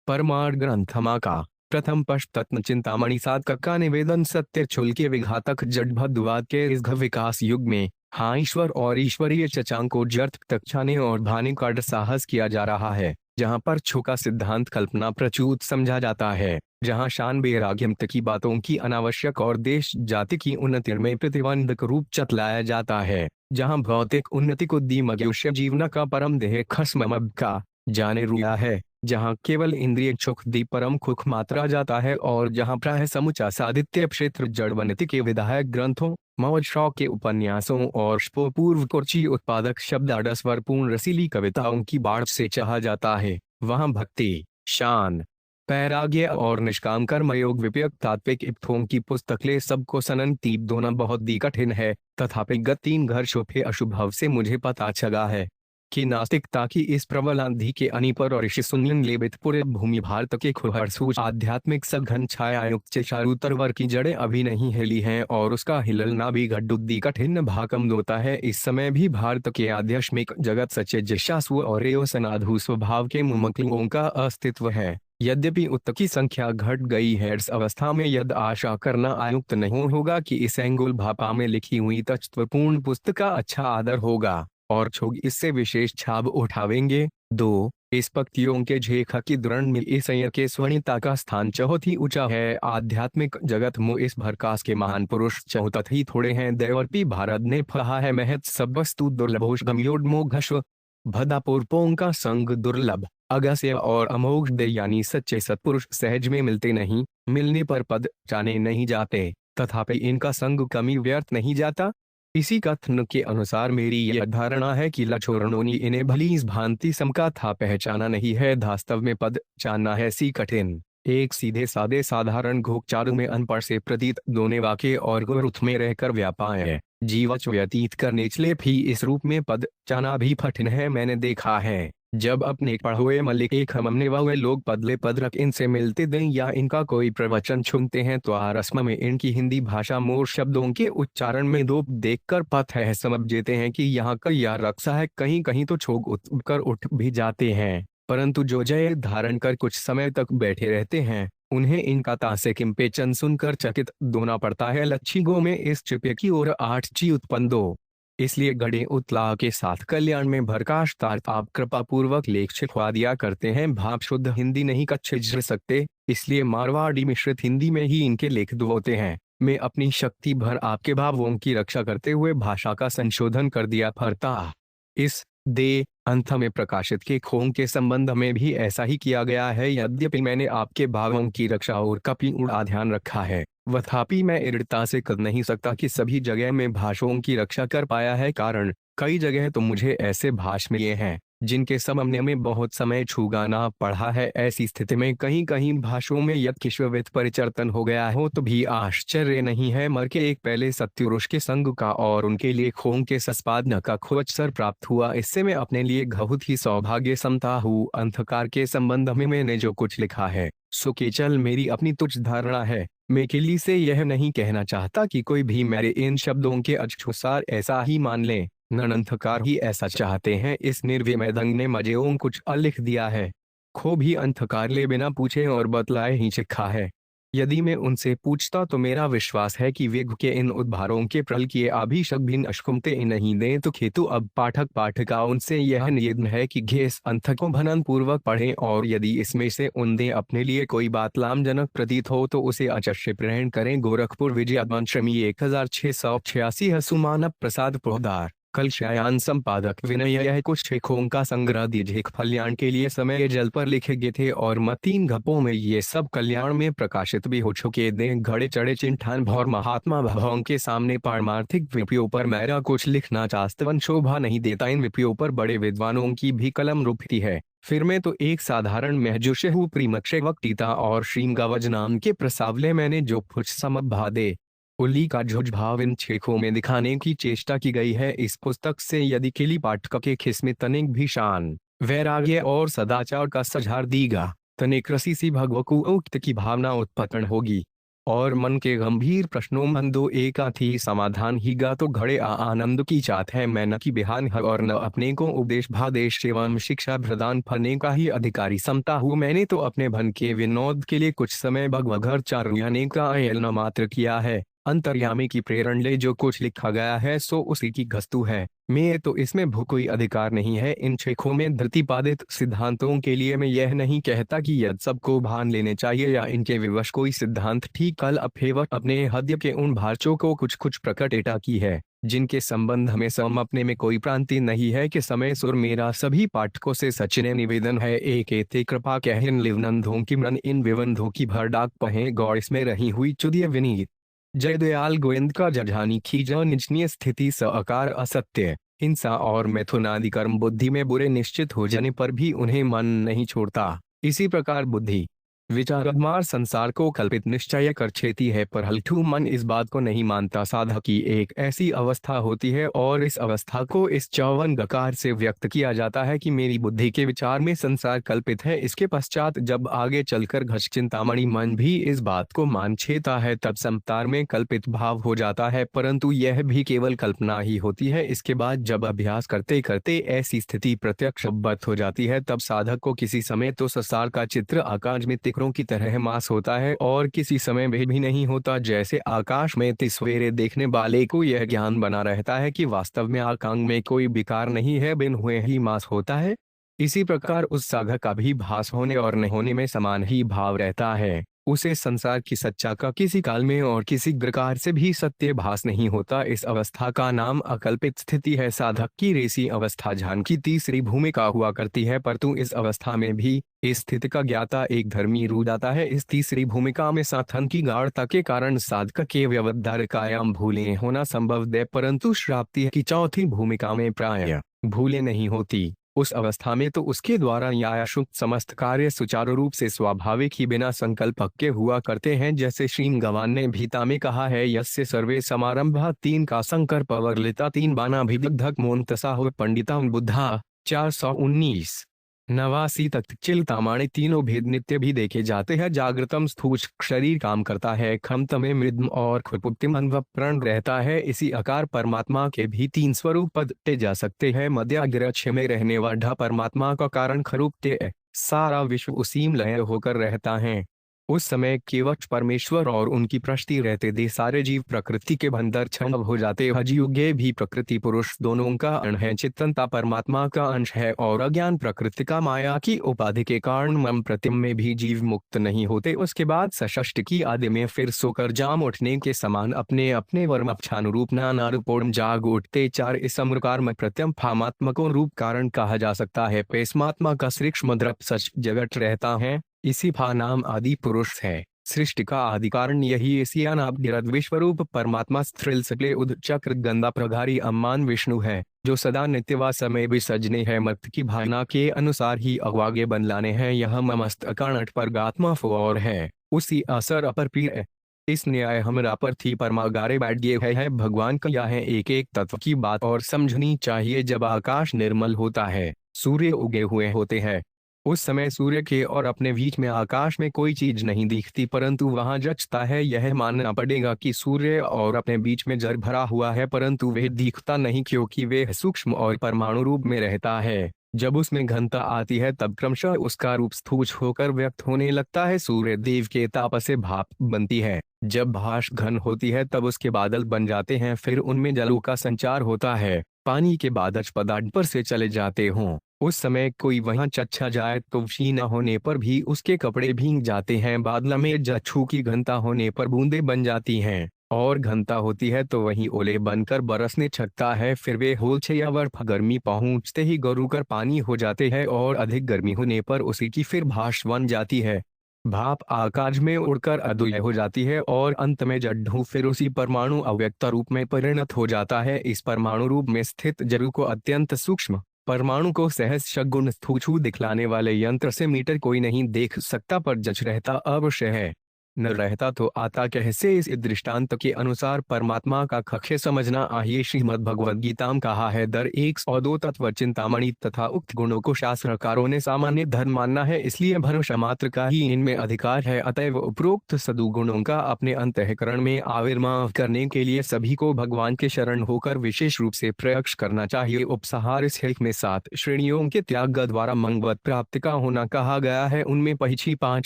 परमार ग्रंथमा का प्रथम पश्चतत्न चिंतामणि सात का निवेदन सत्य छुल के विघातक जडभद्वाद के इस विकास युग में हाँ ईश्वर और ईश्वरीय चचांग को जर्थ तक छाने और भाने का साहस किया जा रहा है, जहाँ पर छू का सिद्धांत कल्पना प्रचुत समझा जाता है, जहाँ शान बेराग्यमत की बातों की अनावश्यक और देश जाति की उन्नति में प्रतिबंधक रूप चतलाया जाता है, जहाँ भौतिक उन्नति को दी मनुष्य जीवन का परम देह खस्म का जाने रुया है, जहाँ केवल इंद्रिय सुख दी परम खुख मात्रा जाता है और जहाँ प्राय समुचा साहित्य क्षेत्र जड़वनति के विधायक ग्रंथों मौज शौक के उपन्यासों और पूर्व कुर्ची उत्पादक शब्द स्वरपूर्ण रसीली कविताओं की बाढ़ से चाहा जाता है, वहाँ भक्ति, शान, वैराग्य और निष्काम कर्म योग विपयक तात्विक इप्थों की पुस्तकें सबको सनन तीप दोना बहुत दी कठिन है। तथापि गत 3 घर शुभे अशुभव से मुझे पता चला है कि नास्तिकता की इस प्रबल आंधी के अनिपर और ऋषिशून्य लेबित पूरे भूमि भारत के खुहरसूच आध्यात्मिक सघन छायायुक्त चारुतर की जड़ें अभी नहीं हिली हैं और उसका हिलना भी गड्डुद्दी कठिन भाकम होता है। इस समय भी भारत के आध्यात्मिक जगत सच्चे जिज्ञासु और सनाधु स्वभाव के मुमुक्षुओं का अस्तित्व है। यद्यपि उत्तर की संख्या घट गई है, इस अवस्था में यद आशा करना आयुक्त नहीं होगा कि इस एंगुल भापा में लिखी हुई तत्वपूर्ण पुस्तक का अच्छा आदर होगा और छोग इससे विशेष छाप उठावेंगे। 2 इस पक्तियों के झेखा की दृढ़ में इस के स्वर्णिता का स्थान बहुत ही ऊंचा है। आध्यात्मिक जगत में इस भरकास के महान पुरुष चौतथ ही थोड़े हैं। दैवर्पी भारत ने फहा है महत सब वस्तु दुर्लभोष गम्योडमोघश्व भदापूर्पों का संग दुर्लभ अगस्य और अमोघ दे यानी सच्चे सत्पुरुष सहज में मिलते नहीं, मिलने पर पद जाने नहीं जाते, तथापि इनका संग कमी व्यर्थ नहीं जाता। इसी कथन के अनुसार मेरी यह धारणा है कि लछोरणों ने इन्हें भली इस भांति समका था पहचाना नहीं है। वास्तव में पद जानना है सी कठिन। एक सीधे सादे साधारण घोकचारू में अनपढ़ से प्रतीत दोने वाक्य और गुरुथ में रहकर व्यापार है जीवच व्यतीत करने चले भी इस रूप में पद जाना भी कठिन है। मैंने देखा है जब अपने पढ़ोए मलिक एक हमने वह लोग पदले पद रख इनसे मिलते दें या इनका कोई प्रवचन सुनते हैं तो रस्म में इनकी हिंदी भाषा मोर शब्दों के उच्चारण में दो देखकर पथ है समझ जेते हैं कि यहाँ का या रक्षा है। कहीं कहीं तो छोग उठकर उठ भी जाते हैं, परंतु जो जय धारण कर कुछ समय तक बैठे रहते हैं उन्हें इनका तासे किम्पेचन सुनकर चकित दोना पड़ता है। लच्छी गो में इस चिपे की ओर 8 ची उत्पन्न दो, इसलिए गढ़े उत्लाह के साथ कल्याण में भरकाश आप कृपा पूर्वक लेख छिपवा दिया करते हैं। भाव शुद्ध हिंदी नहीं कच्छ सकते, इसलिए मारवाड़ी मिश्रित हिंदी में ही इनके लेख होते हैं। मैं अपनी शक्ति भर आपके भावों की रक्षा करते हुए भाषा का संशोधन कर दिया फरता। इस दे अंत में प्रकाशित के खों के संबंध में भी ऐसा ही किया गया है। यद्यपि मैंने आपके भावों की रक्षा और कपि उड़ा ध्यान रखा है, वथापि मैं दृढ़ता से कर नहीं सकता कि सभी जगह में भाषाओं की रक्षा कर पाया है, कारण कई जगह तो मुझे ऐसे भाष मिले हैं जिनके समन्वय में बहुत समय छूगाना पड़ा है। ऐसी स्थिति में कहीं कहीं भाषाओं में यद किश्ववित परिवर्तन हो गया हो तो भी आश्चर्य नहीं है। मर के एक पहले सत्युरुष के संग का और उनके लिए खों के संपादन का खोजसर प्राप्त हुआ। इससे मैं अपने लिए बहुत ही सौभाग्य समता हूँ। अंधकार के संबंध में मैंने जो कुछ लिखा है सो केवल मेरी अपनी तुच्छ धारणा है। मैं किली से यह नहीं कहना चाहता कि कोई भी मेरे इन शब्दों के अनुसार ऐसा ही मान ले। ननंथकार ही ऐसा चाहते हैं। इस निर्विमय दंग ने मजेओं कुछ लिख दिया है, खो भी अंधकार ले बिना पूछे और बतलाए ही चिखा है। यदि मैं उनसे पूछता तो मेरा विश्वास है कि वेग के इन उद्भारों के प्रल किए अभिषक भिन्न अशकुमते नहीं दें तो खेतु अब पाठक पाठिका उनसे यह निवेदन है कि घेस अंथ को भनन पूर्वक पढ़ें और यदि इसमें से उनसे अपने लिए कोई बात लामजनक प्रतीत हो तो उसे अचश्य ग्रहण करें। गोरखपुर विजयादवंश्रमी 1686 हसुमानव प्रसाद पोदार कल शयान संपादक विनय यह कुछ शेखों का संग्रह दीजिए कल्याण के लिए समय जल पर लिखे गए थे और 3 घपों में ये सब कल्याण में प्रकाशित भी हो चुके। दें घड़े चढ़े चिंठान भौर महात्मा भवों के सामने पारमार्थिक विषयों पर मेरा कुछ लिखना चास्तवन शोभा नहीं देता। इन विषयों पर बड़े विद्वानों की भी कलम रुकती है। फिर मैं तो एक साधारण महजुश हूँ। प्रीमक्षे वक्तिता और श्रीमगावज नाम के प्रसावले मैंने जो कुछ समभा दे उली का झुझभाव इन छेखों में दिखाने की चेष्टा की गई है। इस पुस्तक से यदि किली पाठक के खिस में तनिक भी शान, वैराग्य और सदाचार का सझार दीगा तनिक रसी सी भगवकु उक्त की भावना उत्पन्न होगी। और मन के गंभीर प्रश्नों मंदो एकांत ही समाधान ही गा तो घड़े आनंद की चाहत है। मैं न कि बिहान है और न अपने को उपदेश भादेश एवं शिक्षा प्रदान फलने का ही अधिकारी समता हूँ। मैंने तो अपने भन के विनोद के लिए कुछ समय भगवघर चारुयाने का अयन मात्र किया है। अंतर्यामी की प्रेरण ले जो कुछ लिखा गया है सो उसी की गस्तु है। मैं तो इसमें भू कोई अधिकार नहीं है। इन शेखों में प्रतिपादित सिद्धांतों के लिए मैं यह नहीं कहता कि यद सबको भान लेने चाहिए या इनके विवश कोई सिद्धांत ठीक कल अफेवट अपने हद्य के उन भारचों को कुछ कुछ प्रकट एटा की है जिनके संबंध में सम अपने में कोई प्रांति नहीं है कि समय सुर मेरा सभी पाठकों से सचिन निवेदन है एक एते कृपा कहन लिवनंधों की मन इन विवंधों की भर डाक पहे गौर इसमें रही हुई चुदिय विनीत जयदयाल गोविंद का जझानी खींचा निचनीय स्थिति स आकार असत्य हिंसा और मैथुनादि कर्म बुद्धि में बुरे निश्चित हो जाने पर भी उन्हें मन नहीं छोड़ता। इसी प्रकार बुद्धि विचारमार संसार को कल्पित निश्चय कर छेती है पर हलठू मन इस बात को नहीं मानता। साधक की एक ऐसी अवस्था होती है और इस अवस्था को इस 54 गकार से व्यक्त किया जाता है कि मेरी बुद्धि के विचार में संसार कल्पित है। इसके पश्चात जब आगे चलकर घच चिंतामणि मन भी इस बात को मान छेता है तब संसार में कल्पित भाव हो जाता है, परंतु यह भी केवल कल्पना ही होती है। इसके बाद जब अभ्यास करते करते ऐसी स्थिति प्रत्यक्षबद्ध हो जाती है तब साधक को किसी समय तो संसार का चित्र आकाश में की तरह मास होता है और किसी समय वे भी नहीं होता। जैसे आकाश में तिसवेरे देखने वाले को यह ज्ञान बना रहता है कि वास्तव में आकाश में कोई विकार नहीं है, बिन हुए ही मास होता है। इसी प्रकार उस साधक का भी भास होने और न होने में समान ही भाव रहता है। उसे संसार की सच्चा का किसी काल में और किसी प्रकार से भी सत्य भास नहीं होता। इस अवस्था का नाम अकल्पित स्थिति है। साधक की रेसी अवस्था ध्यान की तीसरी भूमिका हुआ करती है, परंतु इस अवस्था में भी इस स्थिति का ज्ञाता एक धर्मी रू जाता है। इस तीसरी भूमिका में साधन की गाढ़ता के कारण साधक के व्यवधार कायम भूले होना संभव है, परंतु श्राप्ति की चौथी भूमिका में प्राय भूले नहीं होती। उस अवस्था में तो उसके द्वारा न्यायाशुक्त समस्त कार्य सुचारू रूप से स्वाभाविक ही बिना संकल्प के हुआ करते हैं। जैसे श्री गवान ने भीता में कहा है, यस्य सर्वे समारंभा तीन का संकर पवर्लिता तीन बाना भिदग्धक मोन्तसा हो पंडिता बुद्धा 419 89 तक चिलतामाणे तीनों भेद नित्य भी देखे जाते हैं। जागृतम स्थूल शरीर काम करता है, खमत में मृदम और खुरपुप्तिम अनुभव प्रण रहता है। इसी आकार परमात्मा के भी तीन स्वरूप पदते जा सकते हैं। मध्याग्रक्ष में रहने वाला परमात्मा का कारण खरूपते सारा विश्व उसीम लय होकर रहता है। उस समय केवल परमेश्वर और उनकी प्रष्टि रहते दे सारे जीव प्रकृति के बंधर क्षण हो जाते। हजयुगे भी प्रकृति पुरुष दोनों का अंश है। चित्तनता परमात्मा का अंश है और अज्ञान प्रकृति का माया की उपाधि के कारण मम प्रतिम में भी जीव मुक्त नहीं होते। उसके बाद सशष्ट की आदि में फिर सोकर जाम उठने के समान अपने अपने वर्म अपक्षानुरूप नाना रूपों जाग उठते। चार इस अमृकार में प्रत्यम फामात्मको रूप कारण कहा जा सकता है। पेस्मात्मा का सूक्ष्म द्रव सच जगत रहता है, इसी भा नाम आदि पुरुष है। सृष्टि का आदि कारण यही इसी अनाद्यरद विश्वरूप परमात्मा स्त्रिल सकले उद चक्र गंदा प्रघारी अम्मान विष्णु है, जो सदा नित्यवा समय भी सजने है। मत की भावना के अनुसार ही अगवागे बन लाने हैं। यह ममस्त अकाणट पर गात्मा और है, उसी असर अपर पीर है। इस न्याय हमरा पर थी परमागारे बैठ गए है। भगवान का यह है एक एक तत्व की बात और समझनी चाहिए। जब आकाश निर्मल होता है, सूर्य उगे हुए होते हैं, उस समय सूर्य के और अपने बीच में आकाश में कोई चीज नहीं दिखती, परंतु वहां जचता है यह मानना पड़ेगा कि सूर्य और अपने बीच में जल भरा हुआ है, परंतु वह दिखता नहीं क्योंकि वह सूक्ष्म और परमाणु रूप में रहता है। जब उसमें घनता आती है तब क्रमशः उसका रूप स्थूल होकर व्यक्त होने लगता है। सूर्य देव के ताप से भाप बनती है। जब भाष घन होती है तब उसके बादल बन जाते हैं, फिर उनमें जलों का संचार होता है। पानी के बादल पदार्थ पर से चले जाते हों, उस समय कोई वहां चच्छा जाए तो शी न होने पर भी उसके कपड़े भीग जाते हैं। बादल में जच्छू की घनता होने पर बूंदे बन जाती हैं और घनता होती है तो वही ओले बनकर बरसने छकता है। फिर वे होलछे या बर्फ गर्मी पहुंचते ही गरुकर पानी हो जाते हैं और अधिक गर्मी होने पर उसी की फिर भाष बन जाती है। भाप आकाश में उड़कर अदुय हो जाती है और अंत में जड्ढू फिर उसी परमाणु अव्यक्त रूप में परिणत हो जाता है। इस परमाणु रूप में स्थित जरू को अत्यंत सूक्ष्म परमाणु को सहज शगुन स्थूल दिखलाने वाले यंत्र से मीटर कोई नहीं देख सकता, पर जच रहता अवश्य है। न रहता तो आता कैसे। इस दृष्टांत के अनुसार परमात्मा का कक्ष समझना आइए। श्रीमद् भगवद गीता में कहा है दर 102 तत्व चिंतामणि तथा उक्त गुणों को शास्त्रकारों ने सामान्य धर्म मानना है, इसलिए भरोसा मात्र का ही इनमें अधिकार है। अतएव उपरोक्त सदुगुणों का अपने अंतःकरण में आविर्भाव करने के लिए सभी को भगवान के शरण होकर विशेष रूप से प्रयास करना चाहिए। उपसंहार इस हित में 7 श्रेणियों के त्याग द्वारा मंगवत प्राप्ति का होना कहा गया है। उनमें पहली 5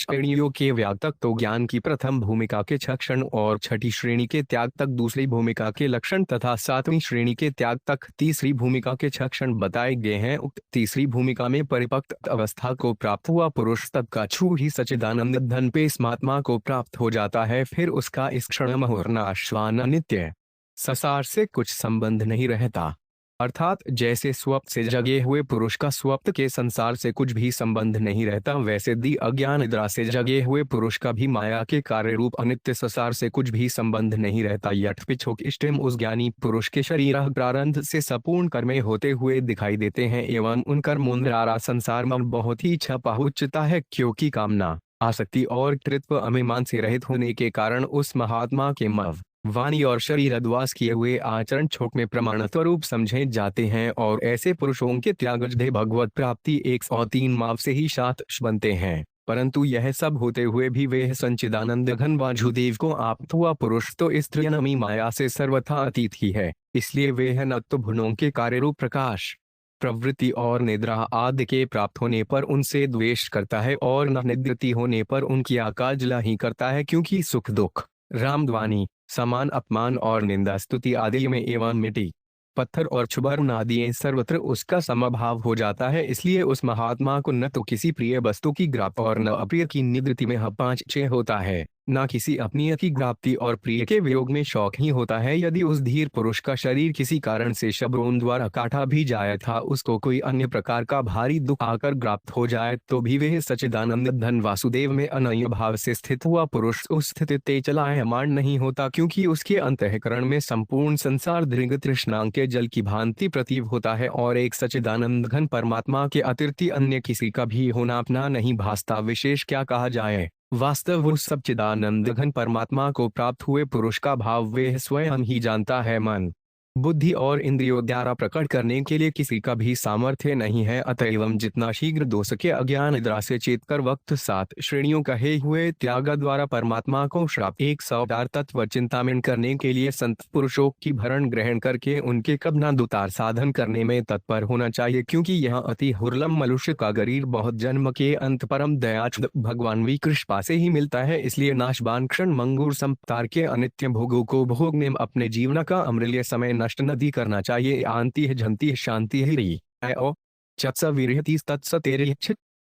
श्रेणियों के व्याग तक तो ज्ञान की प्रथम भूमिका के लक्षण और छठी श्रेणी के त्याग तक दूसरी भूमिका के लक्षण तथा 7वीं श्रेणी के त्याग तक तीसरी भूमिका के लक्षण बताए गए हैं। उक्त तीसरी भूमिका में परिपक्व अवस्था को प्राप्त हुआ पुरुष तब का छू ही सच्चिदानंद धन पे महात्मा को प्राप्त हो जाता है। फिर उसका इस क्षण मुहूर्नाश्वान नित्य संसार से कुछ संबंध नहीं रहता। अर्थात जैसे स्वप्न से जगे हुए पुरुष का स्वप्न के संसार से कुछ भी संबंध नहीं रहता, वैसे दी अज्ञान निद्रा से जगे हुए पुरुष का भी माया के कार्य रूप अनित्य संसार से कुछ भी संबंध नहीं रहता। यठ पिछोक इष्टम उस ज्ञानी पुरुष के शरीर प्रारंभ से संपूर्ण कर्मे होते हुए दिखाई देते हैं एवं उन कर्मों संसार में बहुत ही छपा उच्चता है, क्योंकि कामना आसक्ति और कृत्व अभिमान से रहित होने के कारण उस महात्मा के मव वाणी और शरीर अद्वास किए हुए आचरण छोट में प्रमाण स्वरूप समझे जाते हैं और ऐसे पुरुषों के त्यागजदे भगवत प्राप्ति 103 माव से ही सात बनते हैं। परंतु यह सब होते हुए भी वे संचिदानंद घन वासुदेव को आप्त हुआ पुरुष तो इस त्रिनमी माया से सर्वथा अतीत ही है, इसलिए वे न तो भुनों के कार्य रूप प्रकाश प्रवृत्ति और निद्रा आदि के प्राप्त होने पर उनसे द्वेष करता है और न निवृत्ति होने पर उनकी आकाजला ही करता है, क्योंकि सुख दुख रामध्वानी समान अपमान और निंदा स्तुति आदि में एवं मिट्टी पत्थर और क्षुभर्म आदि सर्वत्र उसका समभाव हो जाता है। इसलिए उस महात्मा को न तो किसी प्रिय वस्तु की ग्राप्ति और न अप्रिय की निवृत्ति में 5 होता है, न किसी अपनीय की ग्राप्ति और प्रिय के वियोग में शौक ही होता है। यदि उस धीर पुरुष का शरीर किसी कारण से शब्दों द्वारा काटा भी जाया था, उसको कोई अन्य प्रकार का भारी दुख आकर ग्राप्त हो जाए, तो भी वह सच्चिदानंद धन वासुदेव में अनन्य भाव से स्थित हुआ पुरुष उस स्थिति ते चलायमान नहीं होता, क्योंकि उसके अंतःकरण में संपूर्ण संसार दीर्घ तृष्णा के जल की भांति प्रतीत होता है और एक सच्चिदानंद घन परमात्मा के अतिरिक्त अन्य किसी का भी होना अपना नहीं भासता। विशेष क्या कहा जाए, वास्तव उस सच्चिदानंद घन परमात्मा को प्राप्त हुए पुरुष का भाव वे स्वयं ही जानता है। मन बुद्धि और इंद्रियों द्वारा प्रकट करने के लिए किसी का भी सामर्थ्य नहीं है। अतएव जितना शीघ्र दो सके अज्ञान निद्रा से चेत कर वक्त 7 श्रेणियों कहे हुए त्याग द्वारा परमात्मा को श्राप 104 तत्व चिंतामण करने के लिए संत पुरुषों की भरण ग्रहण करके उनके कबना दुतार साधन करने में तत्पर होना चाहिए, क्योंकि यह अति हुर्लम मनुष्य का गरीब बहुत जन्म के अंत परम दयाचुद भगवान वी कृपा से ही मिलता है। इसलिए नाशवान क्षण मंगूर संतार के अनित्य भोगों को भोगने में अपने जीवन का अमूल्य समय नष्ट नदी करना चाहिए। आंति है झंती है शांति है ओ चत्स वीर्यति तत्स तेरे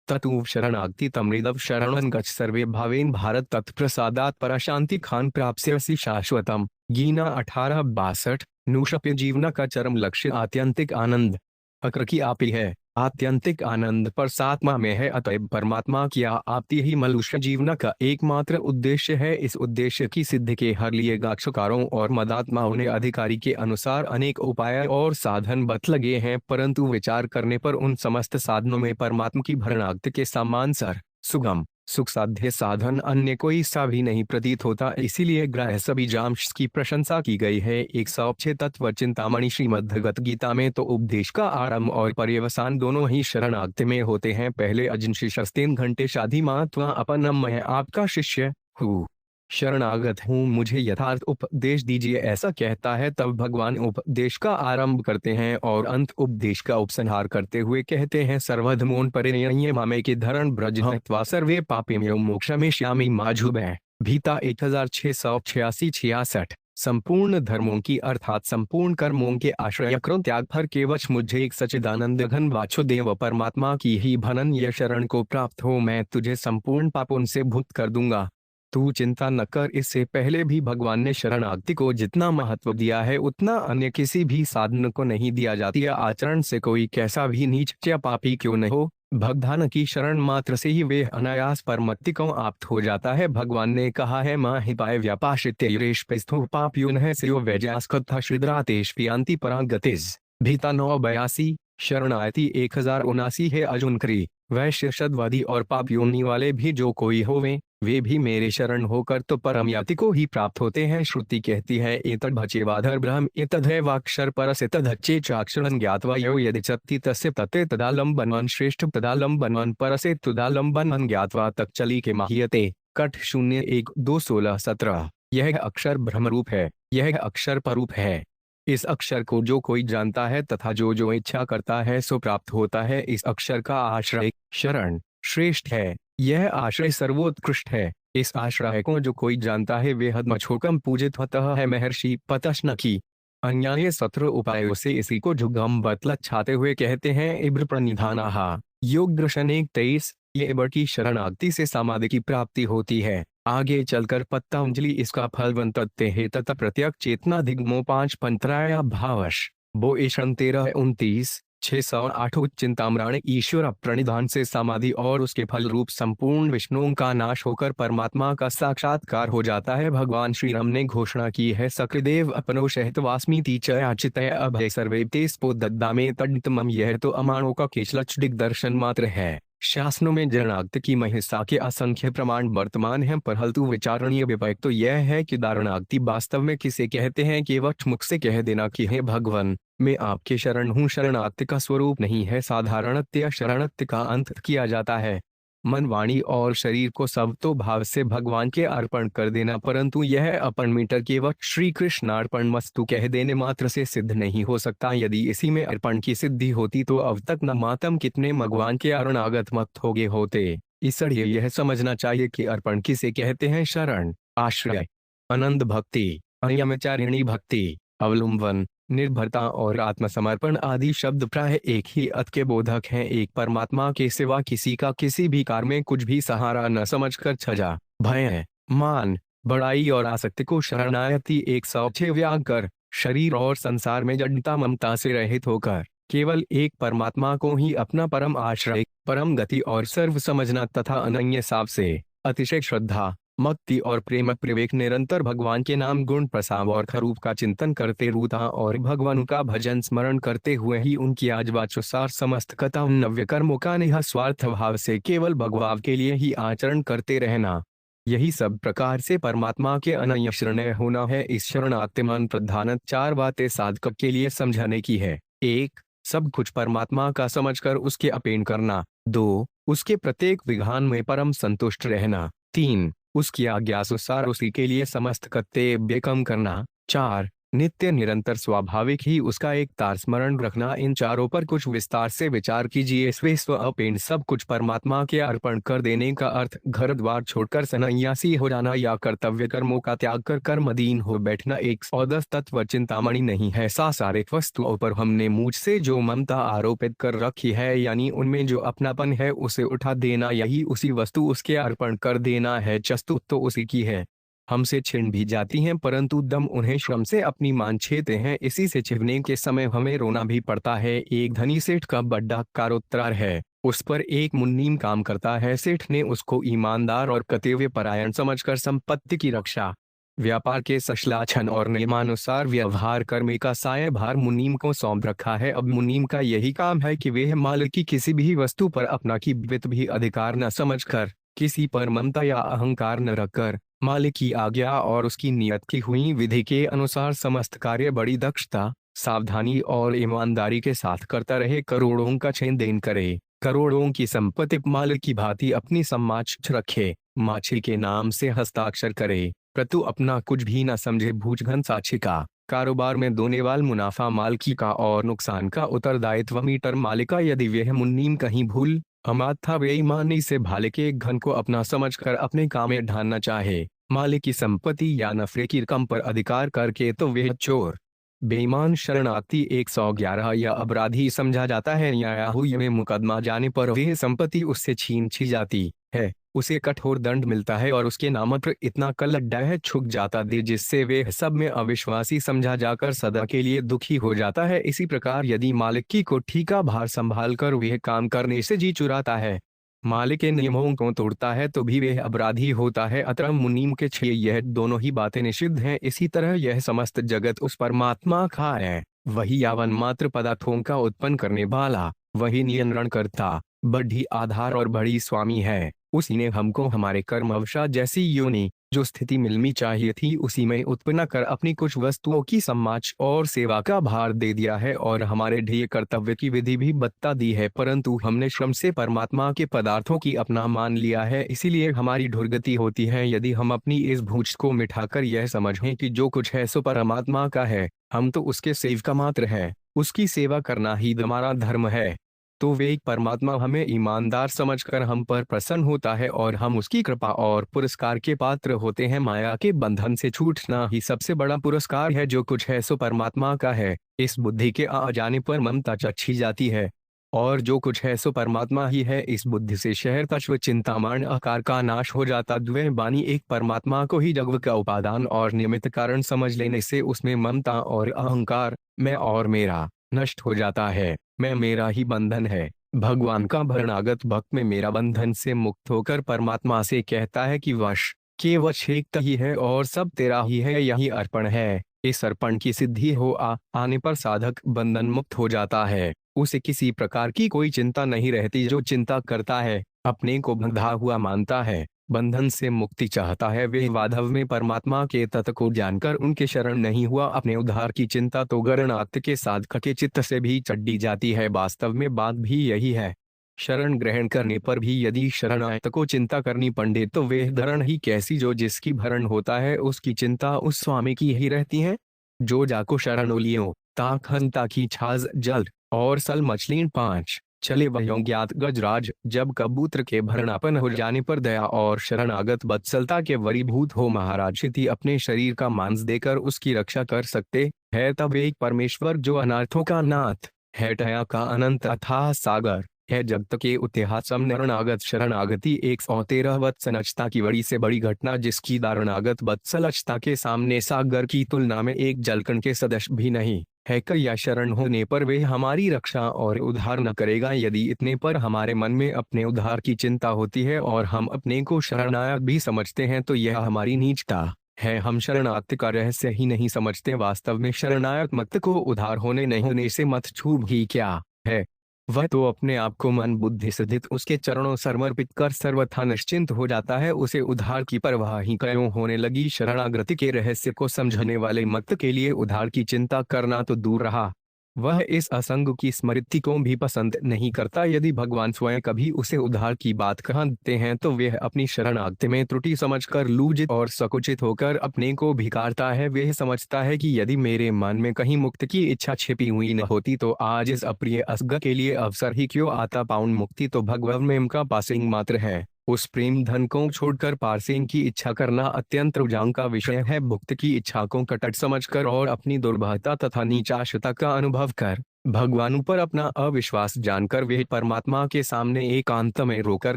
ततु शरणागति तमृदव शरणं गच्छ सर्वे भावेन भारत तत्प्रसादात् पराशांति खान प्राप्स्यसि शाश्वतम। गीना 1862। नूशप्य जीवन का चरम लक्ष्य आत्यंतिक आनंद अक्र की आपी है। आत्यंतिक आनंद परमात्मा में है, अतएव परमात्मा की आपती ही मनुष्य जीवन का एकमात्र उद्देश्य है। इस उद्देश्य की सिद्धि के हर लिए गाक्षकारों और मदात्माओं ने अधिकारी के अनुसार अनेक उपाय और साधन बत लगे हैं, परंतु विचार करने पर उन समस्त साधनों में परमात्मा की भरणागति के समान सर सुगम सुख साध्य साधन अन्य कोई सा भी नहीं प्रतीत होता। इसीलिए ग्रह सभी जाम्श की प्रशंसा की गई है। 106 तत्व चिंतामणि श्रीमद् भगवत गीता में तो उपदेश का आरंभ और पर्यवसान दोनों ही शरणागति में होते हैं। पहले अजिनशी 3 घंटे शादी मात्वा अपनम मैं आपका शिष्य हूँ, शरणागत हूँ, मुझे यथार्थ उपदेश दीजिए, ऐसा कहता है। तब भगवान उपदेश का आरंभ करते हैं और अंत उपदेश का उपसंहार करते हुए कहते हैं, सर्वधमोन परिणय मामे के धरण ब्रज हत्वा सर्वे पापेम्यो मोक्षमेष्यामि माजुबे। भीता 1686-66। संपूर्ण धर्मों की अर्थात संपूर्ण कर्मों के आश्रय करो त्याग फर केवच मुझे एक सच्चिदानंद घन वासुदेव परमात्मा की ही भनन ये शरण को प्राप्त हो, मैं तुझे संपूर्ण पापों से मुक्त कर दूंगा, तू चिंता न कर। इससे पहले भी भगवान ने शरणागति को जितना महत्व दिया है उतना अन्य किसी भी साधन को नहीं दिया जाती है। आचरण से कोई कैसा भी नीच या पापी क्यों न हो, भगधान की शरण मात्र से ही वे अनायास परमति को आप्त हो जाता है। भगवान ने कहा है, मां हिपाय व्यापाशित्यरेश पेस्थो पापयुन स्यो वैजास्कथा श्रीद्रातेश पियांति परागतिज। भीता 982। शरणायति 1079 है। अर्जुन करी वैश्य शब्दवादी और पाप योनि वाले भी जो कोई होवे वे भी मेरे शरण होकर तो परम याति को ही प्राप्त होते हैं। श्रुति कहती है एतद् भचेवाधर ब्रह्म एतद्वैवाक्षर परस्य तदच्चे चाक्षरं ज्ञात्वा यो यदि चत्ति तस्य तते तदालंबनवन श्रेष्ठ तदालंबनवन परसे तदालंबनवन ज्ञात्वा तच्चली के माह्यते। कठ 01-2-16-17। यह अक्षर ब्रह्मरूप है, यह अक्षर परूप है। इस अक्षर को जो कोई जानता है तथा जो जो इच्छा करता है सो प्राप्त होता है। इस अक्षर का आश्रय शरण श्रेष्ठ है, यह आश्रय सर्वोत्कृष्ट है। इस आश्रय को जो कोई जानता है वे हदमछोकम पूजित होता है। महर्षि पतश्नकी अन्याय सत्र उपायों से इसी को जुगम बतलच्छाते हुए कहते हैं इब्र प्रणिधानाहा। योग दर्शन 23। ये बड़ी शरणागति से समाधि की प्राप्ति होती है। आगे चलकर पतंजलि इसका फल बनतते है तथा प्रत्यक चेतना दिग्मो 5 पंत्राया भावश बो ईशन 13-29। 608 चिंतामणि ईश्वर प्रणिधान से समाधि और उसके फल रूप संपूर्ण विष्णुओं का नाश होकर परमात्मा का साक्षात्कार हो जाता है। भगवान श्री राम ने घोषणा की है सकृदेव अपनो शहतवास्मीति च याचितय अभय सर्वे ते स्पो दद्दामे तड्तमम। यह तो अमाणों का केचलच दिग्दर्शन मात्र है। शास्त्रों में शरणागति की महिषा के असंख्य प्रमाण वर्तमान हैं, परंतु विचारणीय विवेक तो यह है कि शरणागति वास्तव में किसे कहते हैं। केवल मुख से कह देना कि हे भगवान मैं आपके शरण हूँ शरणागति का स्वरूप नहीं है। साधारणतया शरणागति का अंत किया जाता है मन वाणी और शरीर को सब तो भाव से भगवान के अर्पण कर देना, परंतु यह अपन मीटर केवल श्री कृष्णार्पण वस्तु कह देने मात्र से सिद्ध नहीं हो सकता। यदि इसी में अर्पण की सिद्धि होती तो अब तक न मातम कितने भगवान के अरणागत मत हो गए होते। इसलिए यह समझना चाहिए कि अर्पण किसे कहते हैं। शरण आश्रय आनंद भक्ति अयमचारिणी भक्ति अवलंबन निर्भरता और आत्मसमर्पण आदि शब्द प्राय एक ही अर्थ के बोधक हैं। एक परमात्मा के सिवा किसी का किसी भी कार्य में कुछ भी सहारा न समझकर छजा भय मान बड़ाई और आसक्ति को शरणागति 106 व्याग कर शरीर और संसार में जड़ता ममता से रहित होकर केवल एक परमात्मा को ही अपना परम आश्रय परम गति और सर्व समझना तथा अनन्य साव से अतिशय श्रद्धा भक्ति और प्रेम प्रवेक निरंतर भगवान के नाम गुण प्रसाद और खरूप का चिंतन करते रूता और भगवान का भजन स्मरण करते हुए ही उनकी आज वाचुसार समस्त कथा नव्य कर्मों का निस्वार्थ भाव से केवल भगवान के लिए ही आचरण करते रहना, यही सब प्रकार से परमात्मा के अनन्य शरण होना है। इस शरणागतिमान प्रधानत 4 बातें साधक के लिए समझाने की है। 1. सब कुछ परमात्मा का समझकर उसके अपेन करना। 2. उसके प्रत्येक विधान में परम संतुष्ट रहना। 3. उसकी आज्ञानुसार उसी के लिए समस्त कर्तव्य कम करना। 4. नित्य निरंतर स्वाभाविक ही उसका एक तार स्मरण रखना। इन चारों पर कुछ विस्तार से विचार कीजिए। स्व अपेन सब कुछ परमात्मा के अर्पण कर देने का अर्थ घर द्वार छोड़कर सन्यासी हो जाना या कर्तव्य कर्मों का त्याग कर कर्मदीन हो बैठना 110 तत्व चिंतामणि नहीं है। सांसारिक वस्तुओं पर हमने मुझ से जो ममता आरोपित कर रखी है यानी उनमें जो अपनापन है उसे उठा देना, यही उसी वस्तु उसके अर्पण कर देना है। चस्तु तो उसी की है, हमसे छिन भी जाती हैं परंतु दम उन्हें श्रम से अपनी मान छेते हैं। इसी से छिपने के समय हमें रोना भी पड़ता है। एक धनी सेठ का बड़ा कारोबार है, उस पर एक मुन्नीम काम करता है। सेठ ने उसको ईमानदार और कर्तव्य परायण समझकर संपत्ति की रक्षा व्यापार के सश्लाघन और नियमानुसार व्यवहार करने का साया भार मुनीम को सौंप रखा है। अब मुनीम का यही काम है कि वह मालिक की किसी भी वस्तु पर अपना की भी अधिकार न समझकर, किसी पर ममता या अहंकार न रखकर, मालिक की आज्ञा और उसकी नियत की हुई विधि के अनुसार समस्त कार्य बड़ी दक्षता सावधानी और ईमानदारी के साथ करता रहे। करोड़ों का लेन देन करे, करोड़ों की संपत्ति मालिक की भांति अपनी समक्ष रखे, माछी के नाम से हस्ताक्षर करे परंतु अपना कुछ भी न समझे। भूजघन साक्षी का कारोबार में दोने वाल मुनाफा मालिकी का और नुकसान का उत्तरदायित्व मीटर मालिक का। यदि वह मुन्नीम कहीं भूल अमाथा बेईमानी से भाले के घन को अपना समझकर अपने काम में ढालना चाहे, मालिक की संपत्ति या नफरे की रकम पर अधिकार करके, तो वह चोर बेईमान शरणार्थी 111 या अपराधी समझा जाता है। न्यायालय में मुकदमा जाने पर वह संपत्ति उससे छीन जाती है, उसे कठोर दंड मिलता है और उसके नाम पर इतना कलड्डा है छुक जाता दे जिससे वह सब में अविश्वासी समझा जाकर सदा के लिए दुखी हो जाता है। इसी प्रकार यदि मालिक की कोठी का भार संभाल कर वह काम करने से जी चुराता है, मालिक के नियमों को तोड़ता है, तो भी वह अपराधी होता है। अतः मुनीम के लिए यह दोनों ही बातें निषिद्ध हैं। इसी तरह यह समस्त जगत उस परमात्मा का है, वही यावन मात्र पदार्थों का उत्पन्न करने वाला, वही नियंत्रण करता, बड़ी आधार और बड़ी स्वामी है। उसी ने हमको हमारे कर्मवशात जैसी योनि जो स्थिति मिलनी चाहिए थी उसी में उत्पन्न कर अपनी कुछ वस्तुओं की समाज और सेवा का भार दे दिया है और हमारे ध्येय कर्तव्य की विधि भी बता दी है, परंतु हमने श्रम से परमात्मा के पदार्थों की अपना मान लिया है, इसीलिए हमारी दुर्गति होती है। यदि हम अपनी इस भूख को मिटाकर यह समझें कि जो कुछ है सो परमात्मा का है, हम तो उसके सेवक मात्र है, उसकी सेवा करना ही हमारा धर्म है, तो वे एक परमात्मा हमें ईमानदार समझकर हम पर प्रसन्न होता है और हम उसकी कृपा और पुरस्कार के पात्र होते हैं। माया के बंधन से छूटना ही सबसे बड़ा पुरस्कार है। जो कुछ है सो परमात्मा का है, इस बुद्धि के आ जाने पर ममता चच्छी जाती है, और जो कुछ है सो परमात्मा ही है, इस बुद्धि से शहर तत्व चिंतामण आकार का नाश हो जाता। द्वैत बानी एक परमात्मा को ही जगत का उपादान और निमित्त कारण समझ लेने से उसमें ममता और अहंकार, मैं और मेरा, नष्ट हो जाता है। मैं मेरा ही बंधन है। भगवान का भरणागत भक्त में मेरा बंधन से मुक्त होकर परमात्मा से कहता है कि वश केवश एक ही है और सब तेरा ही है, यही अर्पण है। इस अर्पण की सिद्धि हो आने पर साधक बंधन मुक्त हो जाता है। उसे किसी प्रकार की कोई चिंता नहीं रहती। जो चिंता करता है अपने को बंधा हुआ मानता है, बंधन से मुक्ति चाहता है, वे वाधव में परमात्मा के तत्व को जानकर उनके शरण नहीं हुआ अपने उद्धार की चिंता तो गरणार्थ के साधक के चित्त से भी चढ़ी जाती है। वास्तव में बात भी यही है। शरण ग्रहण करने पर भी यदि शरणागत को चिंता करनी पड़े तो वे धरण ही कैसी, जो जिसकी भरण होता है उसकी चिंता उस स्वामी की ही रहती है। जो जाको शरणोलियो ताक हंता की छाज जल और सल मछलीन पांच चले वह ज्ञात गजराज। जब कबूतर के भरणापन हो जाने पर दया और शरणागत बत्सलता के वरीभूत हो महाराज क्षिति अपने शरीर का मांस देकर उसकी रक्षा कर सकते है, तब एक परमेश्वर जो अनर्थों का नाथ है, दया का अनंत अथाह सागर है, जगत के इतिहासम नरणागत शरणागति 113 वत्सलचता की बड़ी से बड़ी घटना, जिसकी दारुणागत वत्सलचता के सामने सागर की तुलना में एक जलकण के सदृश भी नहीं है। या शरण होने पर वे हमारी रक्षा और उद्धार न करेगा। यदि इतने पर हमारे मन में अपने उद्धार की चिंता होती है और हम अपने को शरणागत भी समझते हैं तो यह हमारी नीचता है। हम शरणागत का रहस्य ही नहीं समझते। वास्तव में शरणागत मत को उद्धार होने नहीं होने से मत छू भी क्या है, वह तो अपने आप को मन बुद्धि सिद्धित उसके चरणों समर्पित कर सर्वथा निश्चिंत हो जाता है। उसे उद्धार की परवाह ही क्यों होने लगी। शरणागति के रहस्य को समझने वाले मत के लिए उद्धार की चिंता करना तो दूर रहा, वह इस असंग की स्मृति को भी पसंद नहीं करता। यदि भगवान स्वयं कभी उसे उद्धार की बात कहते हैं तो वह अपनी शरणागति में त्रुटि समझकर लूजित और सकुचित होकर अपने को भिकारता है। वह समझता है कि यदि मेरे मन में कहीं मुक्ति की इच्छा छिपी हुई न होती तो आज इस अप्रिय असग के लिए अवसर ही क्यों आता। पाउन मुक्ति तो भगवत में का पासिंग मात्र है। उस प्रेम धन को छोड़कर पारसिंग की इच्छा करना अत्यंत रुझान का विषय है। भुक्त की इच्छा को कटट समझकर और अपनी दुर्भाग्यता तथा नीचाशता का अनुभव कर भगवान पर अपना अविश्वास जानकर वे परमात्मा के सामने एकांत में रोकर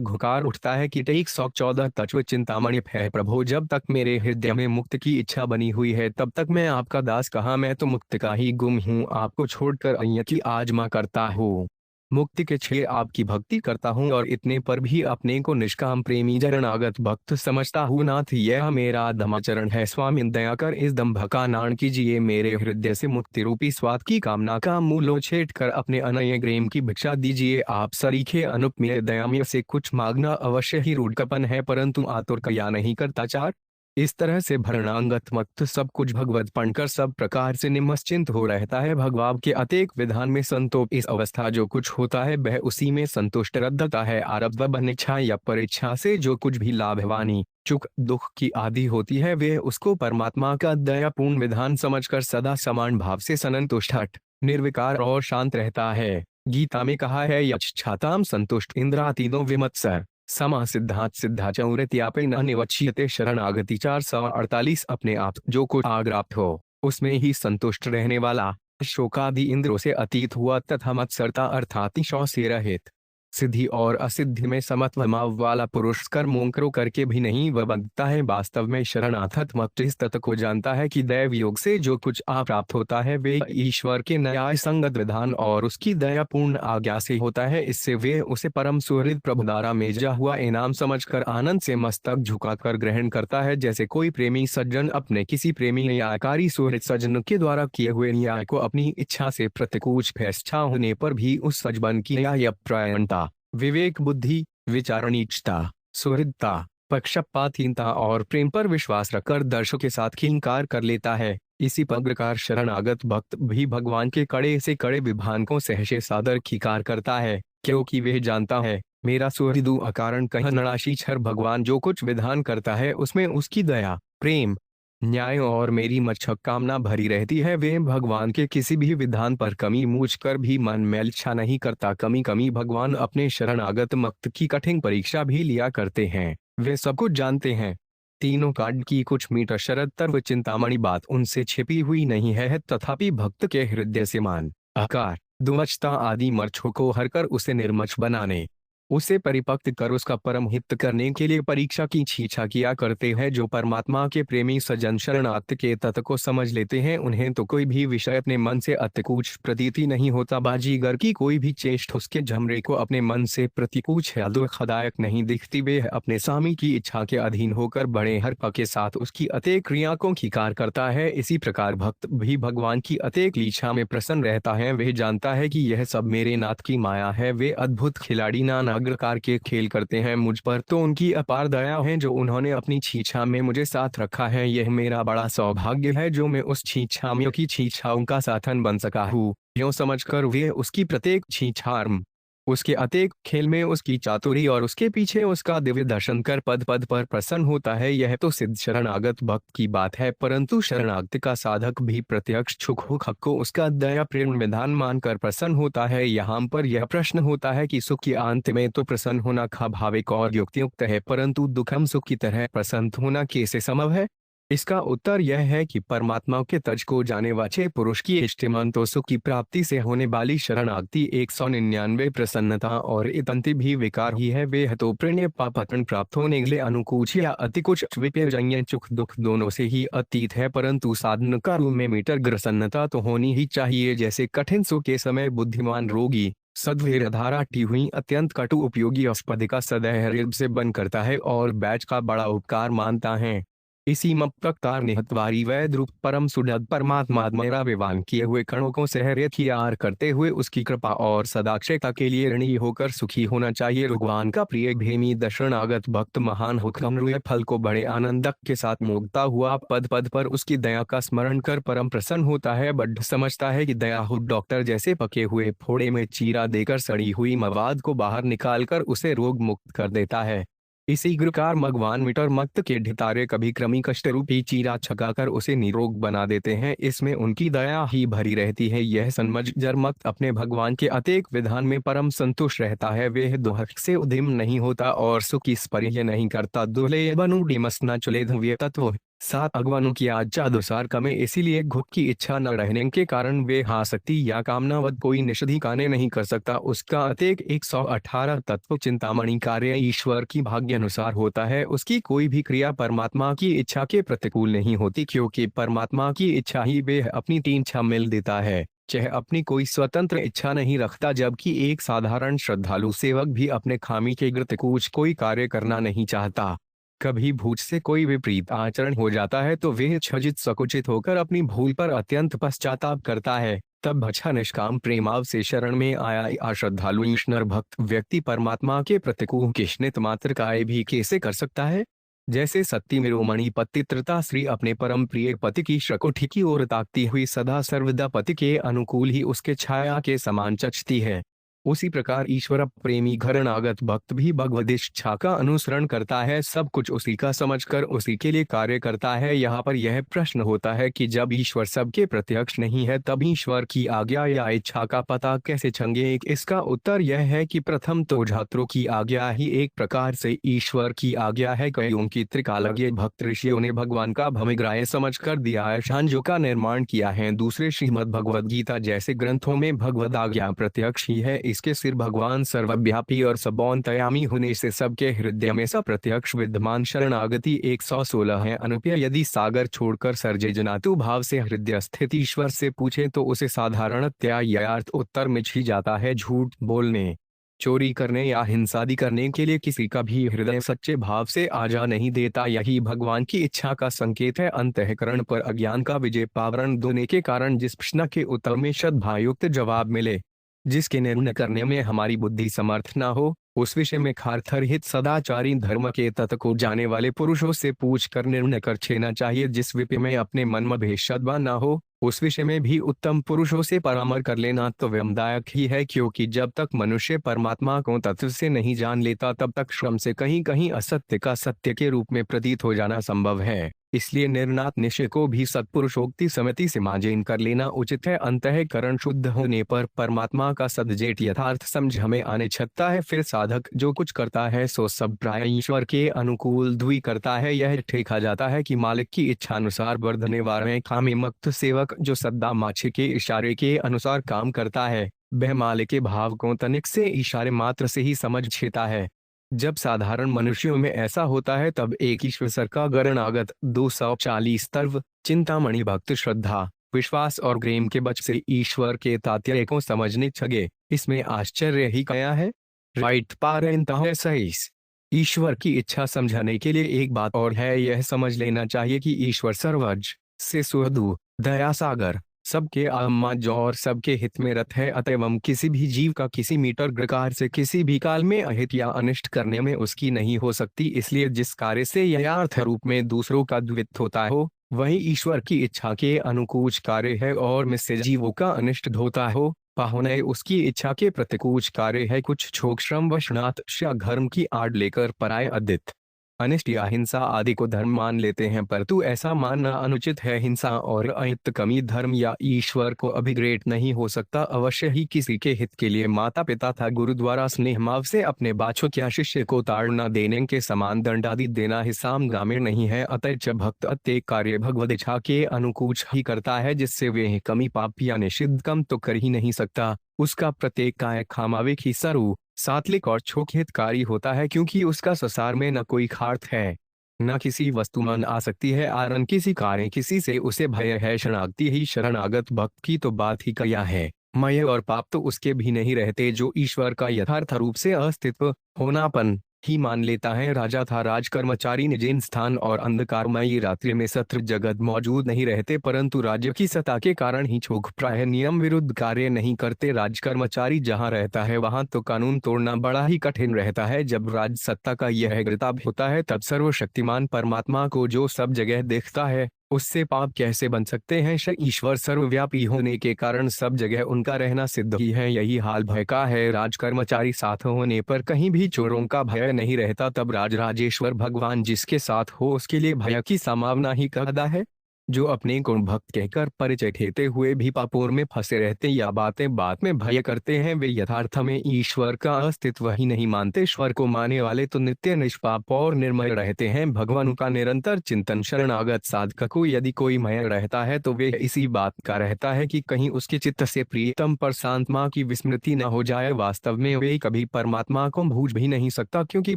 घुकार उठता है कि 114 तत्व चिंतामणि है प्रभु, जब तक मेरे हृदय में मुक्त की इच्छा बनी हुई है तब तक मैं आपका दास कहाँ, मैं तो मुक्त का ही गुम हूँ। आपको छोड़कर अन्य की आजमा करता हूँ, मुक्ति के लिए आपकी भक्ति करता हूँ और इतने पर भी अपने को निष्काम प्रेमी शरणागत भक्त समझता हूँ। नाथ यह मेरा धमाचरण है, स्वामी दया कर इस दंभ का नाश कीजिए। मेरे हृदय से मुक्ति रूपी स्वाद की कामना का मूलोच्छेद कर अपने अनन्य प्रेम की भिक्षा दीजिए। आप सरीखे अनुपमेय दयामय से कुछ मांगना अवश्य ही रूढ़कपन है, परंतु आतुर कया नहीं करता चार। इस तरह से भरणागत मत सब कुछ भगवत पढ़कर सब प्रकार से निश्चिंत हो रहता है। भगवान के अतेक विधान में संतोष इस अवस्था जो कुछ होता है वह उसी में संतुष्ट रहता है। आरब्ध बनिच्छा या परीक्षा से जो कुछ भी लाभवानी चुक दुख की आदि होती है वे उसको परमात्मा का दयापूर्ण विधान समझकर सदा समान भाव से संतुष्ट हट निर्विकार और शांत रहता है। गीता में कहा है यच्छाताम संतुष्ट इंद्रातीदो विमत्सर समा सिद्धांत सिद्धाचौरत्यापे न निवच्यते शरणागति 448। अपने आप जो कुछ आग्राप्त हो उसमें ही संतुष्ट रहने वाला, शोकादि इंद्रों से अतीत हुआ तथा मत्सरता अर्थात शौ से रहित, सिद्धि और असिद्धि में समत्वभाव वाला पुरुष कर्मों करके भी नहीं वह बंधता है। वास्तव में शरणागत मत इस तत्व को जानता है कि दैव योग से जो कुछ प्राप्त होता है वे ईश्वर के न्याय संगत विधान और उसकी दयापूर्ण आज्ञा से होता है। इससे वे उसे परम सुहृद प्रभु द्वारा मेजा हुआ इनाम समझकर आनंद से मस्तक झुकाकर ग्रहण करता है। जैसे कोई प्रेमी सज्जन अपने किसी प्रेमी न्यायकारी सुहृद सज्जन के द्वारा किए हुए न्याय को अपनी इच्छा से प्रतिकूल फैसला होने पर भी उस सज्जन की न्यायपरायणता, विवेक बुद्धि विचारणीचता सुहृदता, पक्षपातहीनता और प्रेम पर विश्वास रखकर दर्शकों के साथ खिंकार कर लेता है। इसी प्रकार शरणागत भक्त भी भगवान के कड़े से कड़े विधान को सहसे सादर खिकार करता है, क्योंकि वह जानता है मेरा सुहृदु अकारण कहीं नराशीछर भगवान जो कुछ विधान करता है उसमें उसकी दया, प्रेम, न्याय और मेरी मच्छक कामना भरी रहती है। वे भगवान के किसी भी विधान पर कमी मूछ कर भी मन में इच्छा नहीं करता। कमी कमी भगवान अपने शरणागत भक्त की कठिन परीक्षा भी लिया करते हैं। वे सब कुछ जानते हैं। तीनों कांड की कुछ मीटर शरद तर्व चिंतामणि बात उनसे छिपी हुई नहीं है, तथापि भक्त के हृदय से मान, अहंकार, दुमचता आदि मर्छों को हरकर उसे निर्मच बनाने, उसे परिपक्व कर उसका परम हित करने के लिए परीक्षा की छीछा किया करते हैं। जो परमात्मा के प्रेमी सज्जन शरणागत के तत्व को समझ लेते हैं उन्हें तो कोई भी विषय अपने मन से अतिकूच प्रतीति नहीं होता। बाजीगर की कोई भी चेष्ट उसके झमरे को अपने मन से प्रतिकूच या दुखदायक नहीं दिखती। वे अपने स्वामी की इच्छा के अधीन होकर बड़े हर्ष के साथ उसकी अतेक क्रिया को खिकार करता है। इसी प्रकार भक्त भी भगवान की अतेक लीला में प्रसन्न रहता है। वह जानता है कि यह सब मेरे नाथ की माया है। वे अद्भुत खिलाड़ी नाना प्रकार के खेल करते हैं मुझ पर, तो उनकी अपार दया है जो उन्होंने अपनी छीछा में मुझे साथ रखा है। यह मेरा बड़ा सौभाग्य है जो मैं उस छीछामियों की छीछाओं का साथन बन सका हूँ। यूं समझकर वे उसकी प्रत्येक छीछार्म, उसके अतेक खेल में उसकी चातुरी और उसके पीछे उसका दिव्य दर्शन कर पद पद पर प्रसन्न होता है। यह तो सिद्ध शरणागत भक्त की बात है, परंतु शरणागत का साधक भी प्रत्यक्ष सुख को उसका दया प्रेम विधान मानकर प्रसन्न होता है। यहाँ पर यह प्रश्न होता है कि सुख के अंत में तो प्रसन्न होना स्वाभाविक और युक्तियुक्त है, परंतु दुखम सुख की तरह प्रसन्न होना कैसे संभव है? इसका उत्तर यह है कि परमात्मा के तज को जाने वाले पुरुष की इष्टमन तो सुख की प्राप्ति से होने वाली शरणागति 199 प्रसन्नता और इतंति भी विकार ही है। वे तो पुण्य पापन प्राप्त होने के लिए अनुकूच या अतिकुच विपर्जन्य सुख दुख दोनों से ही अतीत है, परंतु साधन का रूप में मीटर ग्रसन्नता तो होनी ही चाहिए। जैसे कठिन सुख के समय बुद्धिमान रोगी सद्वेर धारा टी हुई अत्यंत कटु उपयोगी औषधि का सदैव से बन करता है और बैच का बड़ा उपकार मानता है। इसी मप्रकार निहतवारी वैद रूप परम सुडद परमात्मा मेरा विवान किए हुए कणों को सहर्यत आर करते हुए उसकी कृपा और सदाक्षता के लिए ऋणी होकर सुखी होना चाहिए। भगवान का प्रिय भेमी दशरणागत भक्त महान हुक्म फल को बड़े आनंदक के साथ मोगता हुआ पद पद पर उसकी दया का स्मरण कर परम प्रसन्न होता है। बड्ढ समझता है कि दया हो डॉक्टर जैसे पके हुए फोड़े में चीरा देकर सड़ी हुई मवाद को बाहर निकालकर उसे रोग मुक्त कर देता है। इसी प्रकार भगवान मिटर मक्त के ढितारे कभी क्रमी कष्ट रूपी चीरा छकाकर उसे निरोग बना देते हैं। इसमें उनकी दया ही भरी रहती है। यह सन्मज जरमक्त अपने भगवान के अतेक विधान में परम संतुष्ट रहता है। वह दुहक से उद्यम नहीं होता और सुख की स्पर्य नहीं करता। दुले बनु डिमसना चुले ध्रुवीय तत्व 7 अगवानों की आज्ञानुसार कमे, इसीलिए घुट की इच्छा न रहने के कारण वे आसक्ति या कामनावद कोई निषधि काने नहीं कर सकता। उसका अतेक 118 तत्व चिंतामणि कार्य ईश्वर की भाग्य अनुसार होता है। उसकी कोई भी क्रिया परमात्मा की इच्छा के प्रतिकूल नहीं होती, क्योंकि परमात्मा की इच्छा ही वे अपनी 3 इच्छा मिल देता है। चाहे अपनी कोई स्वतंत्र इच्छा नहीं रखता, जबकि एक साधारण श्रद्धालु सेवक भी अपने खामी के प्रतिकूल कोई कार्य करना नहीं चाहता। कभी भूल से कोई विपरीत आचरण हो जाता है तो वह छजित सकुचित होकर अपनी भूल पर अत्यंत पश्चाताप करता है। तब अच्छा निष्काम प्रेमाव से शरण में आया अश्रद्धालु ईश्वर भक्त व्यक्ति परमात्मा के प्रतिकूल किश्नित मात्र काय भी कैसे कर सकता है? जैसे सती मिरोमणि पतित्रता स्त्री अपने परम प्रिय पति की शकुठी की ओर ताकती हुई सदा सर्वदा पति के अनुकूल ही उसके छाया के समान चचती है, उसी प्रकार ईश्वर प्रेमी घरणागत भक्त भी भगवदिच्छा का अनुसरण करता है। सब कुछ उसी का समझकर उसी के लिए कार्य करता है। यहाँ पर यह प्रश्न होता है कि जब ईश्वर सबके प्रत्यक्ष नहीं है तब ईश्वर की आज्ञा या इच्छा का पता कैसे चलेंगे? इसका उत्तर यह है कि प्रथम तो झात्रों की आज्ञा ही एक प्रकार से ईश्वर की आज्ञा है। कईयों की त्रिकालज्ञ भक्त ऋषियों ने भगवान का भविग्राह्य समझकर दिया है शांजों का निर्माण किया है। दूसरे श्रीमद् भगवद गीता जैसे ग्रंथों में भगवद आज्ञा प्रत्यक्ष ही है। इसके सिर भगवान सर्वव्यापी और सबौंतयामी होने से सबके हृदय में सब प्रत्यक्ष विद्यमान। शरणागति 116 है। अनुपय यदि सागर छोड़कर सर्जे जनातु भाव से हृदय स्थित ईश्वर से पूछे तो उसे साधारणतया यह अर्थ उत्तर मिल ही जाता है। झूठ बोलने, चोरी करने या हिंसादि करने के लिए किसी का भी हृदय सच्चे भाव से आजा नहीं देता। यही भगवान की इच्छा का संकेत है। अंतःकरण पर अज्ञान का विजय पावरण दोने के कारण जिस प्रश्न के उत्तर में श्रद्धायुक्त जवाब मिले जिसके निर्णय करने में हमारी बुद्धि समर्थ न हो, उस विषय में खार्थरहित सदाचारी धर्म के तत्व को जाने वाले पुरुषों से पूछ कर निर्णय कर लेना चाहिए। जिस विषय में अपने मन में भेषजवा न हो, उस विषय में भी उत्तम पुरुषों से परामर्श कर लेना तो व्यमदायक ही है, क्योंकि जब तक मनुष्य परमात्मा को तत्व से नहीं जान लेता तब तक श्रम से कहीं कहीं असत्य का सत्य के रूप में प्रतीत हो जाना संभव है। इसलिए निर्णात निश्चय को भी सत्पुरुषोक्ति समिति से मार्जन कर लेना उचित है। अंतःकरण शुद्ध होने पर परमात्मा का सदजेठ यथार्थ समझ हमें आने छकता है। फिर साधक जो कुछ करता है सो सब प्राय ईश्वर के अनुकूल द्वी करता है। यह देखा जाता है कि मालिक की इच्छा अनुसार वर्धने वाले खामी मुक्त सेवक जो सद्दा माछे के इशारे के अनुसार काम करता है, वह मालिक के भाव को तनिक से इशारे मात्र से ही समझ लेता है। जब साधारण मनुष्यों में ऐसा होता है तब एक ईश्वर का गरणागत 240 तर्व चिंतामणि भक्त श्रद्धा विश्वास और प्रेम के बच से ईश्वर के तात्पर्य को समझने छगे। इसमें आश्चर्य ही क्या है। राइट पार सहीस ईश्वर की इच्छा समझाने के लिए एक बात और है, यह समझ लेना चाहिए कि ईश्वर सर्वज्ञ से सुहृदु दया सागर सबके आमाज और सबके हित में रत है। अतएव किसी भी जीव का किसी मीटर प्रकार से किसी भी काल में अहित या अनिष्ट करने में उसकी नहीं हो सकती। इसलिए जिस कार्य से यथार्थ रूप में दूसरों का द्वित होता हो वही ईश्वर की इच्छा के अनुकूल कार्य है, और मिससे जीवों का अनिष्ट होता हो पाहुने उसकी इच्छा के प्रतिकूल कार्य है। कुछ छोक श्रम वशनात् धर्म की आड़ लेकर पराय अदित अनिष्ट या हिंसा आदि को धर्म मान लेते हैं, परंतु ऐसा मानना अनुचित है। हिंसा और अहित कमी धर्म या ईश्वर को अभिग्रेट नहीं हो सकता। अवश्य ही किसी के हित के लिए माता पिता था गुरु द्वारा स्नेह भाव से अपने बाछों या शिष्य को ताड़ना देने के समान दंड आदि देना हिसाब ग्रामीण नहीं है। अतः भक्त अत्येक कार्य भगवद इच्छा के अनुकूल ही करता है, जिससे वे कमी पाप या निषिद्ध कम तो कर ही नहीं सकता। उसका प्रत्येक काय खामाविक ही सरु सात्विक और छोकहितकारी होता है, क्योंकि उसका संसार में न कोई खार्थ है न किसी वस्तु मन आ सकती है, आरन किसी कार्य किसी से उसे भय है। शरणागति ही शरणागत भक्त की तो बात ही क्या है। मय और पाप तो उसके भी नहीं रहते जो ईश्वर का यथार्थ रूप से अस्तित्व होनापन ही मान लेता है। राजा था राजकर्मचारी निजिन स्थान और अंधकारमयी रात्रि में सत्र जगत मौजूद नहीं रहते, परंतु राज्य की सत्ता के कारण ही छोक प्राय नियम विरुद्ध कार्य नहीं करते। राजकर्मचारी जहां रहता है वहां तो कानून तोड़ना बड़ा ही कठिन रहता है। जब राज सत्ता का यह गिरताब होता है तब सर्वशक्तिमान परमात्मा को जो सब जगह देखता है उससे पाप कैसे बन सकते हैं। ईश्वर सर्वव्यापी होने के कारण सब जगह उनका रहना सिद्ध ही है। यही हाल भय का है। राजकर्मचारी साथ होने पर कहीं भी चोरों का भय नहीं रहता, तब राजराजेश्वर भगवान जिसके साथ हो उसके लिए भय की संभावना ही कदा है। जो अपने को भक्त कहकर परिचय देते हुए भी पापों में फंसे रहते या बातें बात में भय करते हैं, वे यथार्थ में ईश्वर का अस्तित्व ही नहीं मानते। ईश्वर को मानने वाले तो नित्य निष्पाप और निर्मय रहते हैं। भगवान का निरंतर चिंतन शरणागत साधक को यदि कोई मय रहता है तो वे इसी बात का रहता है कि कहीं उसके चित्त से प्रियतम पर शांतमा की विस्मृति न हो जाए। वास्तव में वे कभी परमात्मा को भूल भी नहीं सकता, क्योंकि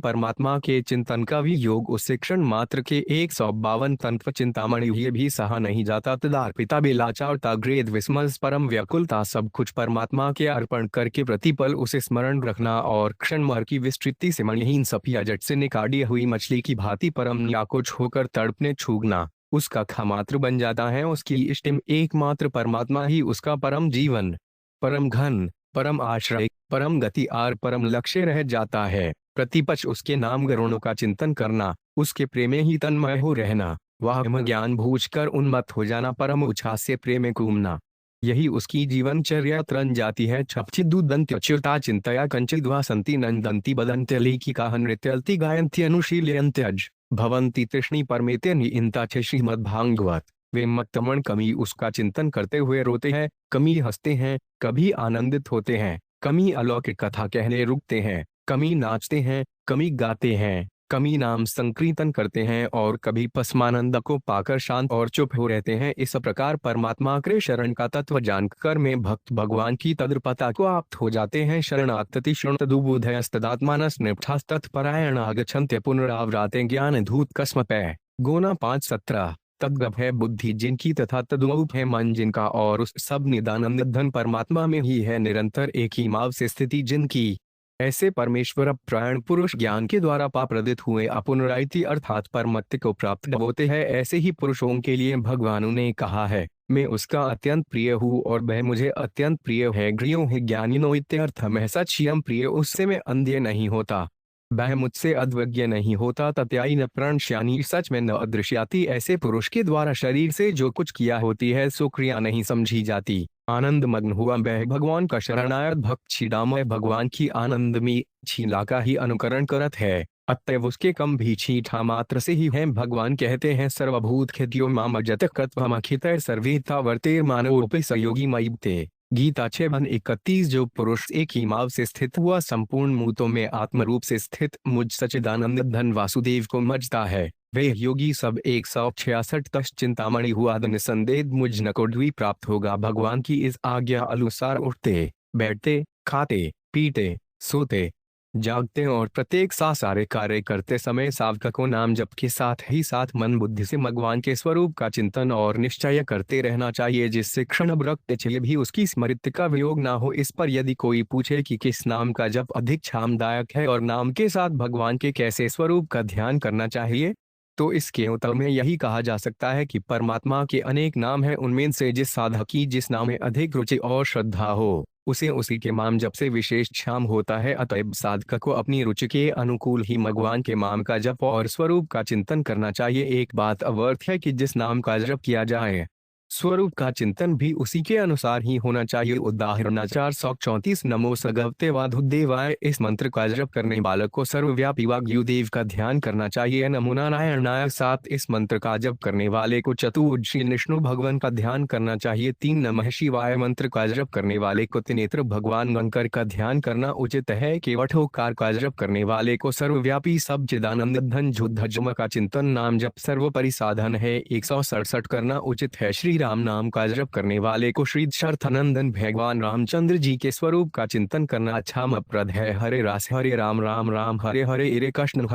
परमात्मा के चिंतन का भी योग उससे क्षण मात्र के 152 तंत्र चिंतामणि ये भी सहा नहीं जाता। तदार्पिता बेलाचारता ग्रेद विस्मस परम व्याकुलता सब कुछ परमात्मा के अर्पण करके प्रतिपल उसे स्मरण रखना और क्षण भर की विस्तृति से मनहीन सफिया जट से निकाली हुई मछली की भांति परम व्याकुल होकर तड़पने छूगना उसका खामात्र बन जाता है। उसकी इष्टिम एकमात्र परमात्मा ही उसका परम जीवन परम घन परम आश्रय परम गति और परम लक्ष्य रह जाता है। प्रतिपक्ष उसके नाम गरुणों का चिंतन करना, उसके प्रेम में ही तन्मय हो रहना, वह ज्ञान भूज कर उन्मत्त हो जाना, परम उच्छास से प्रेम में घूमना, यही उसकी जीवनचर्या तरन जाती है। छपचिदुदंत्यच्युता चिंतया कंचिद्वा संति नंदंती बदंत्यलीकिका नृत्यल्ति गायन्ति अनुशीलयन्त्यज भवन्ति तृष्णी परमेते निइंता छे श्रीमद्भागवत। वे मत्तमण कभी उसका चिंतन करते हुए रोते हैं, कभी हंसते हैं, कभी आनंदित होते हैं, कभी अलौकिक कथा कहने रुकते हैं, कभी नाचते हैं, कभी गाते हैं, कभी नाम संकीर्तन करते हैं और कभी पस्मानंद को पाकर शांत और चुप हो रहते हैं। इस प्रकार परमात्मा के शरण का तत्व जानकर में भक्त भगवान की तद्रपता को आप्त हो जाते हैं। शरणागति शृणुतदुबुधयस्तदात्मानस निष्ठास्तत्परायण आगच्छन्त्य पुनरावृते ज्ञान धूत कस्मपय गोना 5:17। तद्गप है बुद्धि जिनकी तथा तद्रूप है मन जिनका, और उस सब निदानंद धन परमात्मा में ही है निरंतर एक ही माव से स्थिति जिनकी। ऐसे परमेश्वर प्राण पुरुष ज्ञान के द्वारा पाप्रदित हुए अपुनरायति अर्थात परमत्व को प्राप्त होते हैं। ऐसे ही पुरुषों के लिए भगवान ने कहा है, मैं उसका अत्यंत प्रिय हूँ और वह मुझे अत्यंत प्रिय है। गृहो है ज्ञानिनो इत्यर्थम सच्चियम प्रिय उससे मैं अंध्य नहीं होता, वह मुझसे अद्विज्ञ नहीं होता। तत्याई न प्रणश्यानी सच में न अदृश्याति। ऐसे पुरुष के द्वारा शरीर से जो कुछ किया होती है सो क्रिया नहीं समझी जाती। आनंद मग्न हुआ वह भगवान का शरणागत भक्त छीडामय भगवान की आनंदमयी छीला का ही अनुकरण करत है, अतएव उसके कम भी छीठा मात्र से ही है। भगवान कहते हैं, सर्वभूत खेत्यो माम जत कृत्वमखित सर्वेता वर्ते मानवोपे सहयोगी मयिते। गीता 6:31। जो पुरुष एक ही माव से स्थित हुआ संपूर्ण मूतों में आत्मरूप से स्थित मुझ सच्चिदानंद धन वासुदेव को मजता है, वे योगी सब 166 चिंतामणि हुआ निसंदेह मुझ न को द्वी प्राप्त होगा। भगवान की इस आज्ञा अनुसार उठते बैठते खाते पीते सोते जागते और प्रत्येक सारे कार्य करते समय सावक को नाम जप के साथ ही साथ मन बुद्धि से भगवान के स्वरूप का चिंतन और निश्चय करते रहना चाहिए, जिससे क्षण रक्त छिले भी उसकी स्मृति का वियोग ना हो। इस पर यदि कोई पूछे कि किस नाम का जप अधिक क्षामदायक है और नाम के साथ भगवान के कैसे स्वरूप का ध्यान करना चाहिए, तो इसके उत्तर में यही कहा जा सकता है कि परमात्मा के अनेक नाम हैं, उनमें से जिस साधक की जिस नाम में अधिक रुचि और श्रद्धा हो उसे उसी के नाम जप से विशेष क्षाम होता है। अतएव साधक को अपनी रुचि के अनुकूल ही भगवान के नाम का जप और स्वरूप का चिंतन करना चाहिए। एक बात अवर्थ है कि जिस नाम का जप किया जाए स्वरूप का चिंतन भी उसी के अनुसार ही होना चाहिए। उदाहरण 434 नमो सगवते वासुदेवाय। इस मंत्र का जप करने बालक को सर्वव्यापी वाग्युदेव का ध्यान करना चाहिए। नमो नारायणाय 7। इस मंत्र का जप करने वाले को चतुर्दशी विष्णु भगवान का ध्यान करना चाहिए। 3 नमः शिवाय मंत्र का जप करने वाले को त्रिनेत्र भगवान शंकर का ध्यान करना उचित है। केवठोकार का जप करने वाले को सर्वव्यापी सब चिदानंद धन झुद्धजम का चिंतन नाम जप सर्वोपरि साधन है 167 करना उचित है। श्री राम नाम का जप करने वाले को श्री दशरथनंदन भगवान रामचंद्र जी के स्वरूप का चिंतन करना क्षामप्रद है। हरे रास हरे राम राम राम हरे हरे हरे कृष्ण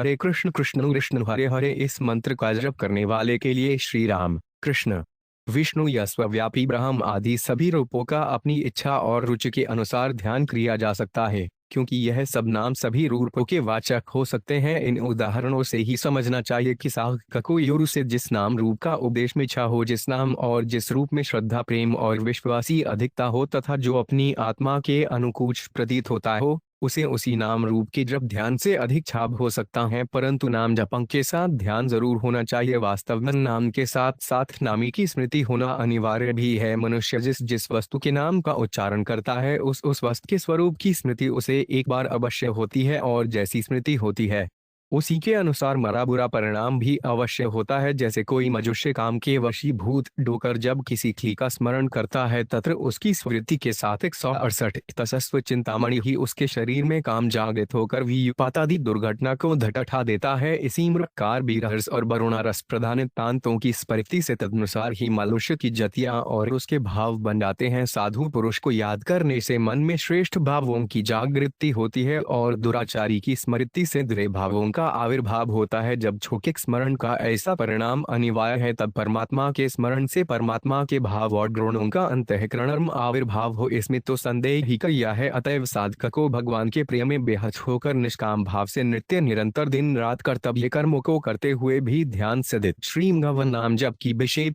कृष्ण कृष्ण हरे हरे। इस मंत्र का जप करने वाले के लिए श्री राम कृष्ण विष्णु या स्वव्यापी ब्रह्म आदि सभी रूपों का अपनी इच्छा और रुचि के अनुसार ध्यान किया जा सकता है, क्योंकि यह सब नाम सभी रूपों के वाचक हो सकते हैं। इन उदाहरणों से ही समझना चाहिए कि साधक को योरु से जिस नाम रूप का उपदेश में इच्छा हो, जिस नाम और जिस रूप में श्रद्धा प्रेम और विश्वासी अधिकता हो तथा जो अपनी आत्मा के अनुकूल प्रतीत होता हो, उसे उसी नाम रूप के जप ध्यान से अधिक छाप हो सकता है। परंतु नाम जपं के साथ ध्यान जरूर होना चाहिए। वास्तव में नाम के साथ साथ नामी की स्मृति होना अनिवार्य भी है। मनुष्य जिस वस्तु के नाम का उच्चारण करता है उस वस्तु के स्वरूप की स्मृति उसे एक बार अवश्य होती है, और जैसी स्मृति होती है उसी के अनुसार मरा बुरा परिणाम भी अवश्य होता है। जैसे कोई मनुष्य काम के वशीभूत होकर जब किसी क्ली का स्मरण करता है तत्र उसकी स्मृति के साथ 168 तशस्व चिंतामणि ही उसके शरीर में काम जागृत होकर विपातादि दुर्घटना को धटठा देता है। इसी प्रकार बीरहर्ष और वरुणा रस प्रधानित तांतों की स्मृति से तदनुसार ही मनुष्य की जतियां और उसके भाव बन जाते हैं। साधु पुरुष को याद करने से मन में श्रेष्ठ भावों की जागृति होती है और दुराचारी की स्मृति से दुरे भावों का आविर्भाव होता है। जब छौकिक स्मरण का ऐसा परिणाम अनिवार्य है तब परमात्मा के स्मरण से परमात्मा के भाव और गुणों का अंतःकरण आविर्भाव हो, इसमें तो संदेह ही किया है। अतएव साधक को भगवान के प्रिय में बेहद होकर निष्काम भाव से नित्य निरंतर दिन रात कर्तव्य कर्मों को करते हुए भी ध्यान से श्री भगवान नाम जप की विशेष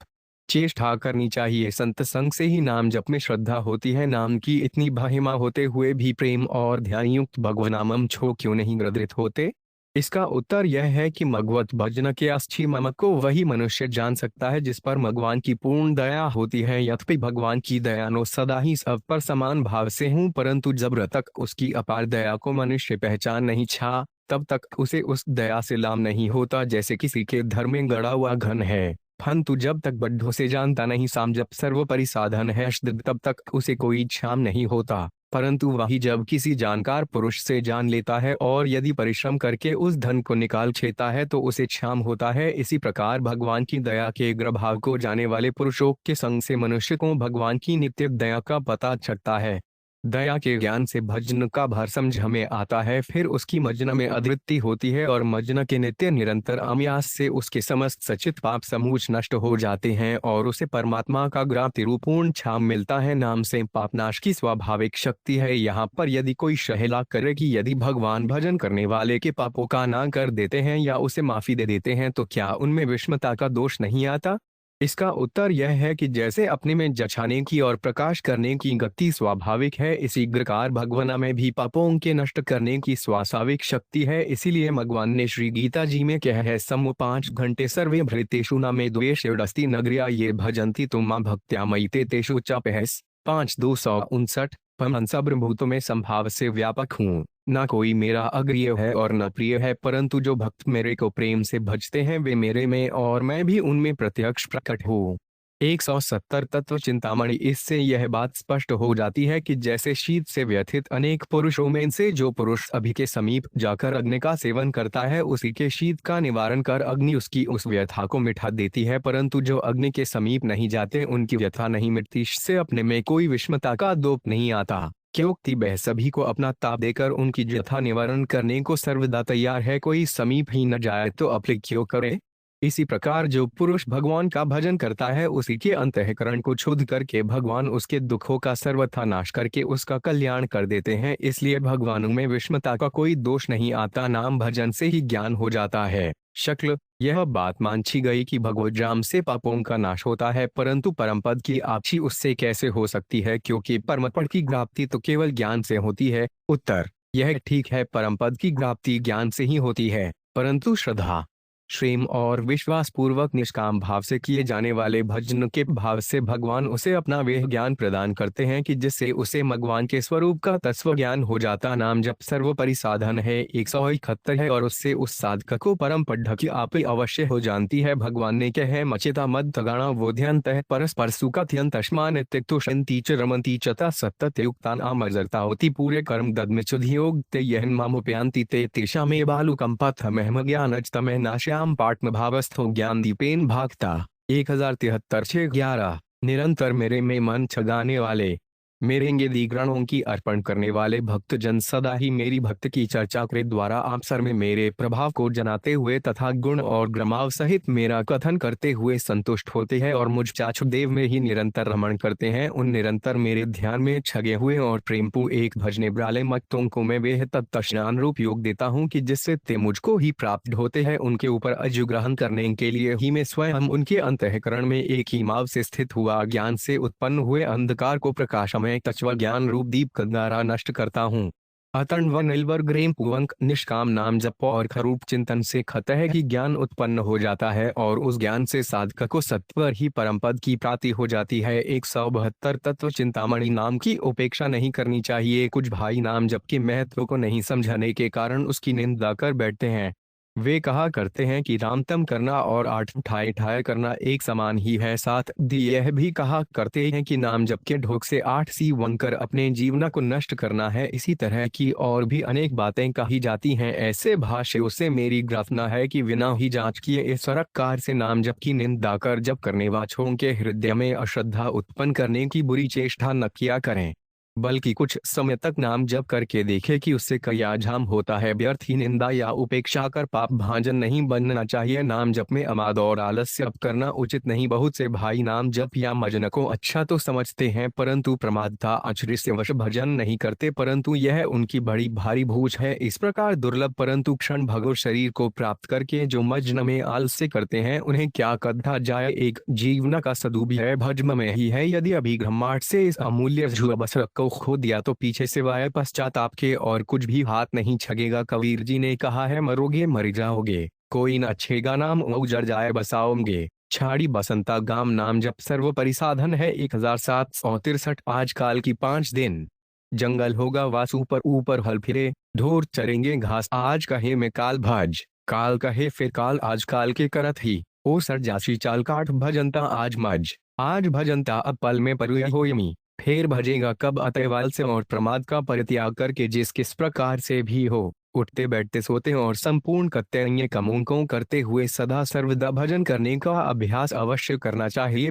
चेष्टा करनी चाहिए। संत संग से ही नाम जप में श्रद्धा होती है। नाम की इतनी महिमा होते हुए भी प्रेम और ध्यान युक्त भगवानामम छो क्यों नहीं ग्रदित होते? इसका उत्तर यह है कि भगवत भजन के अच्छी ममक को वही मनुष्य जान सकता है जिस पर भगवान की पूर्ण दया होती है। यद्यपि भगवान की दया नो सदा ही सब पर समान भाव से हूँ, परंतु जब तक उसकी अपार दया को मनुष्य पहचान नहीं छा तब तक उसे उस दया से लाभ नहीं होता। जैसे किसी के धर में गड़ा हुआ घन है, परंतु जब तक बड्ढों से जानता नहीं साम जब सर्वोपरि साधन है तब तक उसे कोई क्षाम नहीं होता। परंतु वही जब किसी जानकार पुरुष से जान लेता है और यदि परिश्रम करके उस धन को निकाल छेता है तो उसे क्षाम होता है। इसी प्रकार भगवान की दया के अग्रभाव को जाने वाले पुरुषों के संग से मनुष्य को भगवान की नित्य दया का पता चलता है। दया के ज्ञान से भजन का भार समझ हमें आता है, फिर उसकी मज्न में अद्वितीय होती है और मज्न के नित्य निरंतर अम्यास से उसके समस्त सचित पाप समूच नष्ट हो जाते हैं और उसे परमात्मा का ग्रांतिरूपूर्ण छाम मिलता है। नाम से पापनाश की स्वाभाविक शक्ति है। यहाँ पर यदि कोई शहला करे कि यदि भगवान भजन करने वाले के पापों का ना कर देते हैं या उसे माफी दे देते हैं तो क्या उनमें विषमता का दोष नहीं आता? इसका उत्तर यह है कि जैसे अपने में जछाने की और प्रकाश करने की गति स्वाभाविक है, इसी प्रकार भगवान में भी पापों के नष्ट करने की स्वाभाविक शक्ति है। इसीलिए भगवान ने श्री गीता जी में कहा है, सम 5 घंटे सर्वे भृतेषु न मे द्वेष षडस्ति नगरिया ये भजन्ति तुम भक्त्या मयि ते तेषु चापहस 5:259। हम सब भूतों में संभाव से व्यापक हूँ, ना कोई मेरा अग्रिय है और न प्रिय है, परंतु जो भक्त मेरे को प्रेम से भजते हैं वे मेरे में और मैं भी उनमें प्रत्यक्ष प्रकट हूँ। 170 तत्व चिंतामणि। इससे यह बात स्पष्ट हो जाती है कि जैसे शीत से व्यथित अनेक पुरुषों में से जो पुरुष अभी के समीप जाकर अग्नि का सेवन करता है उसी के शीत का निवारण कर अग्नि उसकी उस व्यथा को मिटा देती है, परंतु जो अग्नि के समीप नहीं जाते उनकी व्यथा नहीं मिटती। इससे अपने में कोई विषमता का दोष नहीं आता, क्योंकि वह सभी को अपना ताप देकर उनकी व्यथा निवारण करने को सर्वदा तैयार है। कोई समीप ही न जाए तो अपने क्यों करे। इसी प्रकार जो पुरुष भगवान का भजन करता है उसी के अंतःकरण को शुद्ध करके भगवान उसके दुखों का सर्वथा नाश करके उसका कल्याण कर देते हैं। इसलिए भगवानों में विषमता का कोई दोष नहीं आता, नाम भजन से ही ज्ञान हो जाता है। शक्ल। यह बात मानची गई कि भगवत राम से पापों का नाश होता है, परंतु परमपद की आच्छी उससे कैसे हो सकती है, क्योंकि परमपद की प्राप्ति तो केवल ज्ञान से होती है। उत्तर। यह ठीक है, परमपद की प्राप्ति ज्ञान से ही होती है, परंतु श्रद्धा, प्रेम और विश्वास पूर्वक निष्काम भाव से किए जाने वाले भजन के भाव से भगवान उसे अपना वह ज्ञान प्रदान करते हैं कि जिससे उसे भगवान के स्वरूप का तत्व ज्ञान हो जाता। नाम जप सर्वोपरि साधन है, 171 है, और उससे उस साधक को परम पढ़ की आप अवश्य हो जानती है। भगवान ने कहे, मचिता मद तगाणा वोध्यंत परस्पर सुखत्यंत अश्मान तिक्तुषंती च रमंती चता सत्तते उक्तान आमर्जरता होती पूरे कर्म दद्मिचुधियोग ते यहन मामुपयांति ते तेषा में बालु कंपथ महम ज्ञान अजतमह नाश्याम पाठ में भावस्थो ज्ञान दीपेन भागता। 1073-611। निरंतर मेरे में मन छगाने वाले, मेरे गणों की अर्पण करने वाले भक्त जन सदा ही मेरी भक्त की चर्चा के द्वारा अवसर में मेरे प्रभाव को जनाते हुए तथा गुण और ग्रमाव सहित मेरा कथन करते हुए संतुष्ट होते हैं और मुझ चाचुदेव में ही निरंतर रमण करते हैं। उन निरंतर मेरे ध्यान में छगे हुए और प्रेमपू एक भजने वाले मक्तों को मैं वह तत्स्नान रूप योग देता हूँ कि जिससे ते मुझको ही प्राप्त होते हैं। उनके ऊपर अजुग्रहण करने के लिए ही मैं स्वयं उनके अंतःकरण में एक ही माव से स्थित हुआ ज्ञान से उत्पन्न हुए अंधकार को प्रकाश में तत्व ज्ञान रूप दीप द्वारा नष्ट करता हूँ। अतण व नीलवर ग्रेम पुवंक निष्काम नाम जप और खरूप चिंतन से खतः की ज्ञान उत्पन्न हो जाता है और उस ज्ञान से साधक को सत्वर ही परमपद की प्राप्ति हो जाती है। 172 तत्व चिंतामणि। नाम की उपेक्षा नहीं करनी चाहिए। कुछ भाई नाम जप के महत्व को नहीं समझने के कारण उसकी निंदा कर बैठते हैं। वे कहा करते हैं कि रामतम करना और आठ ठाए ठाए करना एक समान ही है। साथ यह भी कहा करते हैं कि नाम जप के ढोक से 8 सी वंकर अपने जीवन को नष्ट करना है। इसी तरह की और भी अनेक बातें कही जाती हैं। ऐसे भाष्यों से मेरी प्रार्थना है कि बिना ही जांच किए इस कार से नाम जप की निंदा कर जप करने वालों के हृदय में अश्रद्धा उत्पन्न करने की बुरी चेष्टा न किया करें, बल्कि कुछ समय तक नाम जप करके देखे कि उससे क्या झाम होता है। व्यर्थ ही निंदा या उपेक्षा कर पाप भाजन नहीं बनना चाहिए। नाम जप में अमाद और आलस्य करना उचित नहीं। बहुत से भाई नाम जप या मजन को अच्छा तो समझते हैं, परंतु प्रमादता आचरिष्यवश भजन नहीं करते, परंतु यह उनकी बड़ी भारी भूल है। इस प्रकार दुर्लभ परंतु क्षण भंगुर शरीर को प्राप्त करके जो मजन में आलस्य करते हैं उन्हें क्या कहा जाए। एक जीवन का सदुपयोग भजम में ही है। यदि अभिग्रहमाट से इस अमूल्य बसर को खो दिया तो पीछे सिवाय पश्चाताप के और कुछ भी हाथ नहीं छगेगा। कबीर जी ने कहा है, मरोगे मर जाओगे, कोई न अच्छेगा नाम उजड़ जाए बसाओगे। छाड़ी बसंता गाम नाम जप सर्वोपरि साधन है। 1763। आजकाल की 5 दिन जंगल होगा वासु पर ऊपर हल फिरे, ढोर चरेंगे घास। आज कहे मैं काल भज, काल कहे फिर काल, आजकाल के करत ही ओ सर जासी चाल काट भजनता आज मज, आज भजनता अब पल में पर होयमी, फिर भजेगा कब अतएवाल से और प्रमाद का परित्याग करके जिस किस प्रकार से भी हो, उठते बैठते सोते और संपूर्ण कर्तव्य कमों को करते हुए सदा सर्वदा भजन करने का अभ्यास अवश्य करना चाहिए।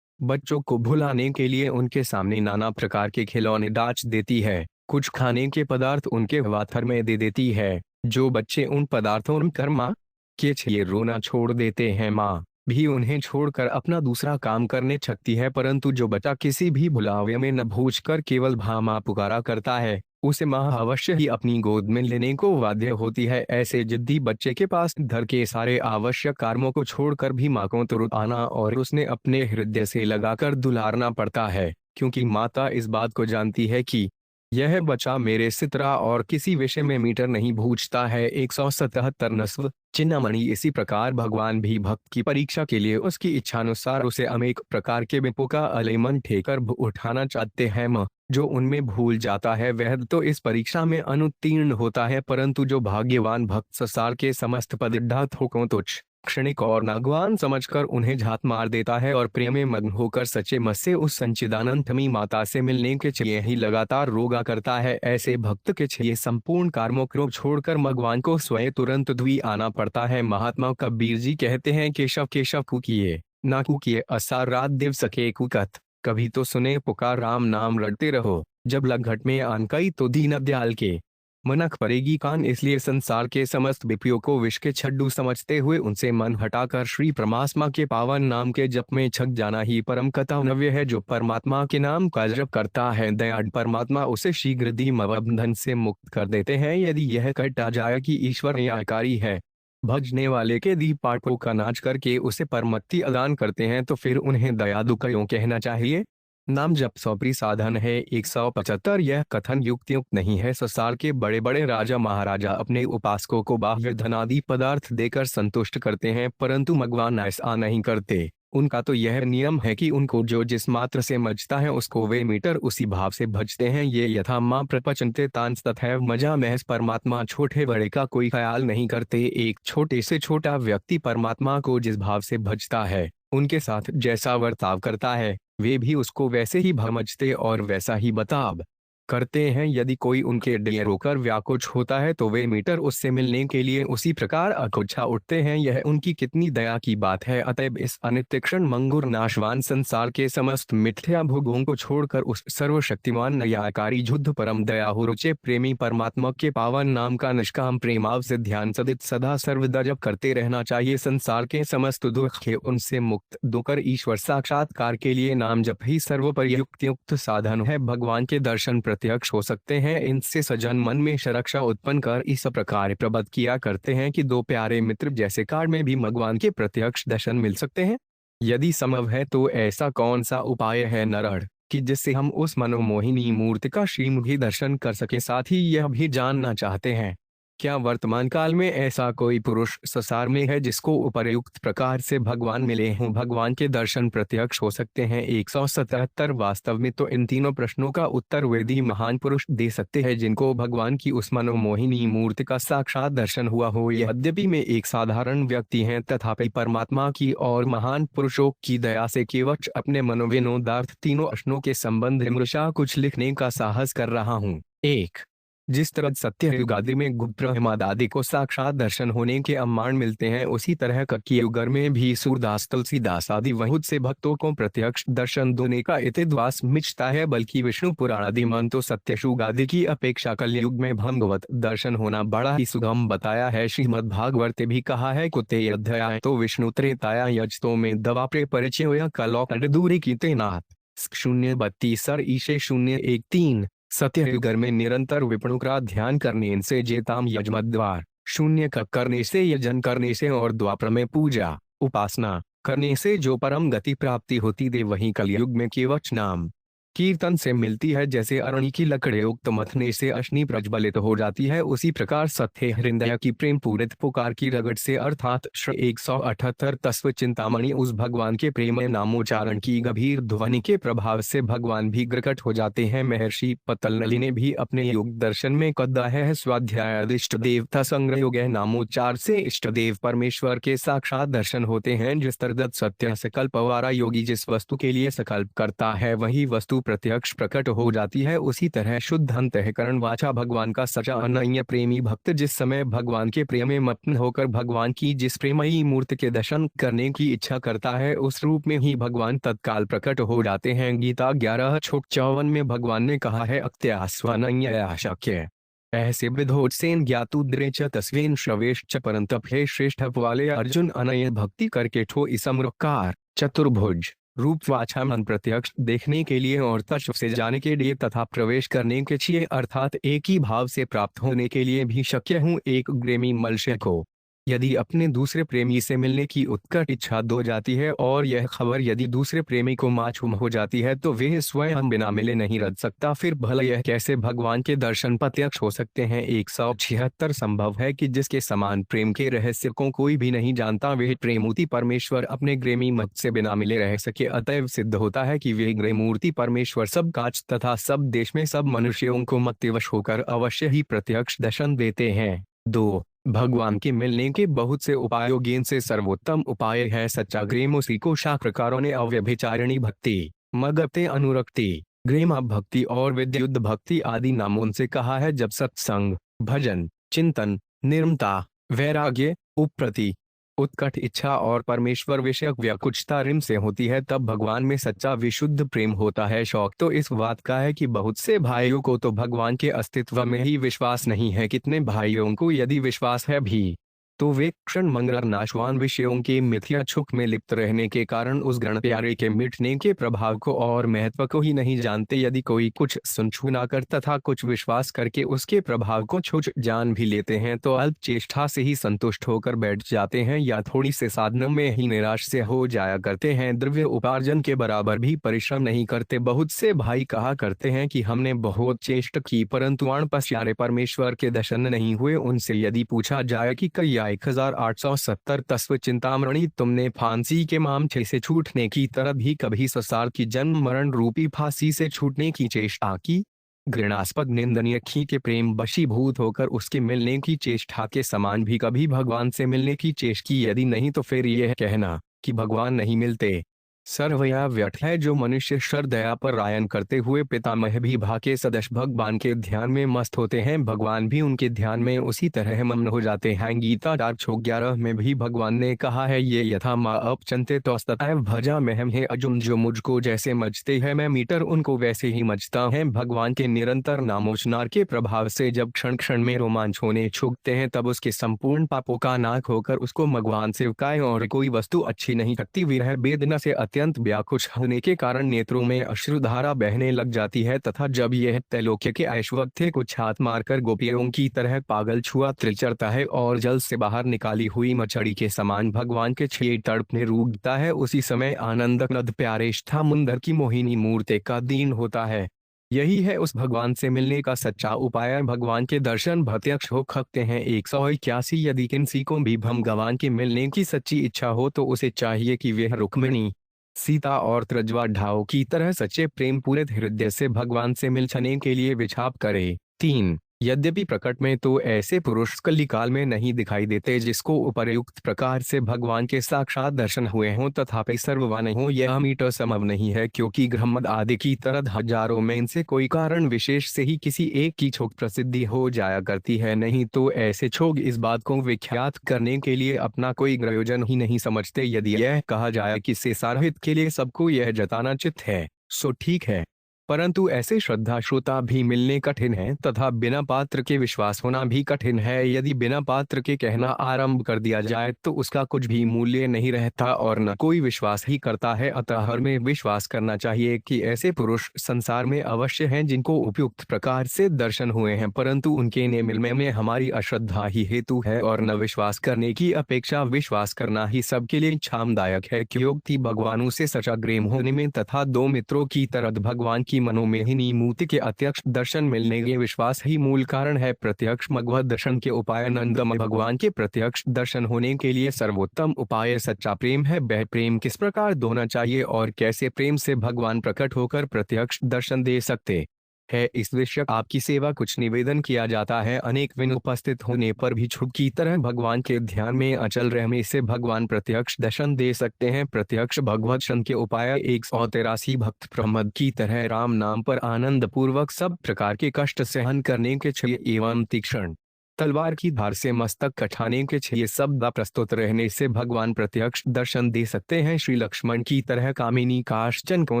बच्चों को भुलाने के लिए उनके सामने नाना प्रकार के खिलौने डाच देती है। कुछ खाने के पदार्थ उनके वाथर में दे देती है। जो बच्चे उन पदार्थों कर माँ के लिए रोना छोड़ देते हैं, माँ भी उन्हें छोड़कर अपना दूसरा काम करने लगती है। परंतु जो बच्चा किसी भी बुलावे में न भूलकर केवल भा माँ पुकारा करता है, उसे माँ अवश्य ही अपनी गोद में लेने को बाध्य होती है। ऐसे जिद्दी बच्चे के पास घर के सारे आवश्यक कामों को छोड़कर भी माँ को तुरंत आना और उसने अपने हृदय से लगाकर दुलारना पड़ता है, क्योंकि माता इस बात को जानती है कि यह बच्चा मेरे सितरा और किसी विषय में मीटर नहीं भूजता है। 177 नस्व चिन्नामणि। इसी प्रकार भगवान भी भक्त की परीक्षा के लिए उसकी इच्छानुसार उसे अनेक प्रकार के विपो का अलेमन ठेकर उठाना चाहते हैं। जो उनमें भूल जाता है वह तो इस परीक्षा में अनुत्तीर्ण होता है, परंतु जो भाग्यवान भक्त संसार के समस्त पदार्थों को तुच्छ, क्षणिक और नागवान समझकर उन्हें झात मार देता है और प्रेम में मग्न होकर सच्चे मन से उस संचिदानंदमयी माता से मिलने के लिए ही लगातार रोगा करता है, ऐसे भक्त के लिए संपूर्ण कर्मों को छोड़कर भगवान को स्वयं तुरंत द्वी आना पड़ता है। महात्मा कबीर जी कहते हैं, केशव केशव कुकिए ना कुकिए असार रात दिव सके कुकत। कभी तो सुने पुकार राम नाम रटते रहो, जब लग घट में आन कई तो दीन दयाल के मनक परेगी कान। इसलिए संसार के समस्त विपयों को विष के छड्डू समझते हुए उनसे मन हटाकर श्री परमात्मा के पावन नाम के जप में छक जाना ही परम कर्तव्य है। जो परमात्मा के नाम का जप करता है, दयाल परमात्मा उसे शीघ्र धीम बंधन से मुक्त कर देते हैं। यदि यह कटा जाए कि ईश्वर न्यायकारी है, भजने वाले के दीप पाठों का नाच करके उसे परमत्ति अदान करते हैं, तो फिर उन्हें दयालु क्यों कहना चाहिए। नाम जप सौप्री साधन है। 175 यह कथन युक्त नहीं है। संसार के बड़े बड़े राजा महाराजा अपने उपासकों को बाह्य धनादि पदार्थ देकर संतुष्ट करते हैं, परंतु भगवान ऐसा नहीं करते। उनका तो यह नियम है कि उनको जो जिस मात्र से मजता है उसको वे मीटर उसी भाव से भजते हैं। ये यथा माँ प्रपंचते तांस तथैव मजा महज। परमात्मा छोटे बड़े का कोई ख्याल नहीं करते। एक छोटे से छोटा व्यक्ति परमात्मा को जिस भाव से भजता है, उनके साथ जैसा वर्ताव करता है, वे भी उसको वैसे ही भजते और वैसा ही बर्ताव करते हैं। यदि कोई उनके डेर होकर व्याकुच होता है तो वे मीटर उससे मिलने के लिए उसी प्रकार अकुच्छा उठते हैं। यह उनकी कितनी दया की बात है। अतएव इस अनित्य क्षण मंगुर नाशवान संसार के समस्त मिथ्या भोगों को छोड़कर उस सर्वशक्तिमान न्यायकारी शुद्ध परम दयाहु रुचि प्रेमी परमात्मा के पावन नाम का निष्काम प्रेमाव से ध्यान सदित सदा सर्वदा जप करते रहना चाहिए। संसार के समस्त दुख के उनसे मुक्त होकर ईश्वर साक्षात्कार के लिए नाम जप ही सर्वोपरि साधन है। भगवान के दर्शन प्रत्यक्ष हो सकते हैं। इनसे सजन मन में सुरक्षा उत्पन्न कर इस प्रकार प्रबद्ध किया करते हैं कि दो प्यारे मित्र जैसे काल में भी भगवान के प्रत्यक्ष दर्शन मिल सकते हैं। यदि संभव है तो ऐसा कौन सा उपाय है नरड़ कि जिससे हम उस मनोमोहिनी मूर्ति का श्रीमुखी दर्शन कर सके। साथ ही यह भी जानना चाहते हैं, क्या वर्तमान काल में ऐसा कोई पुरुष संसार में है जिसको उपर्युक्त प्रकार से भगवान मिले हों, भगवान के दर्शन प्रत्यक्ष हो सकते हैं। 177 वास्तव में तो इन तीनों प्रश्नों का उत्तर वेदी महान पुरुष दे सकते हैं, जिनको भगवान की उस मनोमोहिनी मूर्ति का साक्षात दर्शन हुआ हो। यद्यपि में एक साधारण व्यक्ति हैं, तथापि परमात्मा की और महान पुरुषों की दया से केवल अपने मनोविनोदार्थ तीनों प्रश्नों के संबंध में कुछ लिखने का साहस कर रहा हूँ। 1. जिस तरह सत्य युग आदि में गुप्त ब्रह्मादि आदि को साक्षात दर्शन होने के अम्मान मिलते हैं, उसी तरह ककी युग में भी सूरदास तुलसीदास आदि बहुत से भक्तों को प्रत्यक्ष दर्शन देने का इतिद्वास मिचता है। बल्कि विष्णु पुराण आदि मन तो सत्य युग आदि की अपेक्षा कलयुग में भगवत दर्शन होना बड़ा ही सुगम बताया है। श्रीमद् भागवत भी कहा है, कुते अध्याय तो विष्णु त्रेताया यजतो में दवा प्रे परिचय कलौक दूरी की तैनात 032 ईशे 013। सत्य युग में निरंतर विष्णु का ध्यान करने से जेताम यजमद्वार 0 का करने से, यजन करने से और द्वापर में पूजा उपासना करने से जो परम गति प्राप्ति होती दे, वहीं कलयुग में केवल नाम कीर्तन से मिलती है। जैसे अरणी की लकड़े उक्त मथने से अश्नि प्रज्वलित हो जाती है, उसी प्रकार सत्य हृदय की प्रेम पूरित पुकार की रगड़ से अर्थात 178 तस्व चिंतामणि उस भगवान के प्रेम नामोच्चारण की गंभीर ध्वनि के प्रभाव से भगवान भी प्रकट हो जाते हैं। महर्षि पतंजलि ने भी अपने योग दर्शन में कहा है, स्वाध्याय इष्ट देवता संग्रह योग नामोच्चार से इष्ट देव परमेश्वर के साक्षात दर्शन होते हैं। जिस तरह सत्य संकल्प वाला योगी जिस वस्तु के लिए संकल्प करता है, वही वस्तु प्रत्यक्ष प्रकट हो जाती है, उसी तरह शुद्ध अंतःकरण वाचा भगवान का सच्चा अनन्य प्रेमी भक्त जिस समय भगवान के प्रेम में मग्न होकर भगवान की जिस प्रेमयी मूर्ति के दर्शन करने की इच्छा करता है, उस रूप में ही भगवान तत्काल प्रकट हो जाते हैं। गीता 11:54 में भगवान ने कहा है, अक्त्यास्वनन्यया शक्य ऐसे विधोत्सेन ज्ञातुद्रे च तस्वेन श्रवेश च परंतप हे श्रेष्ठ वाले अर्जुन, अनय भक्ति करके ठो इसमृकार चतुर्भुज रूप वाचा मन प्रत्यक्ष देखने के लिए और तत्व से जाने के लिए तथा प्रवेश करने के लिए अर्थात एक ही भाव से प्राप्त होने के लिए भी शक्य हूँ। एक प्रेमी मनुष्य को यदि अपने दूसरे प्रेमी से मिलने की उत्कट इच्छा हो जाती है और यह खबर यदि दूसरे प्रेमी को मालूम हो जाती है तो वह स्वयं बिना मिले नहीं रह सकता, फिर भला यह कैसे भगवान के दर्शन प्रत्यक्ष हो सकते हैं। 176 संभव है कि जिसके समान प्रेम के रहस्य को कोई भी नहीं जानता वह प्रेमूर्ति परमेश्वर अपने प्रेमी मत से बिना मिले रह सके। अतएव सिद्ध होता है कि वे प्रेमूर्ति परमेश्वर सब काज तथा सब देश में सब मनुष्यों को मत्तिवश होकर अवश्य ही प्रत्यक्ष दर्शन देते हैं। 2 भगवान के मिलने के बहुत से उपायों जिनसे सर्वोत्तम उपाय है सच्चा प्रेम। उसी को शास्त्रकारों ने अव्यभिचारिणी भक्ति, मगते अनुरक्ति, ग्रेमा भक्ति और विद्युत भक्ति आदि नामों से कहा है। जब सत्संग, भजन, चिंतन, निर्मता, वैराग्य, उप्रति, उत्कट इच्छा और परमेश्वर विषयक व्याकुचता रिम से होती है तब भगवान में सच्चा विशुद्ध प्रेम होता है। शौक तो इस बात का है कि बहुत से भाइयों को तो भगवान के अस्तित्व में ही विश्वास नहीं है। कितने भाइयों को यदि विश्वास है भी तो वे क्षण मंगल नाशवान विषयों के मिथ्या छुक में लिप्त रहने के कारण उस गण प्यारे के मिटने के प्रभाव को और महत्व को ही नहीं जानते। यदि कोई कुछ सुन छूना कर तथा कुछ विश्वास करके उसके प्रभाव को छुच जान भी लेते हैं तो अल्प चेष्टा से ही संतुष्ट होकर बैठ जाते हैं या थोड़ी से साधनों में ही निराश से हो जाया करते हैं। द्रव्य उपार्जन के बराबर भी परिश्रम नहीं करते। बहुत से भाई कहा करते हैं कि हमने बहुत चेष्टा की परंतु अणपस्यारे परमेश्वर के दर्शन नहीं हुए। उनसे यदि पूछा जाए कि कई 1870 तस्व चिंतामणि तुमने फांसी के मामले से छूटने की तरह भी कभी संसार की जन्म मरण रूपी फांसी से छूटने की चेष्टा की? घृणास्पद निंदनीय खी के प्रेम वशीभूत होकर उसके मिलने की चेष्टा के समान भी कभी भगवान से मिलने की चेष्टा की? यदि नहीं तो फिर यह कहना कि भगवान नहीं मिलते सर्वया व्यर्थ है। जो मनुष्य श्रद्धया पर रायन करते हुए पितामह भी भाके सदस्य भगवान के ध्यान में मस्त होते हैं, भगवान भी उनके ध्यान में उसी तरह मग्न हो जाते हैं। गीता 4:11 में भी भगवान ने कहा है, ये यथा माँ अपचंते तौस्ततैव भजा महम है अर्जुन, जो मुझको जैसे मजते हैं मैं मीटर उनको वैसे ही मजता है। भगवान के निरंतर नामोच्चार के प्रभाव से जब क्षण क्षण में रोमांच होने छूटते हैं तब उसके संपूर्ण पापों का नाश होकर उसको भगवान से काय और कोई वस्तु अच्छी नहीं लगती। विरह वेदना से अत्यंत व्याकुल होने के कारण नेत्रों में अश्रुधारा बहने लग जाती है तथा जब यह त्रैलोक्य के ऐश्वर्य को छात मारकर गोपियों की तरह पागल छुआ त्रिचरता है और जल से बाहर निकाली हुई मछली के समान भगवान के छे तड़पने रूठता है, उसी समय आनंद नद प्यारेष्ठा मुंदर की मोहिनी मूर्ति का दीन होता है। यही है उस भगवान से मिलने का सच्चा उपाय। भगवान के दर्शन प्रत्यक्ष हो सकते हैं। 181 यदि किसी को भी भगवान के मिलने की सच्ची इच्छा हो तो उसे चाहिए कि वह रुक्मिणी, सीता और त्रजवा ढाओ की तरह सच्चे प्रेम पूरे हृदय से भगवान से मिलने के लिए विचाप करे। 3 यद्यपि प्रकट में तो ऐसे पुरुष कलिकाल में नहीं दिखाई देते जिसको उपयुक्त प्रकार से भगवान के साक्षात दर्शन हुए हों, तथापि सर्ववान हो यह मीटर संभव नहीं है क्योंकि ब्रह्मद आदि की तरह हजारों में इनसे कोई कारण विशेष से ही किसी एक की छोक प्रसिद्धि हो जाया करती है। नहीं तो ऐसे छोग इस बात को विख्यात करने के लिए अपना कोई प्रयोजन ही नहीं समझते। यदि यह कहा जाए कि से सारहित के लिए सबको यह जताना चित है सो ठीक है, परंतु ऐसे श्रद्धा श्रोता भी मिलने कठिन है तथा बिना पात्र के विश्वास होना भी कठिन है। यदि बिना पात्र के कहना आरंभ कर दिया जाए तो उसका कुछ भी मूल्य नहीं रहता और न कोई विश्वास ही करता है। अतः हर में विश्वास करना चाहिए कि ऐसे पुरुष संसार में अवश्य हैं जिनको उपयुक्त प्रकार से दर्शन हुए हैं, परंतु उनके ने मिलने में हमारी अश्रद्धा ही हेतु है और न विश्वास करने की अपेक्षा विश्वास करना ही सबके लिए क्षामदायक है। क्योंकि भगवानों से सच्चा प्रेम होने में तथा 2 मित्रों की तरह भगवान की मनोमेहिनी मूर्ति के अत्यक्ष दर्शन मिलने के विश्वास ही मूल कारण है। प्रत्यक्ष भगवत दर्शन के उपाय नंदम भगवान के प्रत्यक्ष दर्शन होने के लिए सर्वोत्तम उपाय सच्चा प्रेम है। वह प्रेम किस प्रकार होना चाहिए और कैसे प्रेम से भगवान प्रकट होकर प्रत्यक्ष दर्शन दे सकते है। इस विषय आपकी सेवा कुछ निवेदन किया जाता है। अनेक विघ्न उपस्थित होने पर भी छुप की तरह भगवान के ध्यान में अचल रहने से भगवान प्रत्यक्ष दर्शन दे सकते हैं। प्रत्यक्ष भगवत दर्शन के उपाय 183 भक्त प्रहमद की तरह राम नाम पर आनंद पूर्वक सब प्रकार के कष्ट सहन करने के चाहिए एवं तीक्ष्ण तलवार की धार से मस्तक कटाने के चाहिए शब्द प्रस्तुत रहने से भगवान प्रत्यक्ष दर्शन दे सकते हैं। श्री लक्ष्मण की तरह कामिनी काष्चन को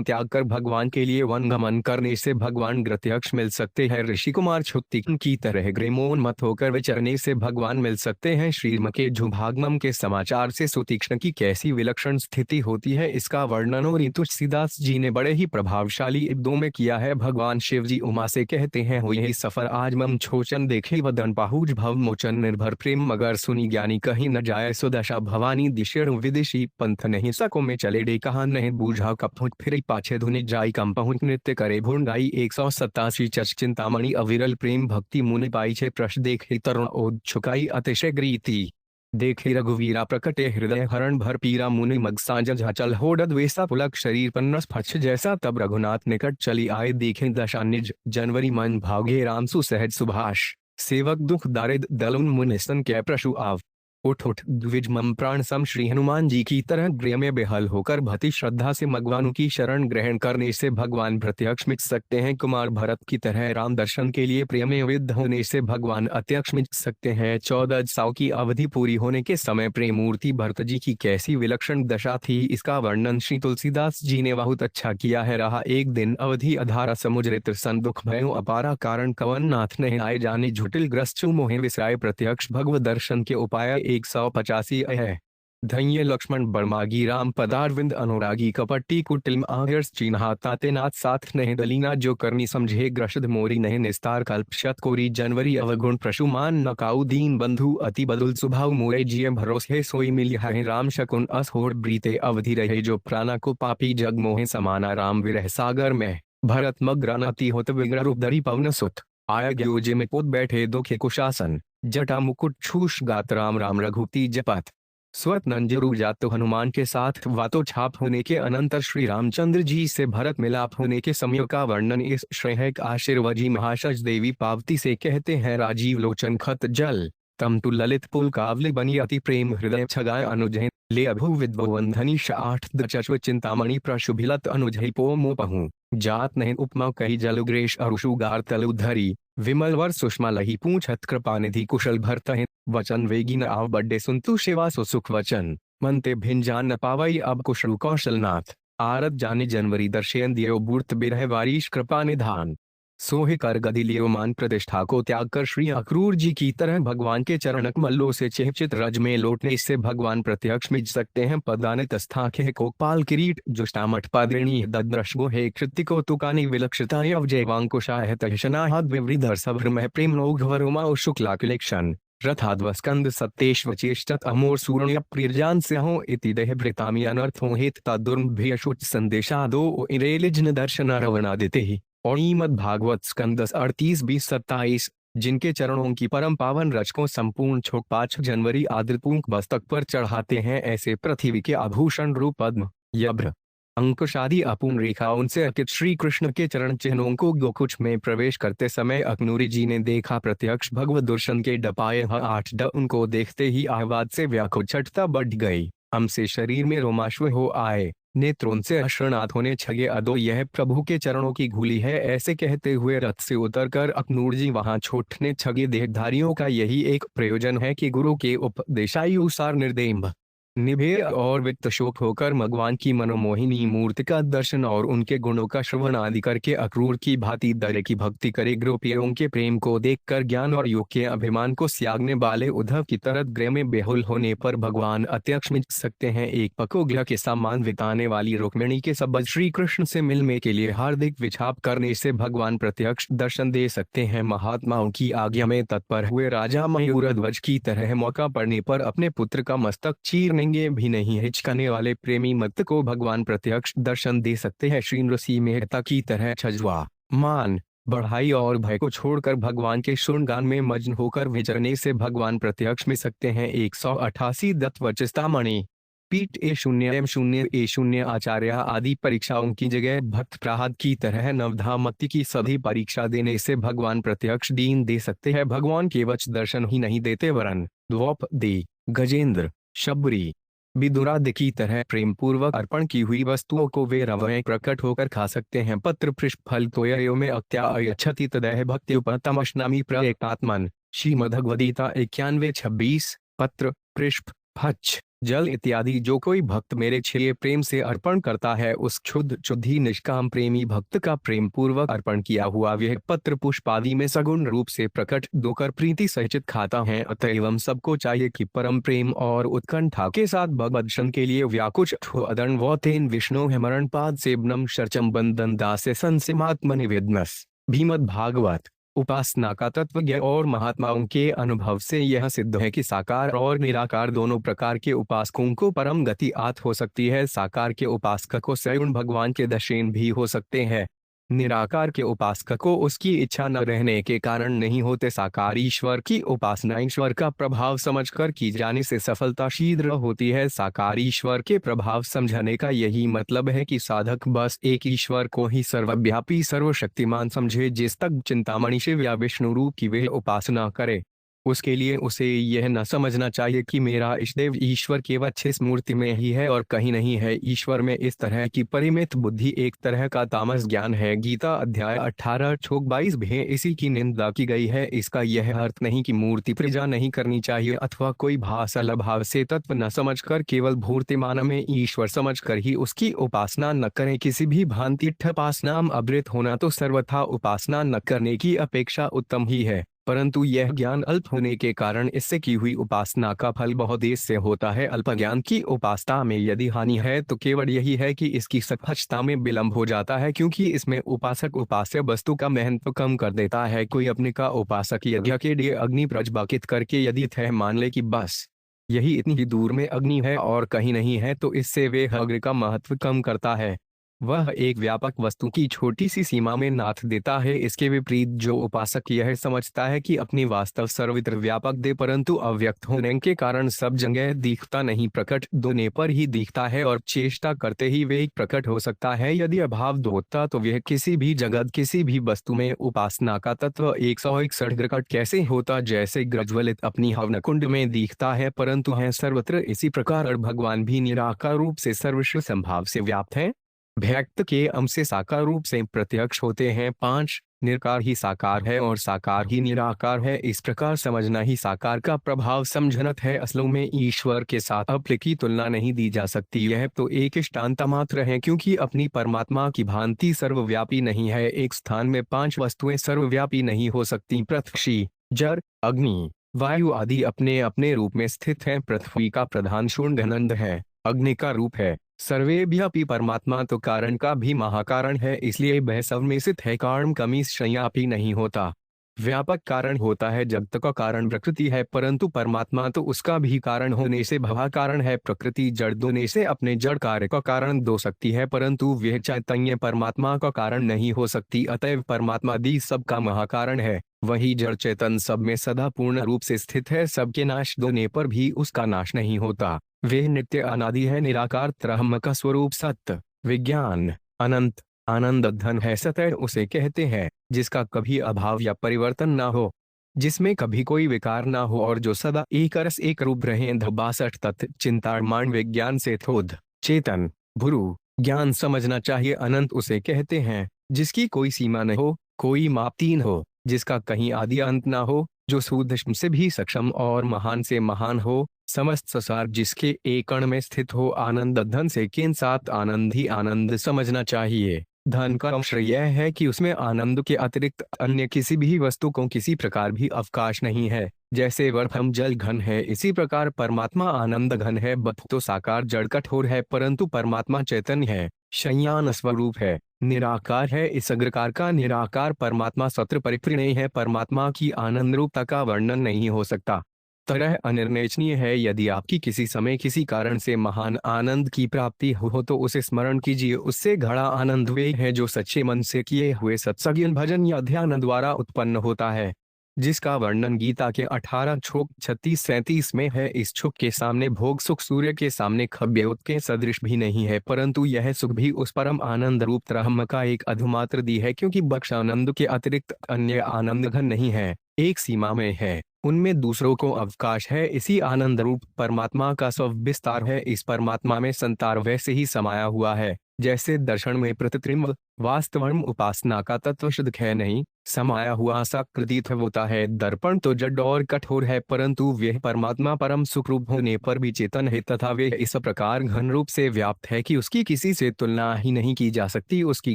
त्याग कर भगवान के लिए वन गमन करने से भगवान प्रत्यक्ष मिल सकते हैं। ऋषि कुमार क्षुत्तिक की तरह ग्रेमोन्मत्त होकर विचरने से भगवान मिल सकते हैं। श्रीम के झुभागमम के समाचार से सुतीक्ष्ण की कैसी विलक्षण स्थिति होती है इसका वर्णन और तुलसीदास जी ने बड़े ही प्रभावशाली शब्दों में किया है। भगवान शिव जी उमा से कहते हैं, हो यही सफर आज मम छोचन देखे वदन पाहुज भव मोचन निर्भर प्रेम मगर सुनी ज्ञानी कहीं न जाए सुदशा भवानी दिशेण विदेशी पंथ नहीं सको में चले डे कहा नहीं बूझा कपहुट फिर पाछे धुनि जाई कम पहुँच नृत्य करे भुण गाई 187 चच चिंतामणि अविरल प्रेम भक्ति मुनि पाई छे प्रश देखे तरुण ओद छुकाई अतिशय ग्रीति देखे रघुवीरा प्रकटे हृदय हरण भर पीरा मुनि मग साँझ झचल होडद वेसा पुलक शरीर पन्नस फछ जैसा तब रघुनाथ निकट चली आए देखे दशा निज जनवरी मन भागे राम सुसहज सुभाष सेवक दुख दारिद दलुन मुनिसन कै प्रशु आव उठ उठ द्विज मम प्राण सम श्री हनुमान जी की तरह गृह में बेहल होकर भक्ति श्रद्धा से भगवान की शरण ग्रहण करने से भगवान प्रत्यक्ष मिट सकते हैं। कुमार भरत की तरह राम दर्शन के लिए प्रेम में विद्ध होने से भगवान अत्यक्ष मिट सकते हैं। 14 साल की अवधि पूरी होने के समय प्रेम मूर्ति भरत जी की कैसी विलक्षण दशा थी इसका वर्णन श्री तुलसीदास जी ने बहुत अच्छा किया है। रहा एक दिन अवधि अधारा समुद्र सन दुख भयो अपारा कारण कवन नाथ नहीं आए जाने झुटिल ग्रस्त मोहे विसराय प्रत्यक्ष भगव दर्शन के उपाय 185 है। धन्य लक्ष्मण बड़मागी राम पदारविंद अनुरागी कपट्टी कुटिल आयर्स चिन्हा ताते नाथ साथ नहीं दलीना जो करनी समझे ग्रशद मोरी नहीं निस्तार कल्प शत कोरी जनवरी अवगुण प्रशुमान नकाऊ दीन बंधु अति बदुल सुभाव मोरे जिये भरोसे सोई मिली है राम शकुन अस होड़ ब्रीते अवधि रहे जो प्राणा को पापी जग मोहे समाना राम विरह सागर में भरत मग्न अति होत विग्रह रूप धरी पवन सुत आया ग्योजे में पोत बैठे दुखे कुशासन जटा मुकुट छूष गात राम राम रघुपति जपत स्वत नंजरू जातो हनुमान के साथ वातो छाप होने के अनंतर श्री रामचंद्र जी से भरत मिलाप होने के समय का वर्णन इस श्रेयक आशीर्वजी महाशज देवी पावती से कहते हैं। राजीव लोचन खत जल तम तु ललित पुल कावले बनी अति प्रेम हृदय छगाय अनुजय ले अभु विद्वंधनी 8 दचस्व चिंतामणि प्रशुभिलत अनुजय पो मोपहु जात नहीं उपमा कही जलुग्रेश अरुषुगार तलु धरी विमल वर सुषमा लही पूछत कृपा निधि कुशल भरत वचन वेगी न आव बड्डे सुनतु शिवा सो सुख वचन मनते भिन जान न पावई अब कुशल कौशलनाथ आरत जाने जनवरी दर्शयन दियो बूर्त बिरह वारीश कृपा निधान सोहे कर गदी लियो मान प्रतिष्ठा को त्याग कर श्री अक्रूर जी की तरह भगवान के चरण कमलों से चेहचित रज में लौटने से भगवान प्रत्यक्ष मिट सकते हैं। पदानित स्थाखे कोपाल किरीट जुष्टामठ पाद्रिणी दद्रश्गो हे कृतिको तुकानी विलक्षिता अवजयवांकुशाह तशनाहद विवृधर सभ्रमः प्रेम नौघवरुमा शुक्ला किलेक्षण रथाद्वस्कंद सत्तेश्व चेष्टत अमोर सूर्य प्रियजान स्याहो इति देह भृतामी अनर्थो हेत तदुर्भ्यशुच संदेशादो इरेलिजन दर्शन रवणादिते और ईमद भागवत स्कंद 38-20-27 जिनके चरणों की परम पावन रच को संपूर्ण छोट 5 जनवरी आदिपूंक मस्तक पर चढ़ाते हैं ऐसे पृथ्वी के आभूषण रूप पद्म यभ्र अंकुश आदि अपूर्ण रेखाओं से अंकित श्री कृष्ण के चरण चिन्हों को गोकुच में प्रवेश करते समय अकनूरी जी ने देखा प्रत्यक्ष भगवत दर्शन के डपाए 8 ड उनको देखते ही आह्लाद से व्याकुलता बढ़ गई। हमसे शरीर में रोमाश्व हो आए नेत्रों से अश्रुनाथ होने छगे अदो यह प्रभु के चरणों की घुली है। ऐसे कहते हुए रथ से उतरकर अकनूर जी वहां छोटने छगे देहधारियों का यही एक प्रयोजन है कि गुरु के उपदेशानुसार निर्देम्ब निभे और वित्त शोक होकर भगवान की मनोमोहिनी मूर्ति का दर्शन और उनके गुणों का श्रवण आदि करके अक्रूर की भांति दरे की भक्ति करे। गोपियों के प्रेम को देखकर ज्ञान और योग के अभिमान को त्यागने वाले उद्धव की तरह गृह में बेहुल होने पर भगवान अत्यक्ष मिट सकते हैं। एक पकोग्रह के समान बिताने वाली रुक्मिणी के सबद श्री कृष्ण से मिलने के लिए हार्दिक विछाप करने से भगवान प्रत्यक्ष दर्शन दे सकते हैं। महात्माओं की आज्ञा में तत्पर हुए राजा मयूरध्वज की तरह मौका पड़ने पर अपने पुत्र का मस्तक चीरने भी नहीं हिचकने वाले प्रेमी मत को भगवान प्रत्यक्ष दर्शन दे सकते हैं। श्री नृसिंह मेहता की तरह छजवा मान बढ़ाई और भय को छोड़कर भगवान के शुणगान में मग्न होकर विचरने से भगवान प्रत्यक्ष में सकते हैं। 188 दत्त वचिस्तामणि पीठ A0 M0 A0 आचार्य आदि परीक्षाओं की जगह भक्त प्रहलाद की तरह नवधामती की सभी परीक्षा देने से भगवान प्रत्यक्ष दीन दे सकते हैं। भगवान केवल दर्शन ही नहीं देते वरन द्रौपदी, गजेंद्र, शबरी, विदुरादि की तरह प्रेम पूर्वक अर्पण की हुई वस्तुओं को वे रवैं प्रकट होकर खा सकते हैं। पत्र पृष्ठ फल तोयो में अत्यायच्छति तदय भक्ति उपतमश्नामी प्रयतात्मन श्रीमद्भगवद्गीता 91:26। पत्र पृष्ठ फच जल इत्यादि जो कोई भक्त मेरे छिए प्रेम से अर्पण करता है उस क्षुद्ध शुद्धि निष्काम प्रेमी भक्त का प्रेम पूर्वक अर्पण किया हुआ वह पत्र पुष्प आदि में सगुण रूप से प्रकट दोकर प्रीति सहित खाता है। अतएव सबको चाहिए कि परम प्रेम और उत्कंठा के साथ भगवद दर्शन के लिए व्याकुच अदन वोतेन विष्णु मरण पाद सेवनम शर्चम बंदन दासे संसिमात्म निवेदनस। भीमद भागवत। उपासना का तत्वज्ञ और महात्माओं के अनुभव से यह सिद्ध है कि साकार और निराकार दोनों प्रकार के उपासकों को परम गति आत हो सकती है। साकार के उपासक को सगुण भगवान के दर्शन भी हो सकते हैं। निराकार के उपासक को उसकी इच्छा न रहने के कारण नहीं होते। साकार ईश्वर की उपासना ईश्वर का प्रभाव समझकर की जाने से सफलता शीघ्र होती है। साकार ईश्वर के प्रभाव समझने का यही मतलब है कि साधक बस एक ईश्वर को ही सर्वव्यापी सर्वशक्तिमान समझे। जिस तक चिंतामणि शिव या विष्णु रूप की वह उपासना करे उसके लिए उसे यह न समझना चाहिए कि मेरा इष्टदेव ईश्वर केवल इस मूर्ति में ही है और कहीं नहीं है। ईश्वर में इस तरह की परिमित बुद्धि एक तरह का तामस ज्ञान है। गीता अध्याय 18:22 में इसी की निंदा की गई है। इसका यह अर्थ नहीं कि मूर्ति पूजा नहीं करनी चाहिए अथवा कोई भाषा भाव से तत्व न समझकर केवल मूर्तिमान में ईश्वर समझकर ही उसकी उपासना न करें। किसी भी भांति उपासना अवृत होना तो सर्वथा उपासना न करने की अपेक्षा उत्तम ही है, परंतु यह ज्ञान अल्प होने के कारण इससे की हुई उपासना का फल बहुत देर से होता है। अल्प ज्ञान की उपासना में यदि हानि है तो केवल यही है कि इसकी सफलता में विलंब हो जाता है, क्योंकि इसमें उपासक उपास्य वस्तु का महत्व कम कर देता है। कोई अपने का उपासक यज्ञ के लिए अग्नि प्रज्वलित करके यदि यह मान ले कि बस यही इतनी ही दूर में अग्नि है और कहीं नहीं है तो इससे वे अग्नि का महत्व कम करता है। वह एक व्यापक वस्तु की छोटी सी सीमा में नाथ देता है। इसके विपरीत जो उपासक यह समझता है कि अपनी वास्तव सर्वत्र व्यापक दे परंतु अव्यक्त होने के कारण सब जगह दिखता नहीं, प्रकट दोने पर ही दिखता है और चेष्टा करते ही वे प्रकट हो सकता है। यदि अभाव होता तो वह किसी भी जगत किसी भी वस्तु में उपासना का तत्व 161 प्रकट कैसे होता। जैसे प्रज्वलित अपनी हवन कुंड में दिखता है परंतु है सर्वत्र, इसी प्रकार भगवान भी निराकार रूप से सर्वस्व संभाव से व्याप्त है। भक्त के अंश से साकार रूप से प्रत्यक्ष होते हैं। 5 निराकार ही साकार है और साकार ही निराकार है। इस प्रकार समझना ही साकार का प्रभाव समझनत है। असलों में ईश्वर के साथ अपने की तुलना नहीं दी जा सकती। यह तो एक इष्टांत मात्र है, क्योंकि अपनी परमात्मा की भांति सर्वव्यापी नहीं है। एक स्थान में 5 वस्तुएं सर्वव्यापी नहीं हो सकती। पृथ्वी, जल, अग्नि, वायु आदि अपने अपने रूप में स्थित हैं। पृथ्वी का प्रधान शून्यानंद है, अग्नि का रूप है सर्वव्यापी, परमात्मा तो कारण का भी महाकारण है, इसलिए वह सब में स्थित है। कारण कमी संयापी नहीं होता। व्यापक कारण होता है, जगत का कारण प्रकृति है, परंतु परमात्मा तो उसका भी कारण होने से भवा कारण है। प्रकृति जड़ होने से अपने जड़ कार्य का कारण हो सकती है, परंतु वह चैतन्य परमात्मा का कारण नहीं हो सकती। अतएव परमात्मा दी सबका महाकारण है। वही जड़ चेतन सब में सदा पूर्ण रूप से स्थित है। सबके नाश होने पर भी उसका नाश नहीं होता। वे नित्य अनादि है, निराकार ब्रह्म का स्वरूप सत्य, विज्ञान, अनंत, आनंद धन है। सत्य उसे कहते हैं जिसका कभी अभाव या परिवर्तन ना हो, जिसमें कभी कोई विकार ना हो और जो सदा एक रस एक रूप रहे। 62 तत्व चिंतामण विज्ञान से थोद चेतन भुरु ज्ञान समझना चाहिए। अनंत उसे कहते हैं जिसकी कोई सीमा न हो, कोई मापती न हो, जिसका कहीं आदि अंत ना हो, जो सूक्ष्म से भी सक्षम और महान से महान हो, समस्त संसार जिसके एक कण में स्थित हो। आनंद धन से के साथ आनंद ही आनंद समझना चाहिए। धन का अंश यह है कि उसमें आनंद के अतिरिक्त अन्य किसी भी वस्तु को किसी प्रकार भी अवकाश नहीं है। जैसे वर्तम जल घन है, इसी प्रकार परमात्मा आनंद घन है। बत तो साकार जड़ कठोर है, परंतु परमात्मा चैतन्य है, शय्यान स्वरूप है, निराकार है। इस अग्रकार का निराकार परमात्मा सत्र परिपूर्ण है। परमात्मा की आनंद रूपता का वर्णन नहीं हो सकता। तरह अनिर्वचनीय है। यदि आपकी किसी समय किसी कारण से महान आनंद की प्राप्ति हो तो उसे स्मरण कीजिए। उससे घड़ा आनंद वे है जो सच्चे मन से किए हुए सत्संग भजन या ध्यान द्वारा उत्पन्न होता है। जिसका वर्णन गीता के 18 श्लोक 36-37 में है। इस सुख के सामने भोग सुख सूर्य के सामने खब्योत के सदृश भी नहीं है, परंतु यह सुख भी उस परम आनंद रूप ब्रह्म का एक अधुमात्र दी है, क्योंकि बख्श आनंद के अतिरिक्त अन्य आनंद घन नहीं है, एक सीमा में है, उनमें दूसरों को अवकाश है। इसी आनंद रूप परमात्मा का स्व विस्तार है। इस परमात्मा में संतार वैसे ही समाया हुआ है जैसे दर्शन में प्रतिबिंब। वास्तवम उपासना का तत्व शुद्ध है नहीं, समाया हुआ सा प्रतीत होता है। दर्पण तो जड़ और कठोर है, परंतु वह परमात्मा परम सुखरूप होने पर भी चेतन है तथा वे इस प्रकार घन रूप से व्याप्त है कि उसकी किसी से तुलना ही नहीं की जा सकती। उसकी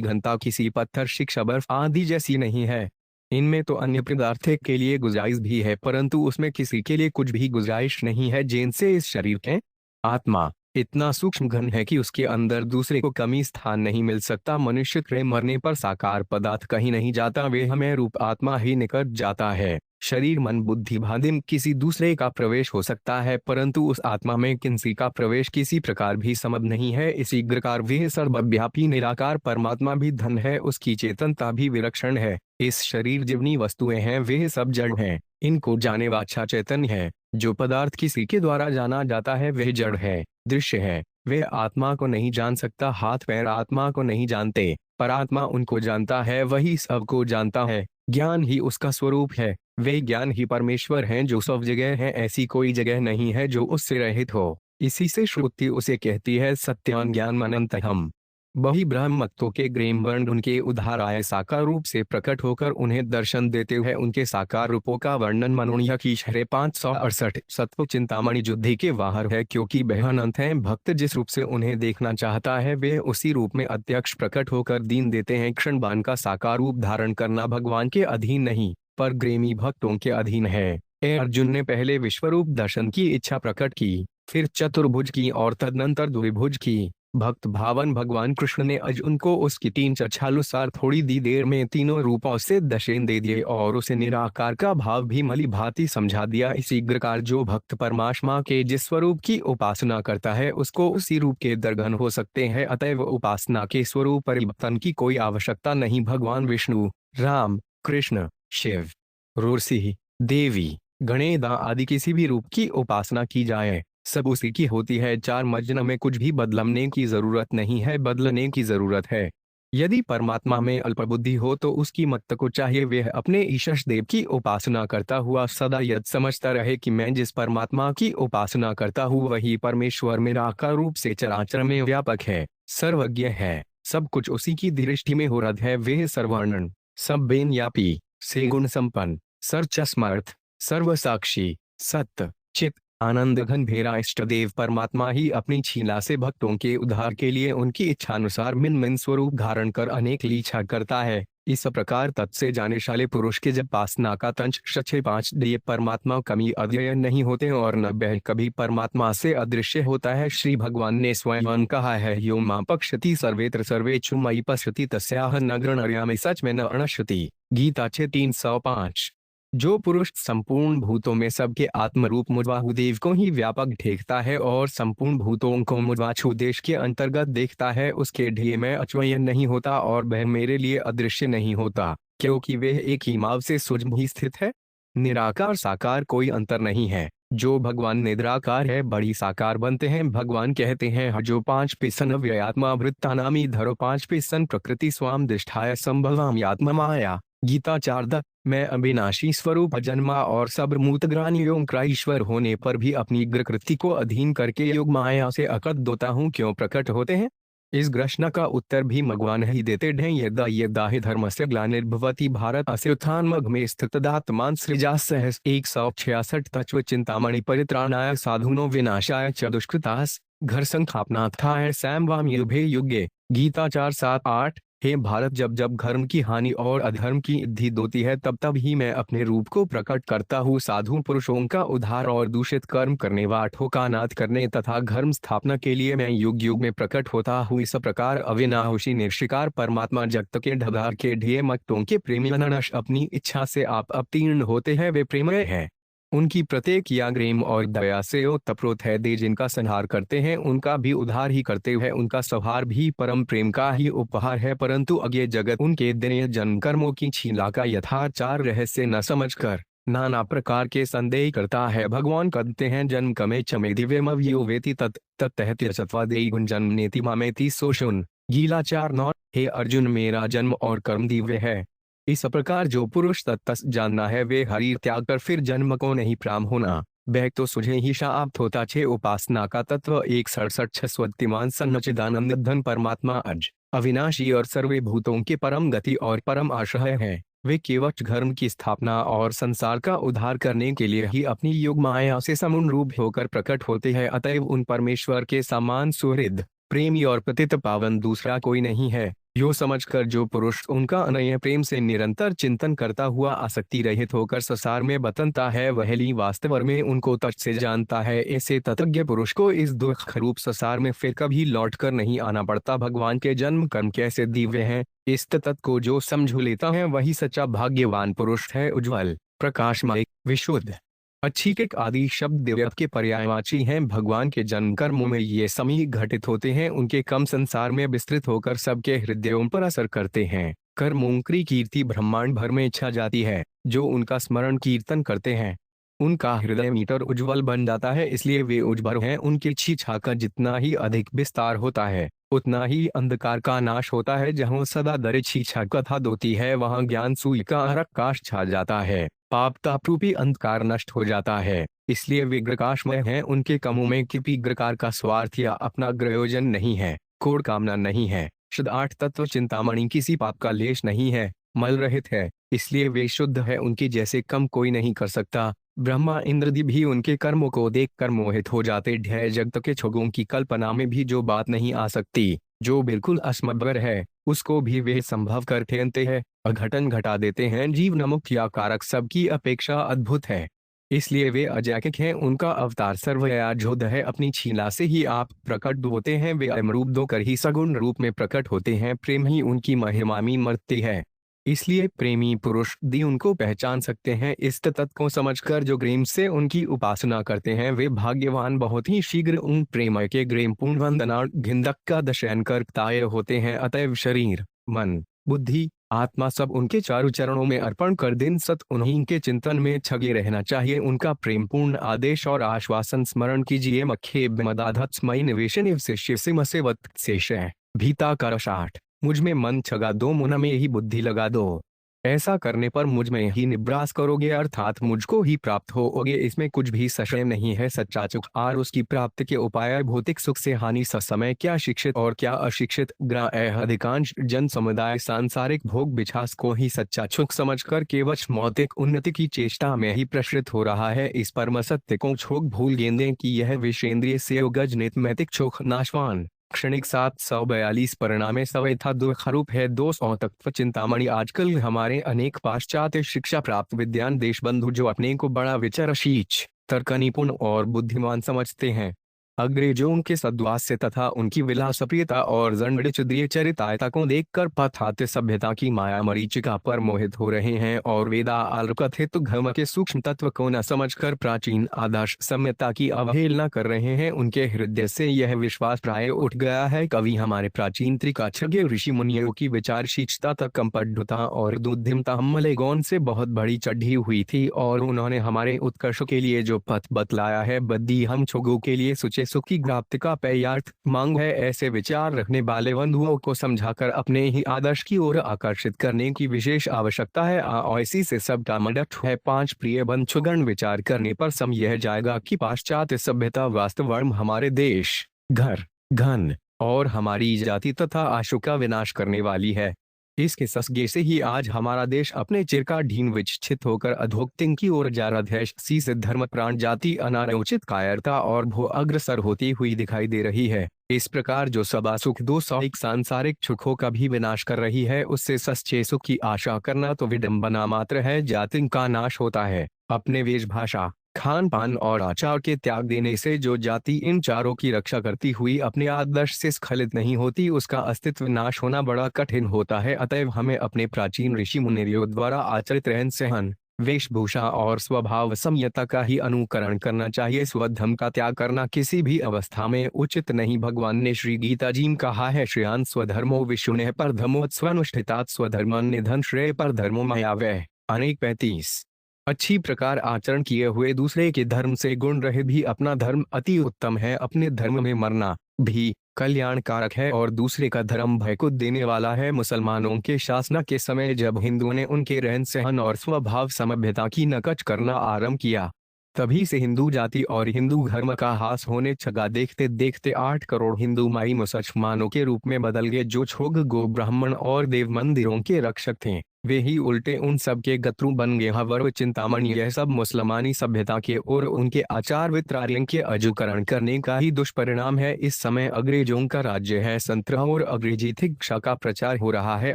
घनता किसी पत्थर शिक्षा बर्फ आदि जैसी नहीं है। इनमें तो अन्य पदार्थ के लिए गुंजाइश भी है, परंतु उसमें किसी के लिए कुछ भी गुंजाइश नहीं है। जिनसे इस शरीर के आत्मा इतना सूक्ष्म घन है कि उसके अंदर दूसरे को कमी स्थान नहीं मिल सकता। मनुष्य के मरने पर साकार पदार्थ कहीं नहीं जाता, वे हमें रूप आत्मा ही निकट जाता है। शरीर मन बुद्धि भादिम किसी दूसरे का प्रवेश हो सकता है, परंतु उस आत्मा में किसी का प्रवेश किसी प्रकार भी संभव नहीं है। इसी प्रकार वह सर्वव्यापी निराकार परमात्मा भी धन है, उसकी चेतनता भी विलक्षण है। इस शरीर जीवनी वस्तुएं हैं, वे सब जड़ हैं, इनको जाने वाला चैतन्य है। जो पदार्थ किसी के द्वारा जाना जाता है वह जड़ है, दृश्य है, वे आत्मा को नहीं जान सकता। हाथ पैर आत्मा को नहीं जानते, पर आत्मा उनको जानता है, वही सबको जानता है। ज्ञान ही उसका स्वरूप है, वे ज्ञान ही परमेश्वर हैं जो सब जगह है। ऐसी कोई जगह नहीं है जो उससे रहित हो। इसी से श्रुति उसे कहती है सत्यान ज्ञान अनंतम। वही ब्रह्मत्व के ग्रेमवर्ण उनके उद्धाराय साकार रूप से प्रकट होकर उन्हें दर्शन देते हुए उनके साकार रूपों का वर्णन मनोनिया की शहरे 568 सत्व चिंतामणि युद्धि के बाहर है, क्योंकि वह अनंत हैं। भक्त जिस रूप से उन्हें देखना चाहता है वे उसी रूप में अध्यक्ष प्रकट होकर दीन देते हैं। क्षणबान का साकार रूप धारण करना भगवान के अधीन नहीं, पर ग्रेमी भक्तों के अधीन है। अर्जुन ने पहले विश्वरूप दर्शन की इच्छा प्रकट की, फिर चतुर्भुज की और तदनंतर द्विभुज की। भक्त भावन भगवान कृष्ण ने अर्जुन को उसकी 3 चर्चानुसार थोड़ी दी देर में तीनों रूपों से दर्शन दे दिए और उसे निराकार का भाव भी मली भांति समझा दिया। इसी प्रकार जो भक्त परमात्मा के जिस स्वरूप की उपासना करता है उसको उसी रूप के दर्शन हो सकते हैं, अतएव उपासना के स्वरूप परिवर्तन की कोई आवश्यकता नहीं। भगवान विष्णु, राम, कृष्ण, शिव, ऋषि, देवी, गणेश आदि किसी भी रूप की उपासना की जाए सब उसी की होती है। चार मज्जन में कुछ भी बदलने की जरूरत नहीं है, बदलने की जरूरत है। यदि परमात्मा में अल्पबुद्धि हो तो उसकी मत को चाहिए वह अपने ईश देव की उपासना करता हुआ सदा यद समझता रहे कि मैं जिस परमात्मा की उपासना करता हूँ वही परमेश्वर निराकार रूप से चराचर में व्यापक है, सर्वज्ञ है, सब कुछ उसी की दृष्टि में हो रहा है। वह सर्ववर्णन, सब बेनयापी, से गुण संपन्न, सर्वचस्मर्थ, सर्वसाक्षी, सत्य, चित, आनंद घन भेरा इष्टदेव परमात्मा ही अपनी छीला से भक्तों के उद्धार के लिए उनकी इच्छानुसार मिन स्वरूप धारण कर अनेक लीला करता है। इस प्रकार तत्से जानेशाले पुरुष के जब पासना का तंच 6-5 दिए परमात्मा कमी अध्ययन नहीं होते और न वह कभी परमात्मा से अदृश्य होता है। श्री भगवान ने स्वयं कहा है यो मां पश्यति सर्वेत्र सर्वेषु मयि पश्यति तस्याह न गृह्णामि सच में न अणश्यति। गीता 6:305। जो पुरुष संपूर्ण भूतों में सबके आत्मरूप मुद्वाहुदेव को ही व्यापक देखता है और संपूर्ण भूतों को मुद्वाछुदेश के अंतर्गत देखता है उसके ध्येय में अचयन नहीं होता और वह मेरे लिए अदृश्य नहीं होता, क्योंकि वह एक ही माव से सूक्ष्म ही स्थित है। निराकार साकार कोई अंतर नहीं है। जो भगवान निराकार है बड़ी साकार बनते हैं। भगवान कहते हैं जो 5 पिसन व्ययात्मा वृत्तानामी धरो 5 पिसन प्रकृति स्वाम दिष्ठाय संभवाम आत्मा माया। गीता 4:10। मैं अविनाशी स्वरूप अजन्मा और सर्वभूतग्राण योग का ईश्वर होने पर भी अपनी प्रकृति को अधीन करके योग माया से अकत होता हूँ क्यों प्रकट होते हैं। इस प्रश्न का उत्तर भी भगवान ही देते हैं। यदा यदा हि धर्मस्य ग्लानिर्भवति भारत अस्य उत्थानमघ में स्थितदात्मान सृजा सहस 166 तत्व चिंतामणि परित्राणाय साधुनो विनाशाय च दुष्कृतास घर संस्थापनार्थाय सैम्वाम युभे युगे। गीता 4:7-8। हे भारत, जब जब धर्म की हानि और अधर्म की वृद्धि होती है तब तब ही मैं अपने रूप को प्रकट करता हूँ। साधु पुरुषों का उद्धार और दूषित कर्म करने वालों का नाश करने तथा धर्म स्थापना के लिए मैं युग युग में प्रकट होता हूँ। इस प्रकार अविनाशी निर्विकार परमात्मा जगत के ढदार के ढेय मक्तों के प्रेमी अनश अपनी इच्छा से आप अवतीर्ण होते हैं। वे प्रेमय है, उनकी प्रत्येक या ग्रेम और दया से ओतप्रोत है। दे जिनका संहार करते हैं उनका भी उद्धार ही करते हैं। उनका संहार भी परम प्रेम का ही उपहार है, परंतु अज्ञे जगत उनके दिने जन्म कर्मों की छीला का यथाचार रहस्य न समझकर नाना प्रकार के संदेह करता है। भगवान कहते हैं जन्म कमे चमे दिव्यम अवयो वेति तत्तहत्यचत्वादेय गुंजन नेति मामेति सोशुन। गीला 4:9। हे अर्जुन, मेरा जन्म और कर्म दिव्य है। इस प्रकार जो पुरुष तत्त जानना है वे हरि त्याग कर फिर जन्म को नहीं प्रारंभ होना। बैक तो सुझे ही शाप्त होता। 6 उपासना का तत्व 167 स्वत्तिमान सन्नचिदानंद धन परमात्मा अज अविनाशी और सर्वे भूतों के परम गति और परम आश्रय है। वे केवल धर्म की स्थापना और संसार का उद्धार करने के लिए ही अपनी योग माया से समुन रूप होकर प्रकट होते हैं। अतएव उन परमेश्वर के समान सुहृद प्रेमी और पतित पावन दूसरा कोई नहीं है। यो समझकर जो पुरुष उनका अनन्य प्रेम से निरंतर चिंतन करता हुआ आसक्ति रहित होकर संसार में बतनता है वही वास्तव में उनको तट से जानता है। ऐसे तत्ज्ञ पुरुष को इस दुख रूप संसार में फिर कभी लौटकर नहीं आना पड़ता। भगवान के जन्म कर्म कैसे दिव्य हैं, इस तत्व को जो समझ लेता है वही सच्चा भाग्यवान पुरुष है। उज्ज्वल, प्रकाशमय, विशुद्ध, अच्छी के आदि शब्द दिव्य के पर्यायवाची हैं। भगवान के जन्म कर्मों में ये समी घटित होते हैं। उनके कम संसार में विस्तृत होकर सबके हृदयों पर असर करते हैं। कर्मों की कीर्ति ब्रह्मांड भर में छा जाती है। जो उनका स्मरण कीर्तन करते हैं उनका हृदय मीटर उज्ज्वल बन जाता है, इसलिए वे उज्ज्वल हैं। उनकी छीछा का जितना ही अधिक विस्तार होता है उतना ही अंधकार का नाश होता है। जहाँ सदा दर छीछा कथा दोती है वहाँ ज्ञान सूर्य का आकाश छा जाता है। पाप तापरूपी अंधकार नष्ट हो जाता है, इसलिए वे प्रकाशमय हैं। उनके कामों में किसी प्रकार का स्वार्थ या अपना प्रयोजन नहीं है, कोड कामना नहीं है। शुद्ध 8 तत्व चिंतामणि किसी पाप का लेश नहीं है, मल रहित है, इसलिए वे शुद्ध है। उनके जैसे कम कोई नहीं कर सकता। ब्रह्मा इंद्रदि भी उनके कर्मों को देखकर मोहित हो जाते। ढय जगत के छोगों की कल्पना में भी जो बात नहीं आ सकती, जो बिल्कुल असंभव है, उसको भी वे संभव कर फेंकते हैं, अघटन घटा देते हैं। जीवन मुक्त या कारक सबकी अपेक्षा अद्भुत है, इसलिए वे अजैकिक हैं। उनका अवतार सर्वयाजोद है। अपनी छीला से ही आप प्रकट होते हैं। वे अमरूप दोकर ही सगुण रूप में प्रकट होते हैं। प्रेम ही उनकी महिमा में मरती है, इसलिए प्रेमी पुरुष दी उनको पहचान सकते हैं। इस तत्व को समझकर जो प्रेम से उनकी उपासना करते हैं वे भाग्यवान बहुत ही शीघ्र उन प्रेम के ग्रेम पूर्ण वंदना घिंदक का दशयन करताय होते हैं। अतएव शरीर, मन, बुद्धि, आत्मा सब उनके चारों चरणों में अर्पण कर दिन सत उन्हीं के चिंतन में छगे रहना चाहिए। उनका प्रेम पूर्ण आदेश और आश्वासन स्मरण कीजिए। मखे मदाधत्स्मयी निवेशन से शिव से वत शेष भीता कर 8 मुझ में मन छगा दो, मुन में ही बुद्धि लगा दो। ऐसा करने पर मुझ में ही निब्रास करोगे, अर्थात मुझको ही प्राप्त होगे। इसमें कुछ भी संशय नहीं है। सच्चा सुख और उसकी प्राप्ति के उपाय भौतिक सुख से हानि समय क्या शिक्षित और क्या अशिक्षित अधिकांश जन समुदाय सांसारिक भोग विछास को ही सच्चा सुख समझकर केवल मौतिक उन्नति की चेष्टा में ही प्रसृत हो रहा है। इस परम सत्य को छोड़ भूल गेंदे की यह विषेंद्रिय से गज नितमैतिक सुख नाशवान क्षणिक 742 परिणामे सवैथा दुखरूप है। 200 तत्व चिंतामणि। आजकल हमारे अनेक पाश्चात्य शिक्षा प्राप्त विद्वान देश बंधु जो अपने को बड़ा विचरशीच, तर्क निपुण और बुद्धिमान समझते हैं, अंग्रेजों के सद्वास्य तथा उनकी विलासप्रियता और जंडचिद्रिय चरितायता को देखकर पाश्चात्य सभ्यता की माया मरीचिका पर मोहित हो रहे हैं और वेदाल कथित धर्म के सूक्ष्म तत्व को न समझकर प्राचीन आदर्श सम्यता की अवहेलना कर रहे हैं। उनके हृदय से यह विश्वास प्राय उठ गया है। कवि हमारे प्राचीन त्रिकाक्षज्ञ ऋषि मुनियों की विचारशीलता तक कंपड्डता और दुद्धिमता मलेगौन से बहुत बड़ी चढ़ी हुई थी और उन्होंने हमारे उत्कर्ष के लिए जो पथ बतलाया है बद्दी हम छोगों के लिए सुचे सुख की प्राप्ति का पर्याप्त मांग है। ऐसे विचार रखने वाले बंधुओं को समझाकर अपने ही आदर्श की ओर आकर्षित करने की विशेष आवश्यकता है। ऐसी से सबका मदद है। 5 प्रिय बंधुगण, विचार करने पर सम यह जाएगा कि पाश्चात्य सभ्यता वास्तव हमारे देश, घर, घन और हमारी जाति तथा आशु का विनाश करने वाली है। इसके ससगे से ही आज हमारा देश अपने चिरकालीन विच्छित होकर अधोगति की ओर जा रहा है। सी से धर्म प्राण जाति अनारोचित कायरता और भू अग्रसर होती हुई दिखाई दे रही है। इस प्रकार जो सबा सुख 201 सांसारिक सुखों का भी विनाश कर रही है उससे सच्चे सुख की आशा करना तो विडंबना मात्र है। जाति का नाश होता है। अपने वेशभाषा, खान पान और आचार के त्याग देने से जो जाति इन चारों की रक्षा करती हुई अपने आदर्श से स्खलित नहीं होती उसका अस्तित्व नाश होना बड़ा कठिन होता है। अतएव हमें अपने प्राचीन ऋषि मुनियों द्वारा आचरित रहन सहन, वेशभूषा और स्वभाव संयता का ही अनुकरण करना चाहिए। स्वधर्म का त्याग करना किसी भी अवस्था में उचित नहीं। भगवान ने श्री गीता जी में कहा है, श्रेयान स्वधर्मो विष्णुने पर धर्मोत्स्वनुष्ठितात स्वधर्म निधन श्रेय पर धर्मो मयावह। अनेक 35। अच्छी प्रकार आचरण किए हुए दूसरे के धर्म से गुण रहे भी अपना धर्म अति उत्तम है। अपने धर्म में मरना भी कल्याणकारक है और दूसरे का धर्म भय को देने वाला है। मुसलमानों के शासन के समय जब हिंदुओं ने उनके रहन सहन और स्वभाव सभ्यता की नकच करना आरंभ किया, तभी से हिंदू जाति और हिंदू धर्म का हास होने छगा। देखते देखते 8 करोड़ हिंदू माई मुसलमानों के रूप में बदल गए। जो छोग गो ब्राह्मण और देव मंदिरों के रक्षक थे, वे ही उल्टे उन सब के गत्रु बन गए। हवर चिंतामणि यह सब मुसलमानी सभ्यता के और उनके आचार विचारों के अजुकरण करने का ही दुष्परिणाम है। इस समय अंग्रेजों का राज्य है, संतरा और अंग्रेजी शिक्षा का प्रचार हो रहा है।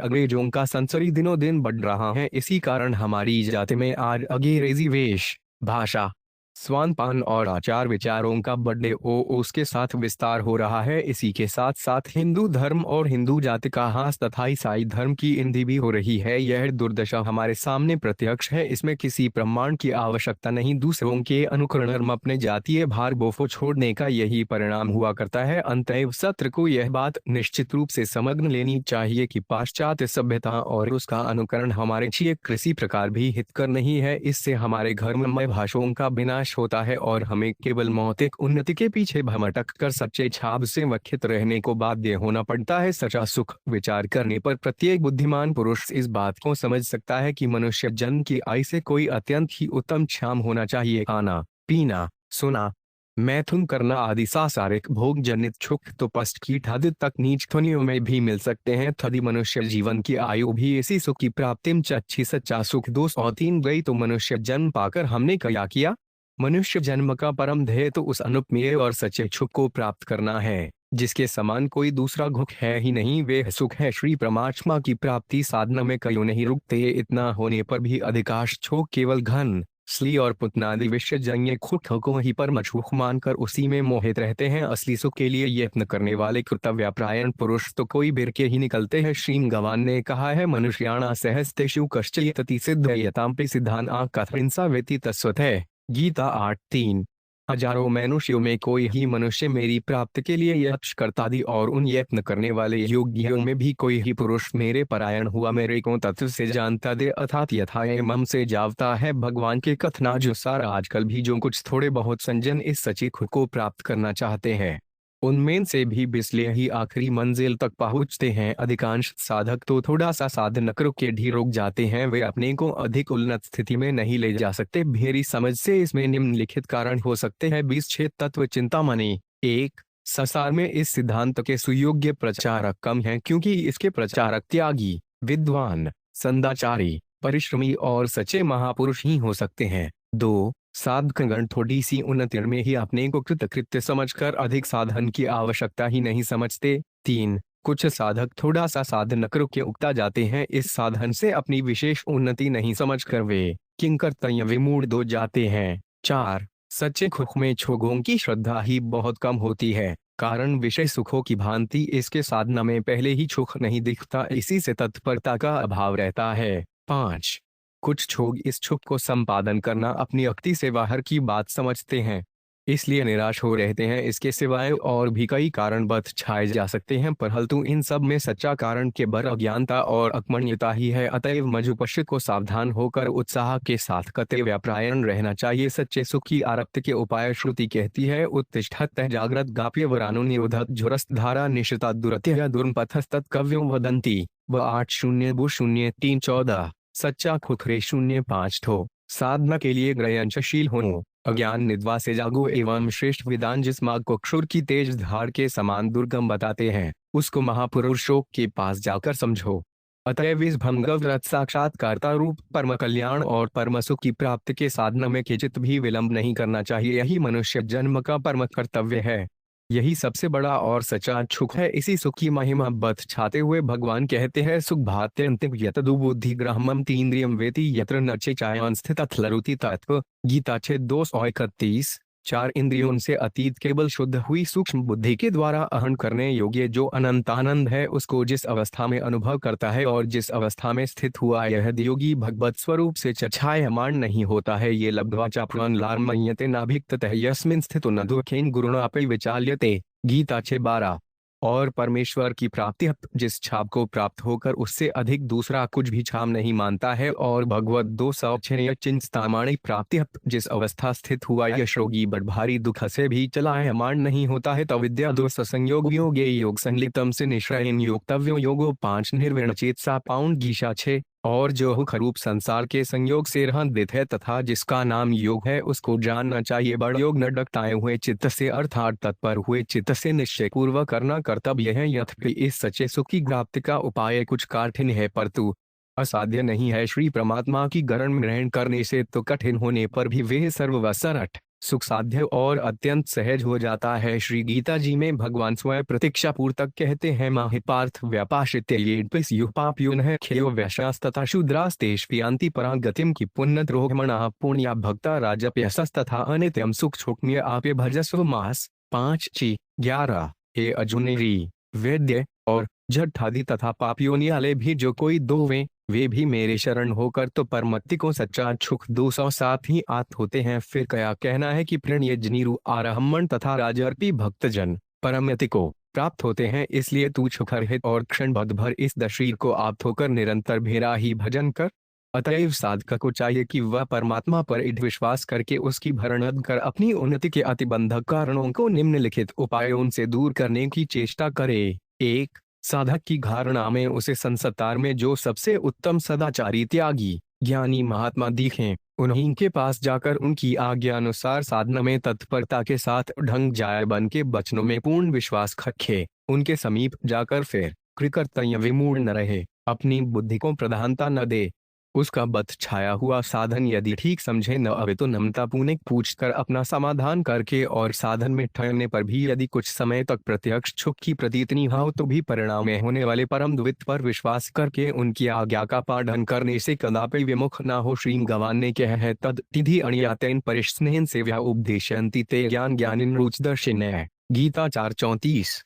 अंग्रेजों का संसरी दिनों दिन बढ़ रहा है। इसी कारण हमारी जाति में आज अंग्रेजी वेश, भाषा, स्वान पान और आचार विचारों का बढ़ने उसके साथ विस्तार हो रहा है। इसी के साथ साथ हिंदू धर्म और हिंदू जाति का हास तथा ईसाई धर्म की इंधि भी हो रही है। यह दुर्दशा हमारे सामने प्रत्यक्ष है, इसमें किसी प्रमाण की आवश्यकता नहीं। दूसरों के अनुकरण अपने जातीय भार बोफो छोड़ने का यही परिणाम हुआ करता है। अंतएव सत्र को यह बात निश्चित रूप से समझ लेनी चाहिए कि पाश्चात्य सभ्यता और उसका अनुकरण हमारे लिए किसी प्रकार भी हितकर नहीं है। इससे हमारे धर्ममय भाषाओं का विनाश होता है और हमें केवल भौतिक उन्नति के पीछे भटक कर सच्चे छाप से वंचित रहने को बाध्य होना पड़ता है। सच्चा सुख विचार करने पर प्रत्येक बुद्धिमान पुरुष इस बात को समझ सकता है कि मनुष्य जन्म की आयु से कोई अत्यंत ही उत्तम क्षाम होना चाहिए। खाना पीना, सोना, मैथुन करना आदि सांसारिक भोग जनित सुख तो पस्ट कीट आदि तक नीच ध्वनियों में भी मिल सकते हैं। तभी मनुष्य जीवन की आयु भी इसी सुख की प्राप्ति अच्छी सच्चा सुख 203 गई तो मनुष्य जन्म पाकर हमने क्या किया? मनुष्य जन्म का परम ध्येय तो उस अनुपमेय और सच्चे सुख को प्राप्त करना है जिसके समान कोई दूसरा सुख है ही नहीं। वे सुख है श्री परमात्मा की प्राप्ति। साधना में कहीं नहीं रुकते। इतना होने पर भी अधिकांश छोक केवल घन, स्त्री और पुतनादि विषय जन्य सुख को ही परम सुख मानकर उसी में मोहित रहते हैं। असली सुख के लिए यत्न करने वाले कर्तव्यपरायण पुरुष तो कोई बिर के ही निकलते हैं। श्री भगवान ने कहा है, मनुष्याणा सहस्तेषु कश्चित् सिद्धयतां सिद्धान् कथंसा वेति तस्वतः। गीता 8:3। हजारों मनुष्यों में कोई ही मनुष्य मेरी प्राप्ति के लिए यत्न करता दी और उन यत्न करने वाले योगियों में भी कोई ही पुरुष मेरे परायण हुआ, मेरे को तत्व से जानता दे अर्थात यथा मम से जावता है। भगवान के कथनानुसार आजकल भी जो कुछ थोड़े बहुत संजन इस सच्ची खुद को प्राप्त करना चाहते हैं, उनमें से भी बिस्ले ही आखिरी मंजिल तक पहुंचते हैं। अधिकांश साधक तो थोड़ा सा साधन के ढी रुक जाते हैं। वे अपने को अधिक उन्नत स्थिति में नहीं ले जा सकते। मेरी समझ से इसमें निम्नलिखित कारण हो सकते हैं। 26 तत्व चिंतामणि। 1. संसार में इस सिद्धांत के सुयोग्य प्रचारक कम हैं क्योंकि इसके प्रचारक त्यागी, विद्वान, सदाचारी, परिश्रमी और सच्चे महापुरुष ही हो सकते हैं। 2. साधकगण थोड़ी सी उन्नति में ही अपने को कृतकृत्य समझकर अधिक साधन की आवश्यकता ही नहीं समझते। 3. कुछ साधक थोड़ा सा साधन के उगता जाते हैं, इस साधन से अपनी विशेष उन्नति नहीं समझकर वे किंकर्तव्य विमूढ़ हो जाते हैं। 4. सच्चे सुख में छोगों की श्रद्धा ही बहुत कम होती है, कारण विषय सुखों की भांति इसके साधना में पहले ही सुख नहीं दिखता, इसी से तत्परता का अभाव रहता है। 5. कुछ छोग इस सुख को संपादन करना अपनी अक्ति से बाहर की बात समझते हैं, इसलिए निराश हो रहते हैं। इसके सिवाय और भी कई कारण छाए जा सकते हैं, परंतु इन सब में सच्चा कारण केवल अज्ञानता और अकर्मण्यता ही है। अतएव मजुपश्य को सावधान होकर उत्साह के साथ कर्तव्यपरायण रहना चाहिए। सच्चे सुख की आरप्ति के उपाय श्रुति कहती है, उत्तिष्ठत् जाग्रत गाप्य वरानो निरोधत झुरस्त धारा निशिता दुरत्य दुर्पथस्तत् कव्यों वदन्ति। 8:0-0-3-14। सच्चा खुखरे 0-5 ठो। साधना के लिए ग्रहणशील हो, अज्ञान निद्रा से जागो एवं श्रेष्ठ विद्वान जिस मार्ग को क्षुर की तेज धार के समान दुर्गम बताते हैं, उसको महापुरुषों के पास जाकर समझो। अतएव इस भंगव्रत साक्षात्कारता रूप परम कल्याण और परम सुख की प्राप्ति के साधना में किंचित भी विलंब नहीं करना चाहिए। यही मनुष्य जन्म का परम कर्तव्य है, यही सबसे बड़ा और सच्चा सुख है। इसी सुख की महिमा छाते हुए भगवान कहते हैं, सुख भात्यंतिम यतदु बुद्धि ग्राह्मम तीन्द्रियम वेति यत्र नचे चायान स्थित अथलरुति तत्व। गीता 6:231। 4 इंद्रियों से अतीत केवल शुद्ध हुई सूक्ष्म बुद्धि के द्वारा अहन करने योग्य जो अनंत आनंद है, उसको जिस अवस्था में अनुभव करता है और जिस अवस्था में स्थित हुआ यह योगी भगवत स्वरूप से छायमान नहीं होता है, ये लब्ध्वा चाप्रान लार्मयते नाभिक ततः यस्मिन् स्थितो न दुखेन गुरुणापि विचाल्यते। गीता 6:12। और परमेश्वर की प्राप्ति जिस छाप को प्राप्त होकर उससे अधिक दूसरा कुछ भी छाप नहीं मानता है। और भगवत 206 चिंतामणि प्राप्ति जिस अवस्था स्थित हुआ यश रोगी बड़ भारी दुख से भी चलायमान नहीं होता है। तो विद्या दो संयोग योगे योग संलिप्तम से निश्रयन योक्तव्यो योगो 5 निर्विण चेतसा पाउंड गीशा 6। और जो रूप संसार के संयोग से रहंदित है तथा जिसका नाम योग है उसको जानना चाहिए। बड़ योग न डकताए हुए चित्त से अर्थात तत्पर हुए चित्त से निश्चय पूर्वक करना कर्तव्य है। यद्यपि इस सच्चे सुख की प्राप्ति का उपाय कुछ कठिन है परंतु असाध्य नहीं है। श्री परमात्मा की गरण ग्रहण करने से तो कठिन होने पर भी वह सर्वसरठ सुख साध्य और अत्यंत सहज हो जाता है। श्री गीता जी में भगवान स्वयं प्रतीक्षा पूर्तक कहते हैं महिपार्थ व्यापाशित्युपाप्युन खेयो वैश्यास तथा शूद्रास्तेष्वियांति परां गतिम की पुण्यत रोगमणा पुण्या भक्ता राजप्यसस तथा अनित्यम सुख छोक्म्य आपे भजस्व मास 5:11। हे अर्जुनेरी वैद्य और जठादि तथा पापियों वाले भी जो कोई दो वे भी मेरे शरण होकर तो परमति को सच्चा सुख 207 ही आत होते हैं। फिर क्या कहना है कि प्रणयजनीरु आरहमण तथा राजर्पी भक्तजन परमति को प्राप्त होते हैं। इसलिए तू सुखरहित और क्षण भर इस शरीर को आप्त होकर निरंतर मेरा ही भजन कर। अतएव साधक को चाहिए कि वह परमात्मा पर इड विश्वास करके उसकी भरण कर अपनी उन्नति के अतिबंधक कारणों को निम्नलिखित उपायों से दूर करने की चेष्टा करे। 1. साधक की धारणा में उसे संसार में जो सबसे उत्तम सदाचारी त्यागी ज्ञानी महात्मा दिखें उन्हीं के पास जाकर उनकी आज्ञा अनुसार साधना में तत्परता के साथ ढंग जाय बन के वचनों में पूर्ण विश्वास रखे। उनके समीप जाकर फिर कृकर्तव्य विमूढ़ न रहे, अपनी बुद्धि को प्रधानता न दे। उसका बत छाया हुआ साधन यदि ठीक समझे न आवे तो नम्रता पूर्वक पूछकर अपना समाधान करके और साधन में ठहरने पर भी यदि कुछ समय तक प्रत्यक्ष सुख की प्रतीत नहीं हो तो भी परिणाम में होने वाले परम द्वित पर विश्वास करके उनकी आज्ञा का पालन करने से कदापि विमुख न हो। श्री भगवान ने कहा है तद तिथि अणियातेन परिस्नेहन सेव्या उपदेशयन्ति ते ज्ञान ज्ञानिन रुचदर्शिनः। गीता 4:34।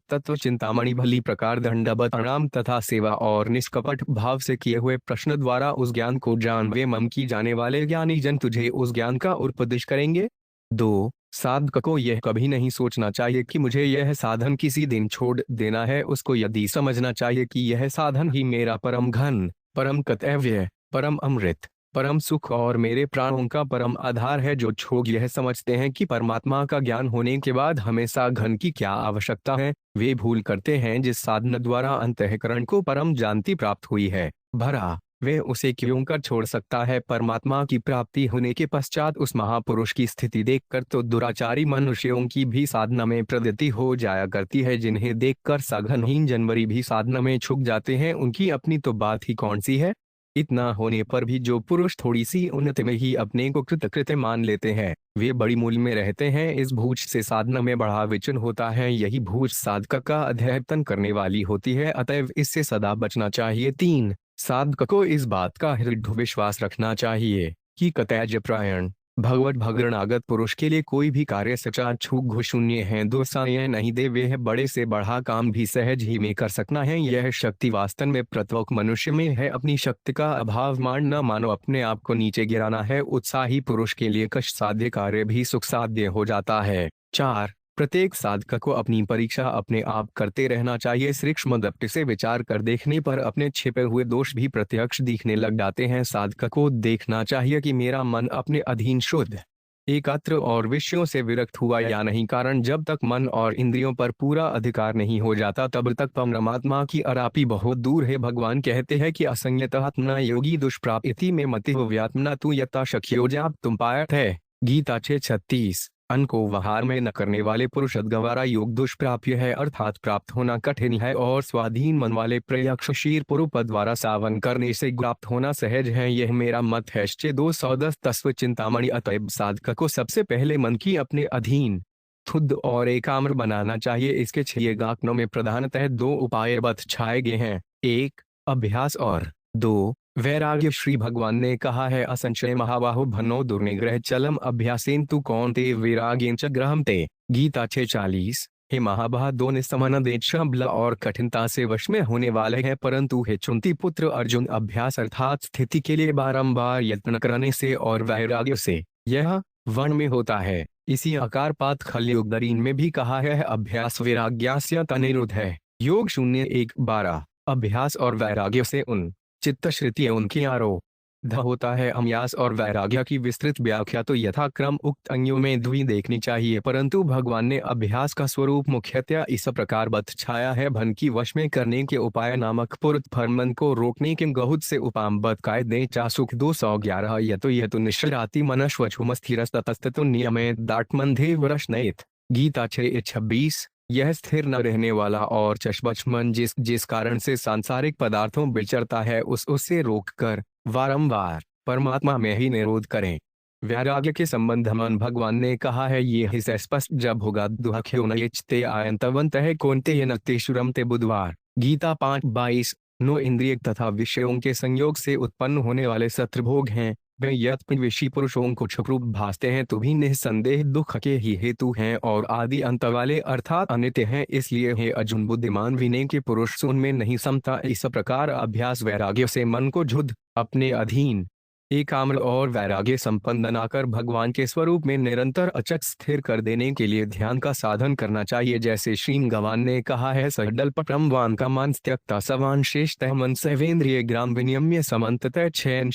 तत्व चिंतामणि भली प्रकार दंडवत प्रणाम तथा सेवा और निष्कपट भाव से किए हुए प्रश्न द्वारा उस ज्ञान को जान वे मम की जाने वाले ज्ञानी जन तुझे उस ज्ञान का उपदेश करेंगे। 2. साधक को यह कभी नहीं सोचना चाहिए कि मुझे यह साधन किसी दिन छोड़ देना है। उसको यदि समझना चाहिए कि यह साधन ही मेरा परम घन परम कर्तव्य परम अमृत परम सुख और मेरे प्राणों का परम आधार है। जो लोग यह समझते हैं कि परमात्मा का ज्ञान होने के बाद हमेशा घन की क्या आवश्यकता है, वे भूल करते हैं जिस साधना द्वारा अंतःकरण को परम जानती प्राप्त हुई है भरा वे उसे क्यों कर छोड़ सकता है। परमात्मा की प्राप्ति होने के पश्चात उस महापुरुष की स्थिति देखकर तो दुराचारी मनुष्यों की भी साधना में प्रवृत्ति हो जाया करती है। जिन्हें देखकर साधनहीन जनवरी भी साधना में छुप जाते हैं उनकी अपनी तो बात ही कौन सी है। इतना होने पर भी जो पुरुष थोड़ी सी उन्नति में ही अपने को कृतकृत्य मान लेते हैं वे बड़ी मूल में रहते हैं। इस भूज से साधना में बड़ा विचलन होता है, यही भूज साधक का अध्ययन करने वाली होती है, अतएव इससे सदा बचना चाहिए। 3. साधक को इस बात का दृढ़ विश्वास रखना चाहिए कि कतैज प्रायण भगवत भगरणागत पुरुष के लिए कोई भी कार्य सचा छूक शून्य है। दोषाएं नहीं दे वे बड़े से बड़ा काम भी सहज ही में कर सकना है। यह शक्ति वास्तव में प्रत्येक मनुष्य में है। अपनी शक्ति का अभाव मान न मानो अपने आप को नीचे गिराना है। उत्साही पुरुष के लिए कष्ट साध्य कार्य भी सुख साध्य हो जाता है। 4. प्रत्येक साधक को अपनी परीक्षा अपने आप करते रहना चाहिए। सूक्ष्म दृष्टि से विचार कर देखने पर अपने छिपे हुए दोष भी प्रत्यक्ष दिखने लग जाते हैं। साधक को देखना चाहिए कि मेरा मन अपने अधीन शुद्ध एकत्र और विषयों से विरक्त हुआ या नहीं, कारण जब तक मन और इंद्रियों पर पूरा अधिकार नहीं हो जाता तब तक परमात्मा की अरापी बहुत दूर है। भगवान कहते हैं कि असंयतात्मना योगी दुष्प्राप्ति में मति व्यात्मना तू यथा शक्योजाप तुम पायत है। गीता 6:36। अन्न को वहार में न करने वाले पुरुष द्वारा योग दुष्प्राप्य है, अर्थात प्राप्त होना कठिन है, और स्वाधीन मन वाले प्रयक्षशील पुरुष द्वारा सावन करने से प्राप्त होना सहज है। यह मेरा मत है। 210 तत्व चिंतामणि। अतएव साधक को सबसे पहले मन की अपने अधीन शुद्ध और एकाम्र बनाना चाहिए। इसके 6 गाकनों में प्रधानतः 2 उपाय बत छाए गए हैं, 1 अभ्यास और 2 वैराग्य। श्री भगवान ने कहा है असंशय महाबाहो भनो दुर्निग्रह चलम अभ्यासेन तु कौन्ते वैराग्येन च ग्रहम ते। गीता 6:40। हे महाबाह दो निस्समन देशबल और कठिनता से वश में होने वाले हैं, परंतु हे चुंती पुत्र अर्जुन अभ्यास अर्थात स्थिति के लिए बारंबार यत्न करने से और वैराग्य से यह वन में होता है। इसी आकार पात खल योगदरीन में भी कहा है अभ्यास वैराग्यास्य तनिरुद्ध है। योग 01-12। अभ्यास और वैराग्य से उन चित्त श्रुति उनकी आरोध होता है। अम्यास और वैराग्य की विस्तृत व्याख्या तो यथाक्रम उक्त अंगों में द्वि देखनी चाहिए, परंतु भगवान ने अभ्यास का स्वरूप मुख्यतया इस प्रकार बतछाया है। भन की वश में करने के उपाय नामक पुरुष फरमन को रोकने के गहुत से उपाम बतकाय दे चासुख 211 यतो निश्चराति मनश्वचुम स्थिरस्ततस्तु नियमे दाटमंधे वरशनयित। गीता 6:26। यह स्थिर न रहने वाला और चशबच मन जिस कारण से सांसारिक पदार्थों विचरता है उससे रोककर वारंवार परमात्मा में ही निरोध करें। वैराग्य के संबंध में भगवान ने कहा है ये ही स्पष्ट जब होगा दुहख्योनयचते आयंतवंत कौनते नक्तेशुरम ते बुधवार। गीता 5:22। 9 इंद्रिय तथा विषयों के संयोग से उत्पन्न होने वाले सत्रभोग हैं। वे यद्यपि विषी पुरुषों को क्षुप्रूप भासते हैं तो भी निस्संदेह दुख के ही हेतु हैं और आदि अंत वाले अर्थात अनित्य हैं। इसलिए हे अर्जुन बुद्धिमान विनय के पुरुष उनमें नहीं समता। इस प्रकार अभ्यास वैराग्य से मन को शुद्ध अपने अधीन एकाम्र और वैराग्य संपन्न बनाकर भगवान के स्वरूप में निरंतर अचट स्थिर कर देने के लिए ध्यान का साधन करना चाहिए। जैसे श्री भगवान ने कहा है सडल्पम वान का मान त्यक्ता सवान शेषतः मन सवेन्द्रिय ग्राम विनियम्य समन्ततः क्षयन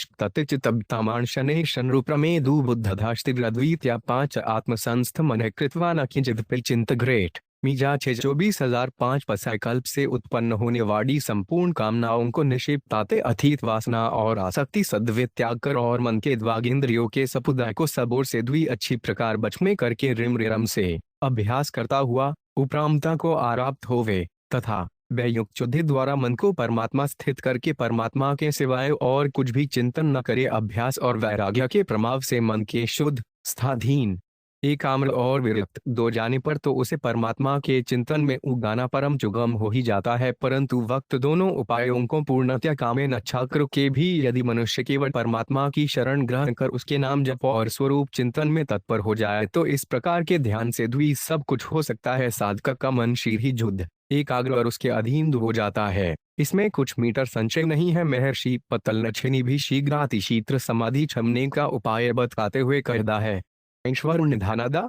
तब्तामान शनै शनरूप्रमेदु बुद्धधास्तिव्रद्वीत्या 5 आत्मसंस्थ मन कृत्वा न किंचित चिंत ग्रेट। मीजा 6:24,005 पसायकल्प से उत्पन्न होने वाली संपूर्ण कामनाओं को निक्षिप्ताते अतीत वासना और आसक्ति सद्वे त्याग कर और मन के द्वागेंद्रियों के समुदाय को सबोर से द्वि अच्छी प्रकार बचमे करके रिम रिरम से अभ्यास करता हुआ उपरामता को आराप्त होवे तथा वैयुक्त शुद्धि द्वारा मन को परमात्मा स्थित करके परमात्मा के सिवाय और कुछ भी चिंतन न करे। अभ्यास और वैराग्य के प्रभाव से मन के शुद्ध स्थाधीन एकाम्र और विरक्त दो जाने पर तो उसे परमात्मा के चिंतन में उगाना परम सुगम हो ही जाता है। परंतु वक्त दोनों उपायों को पूर्णतया कामे नच्छाकर के भी यदि मनुष्य केवल परमात्मा की शरण ग्रहण कर उसके नाम जप और स्वरूप चिंतन में तत्पर हो जाए तो इस प्रकार के ध्यान से द्वि सब कुछ हो सकता है। साधक का मन शीघ्र ही शुद्ध एकाग्र और उसके अधीन हो जाता है। इसमें कुछ मीटर संशय नहीं है। महर्षि पतंजलि भी शीघ्र अतिशीघ्र समाधि छमने का उपाय बताते हुए कहता है ईश्वर निधानादा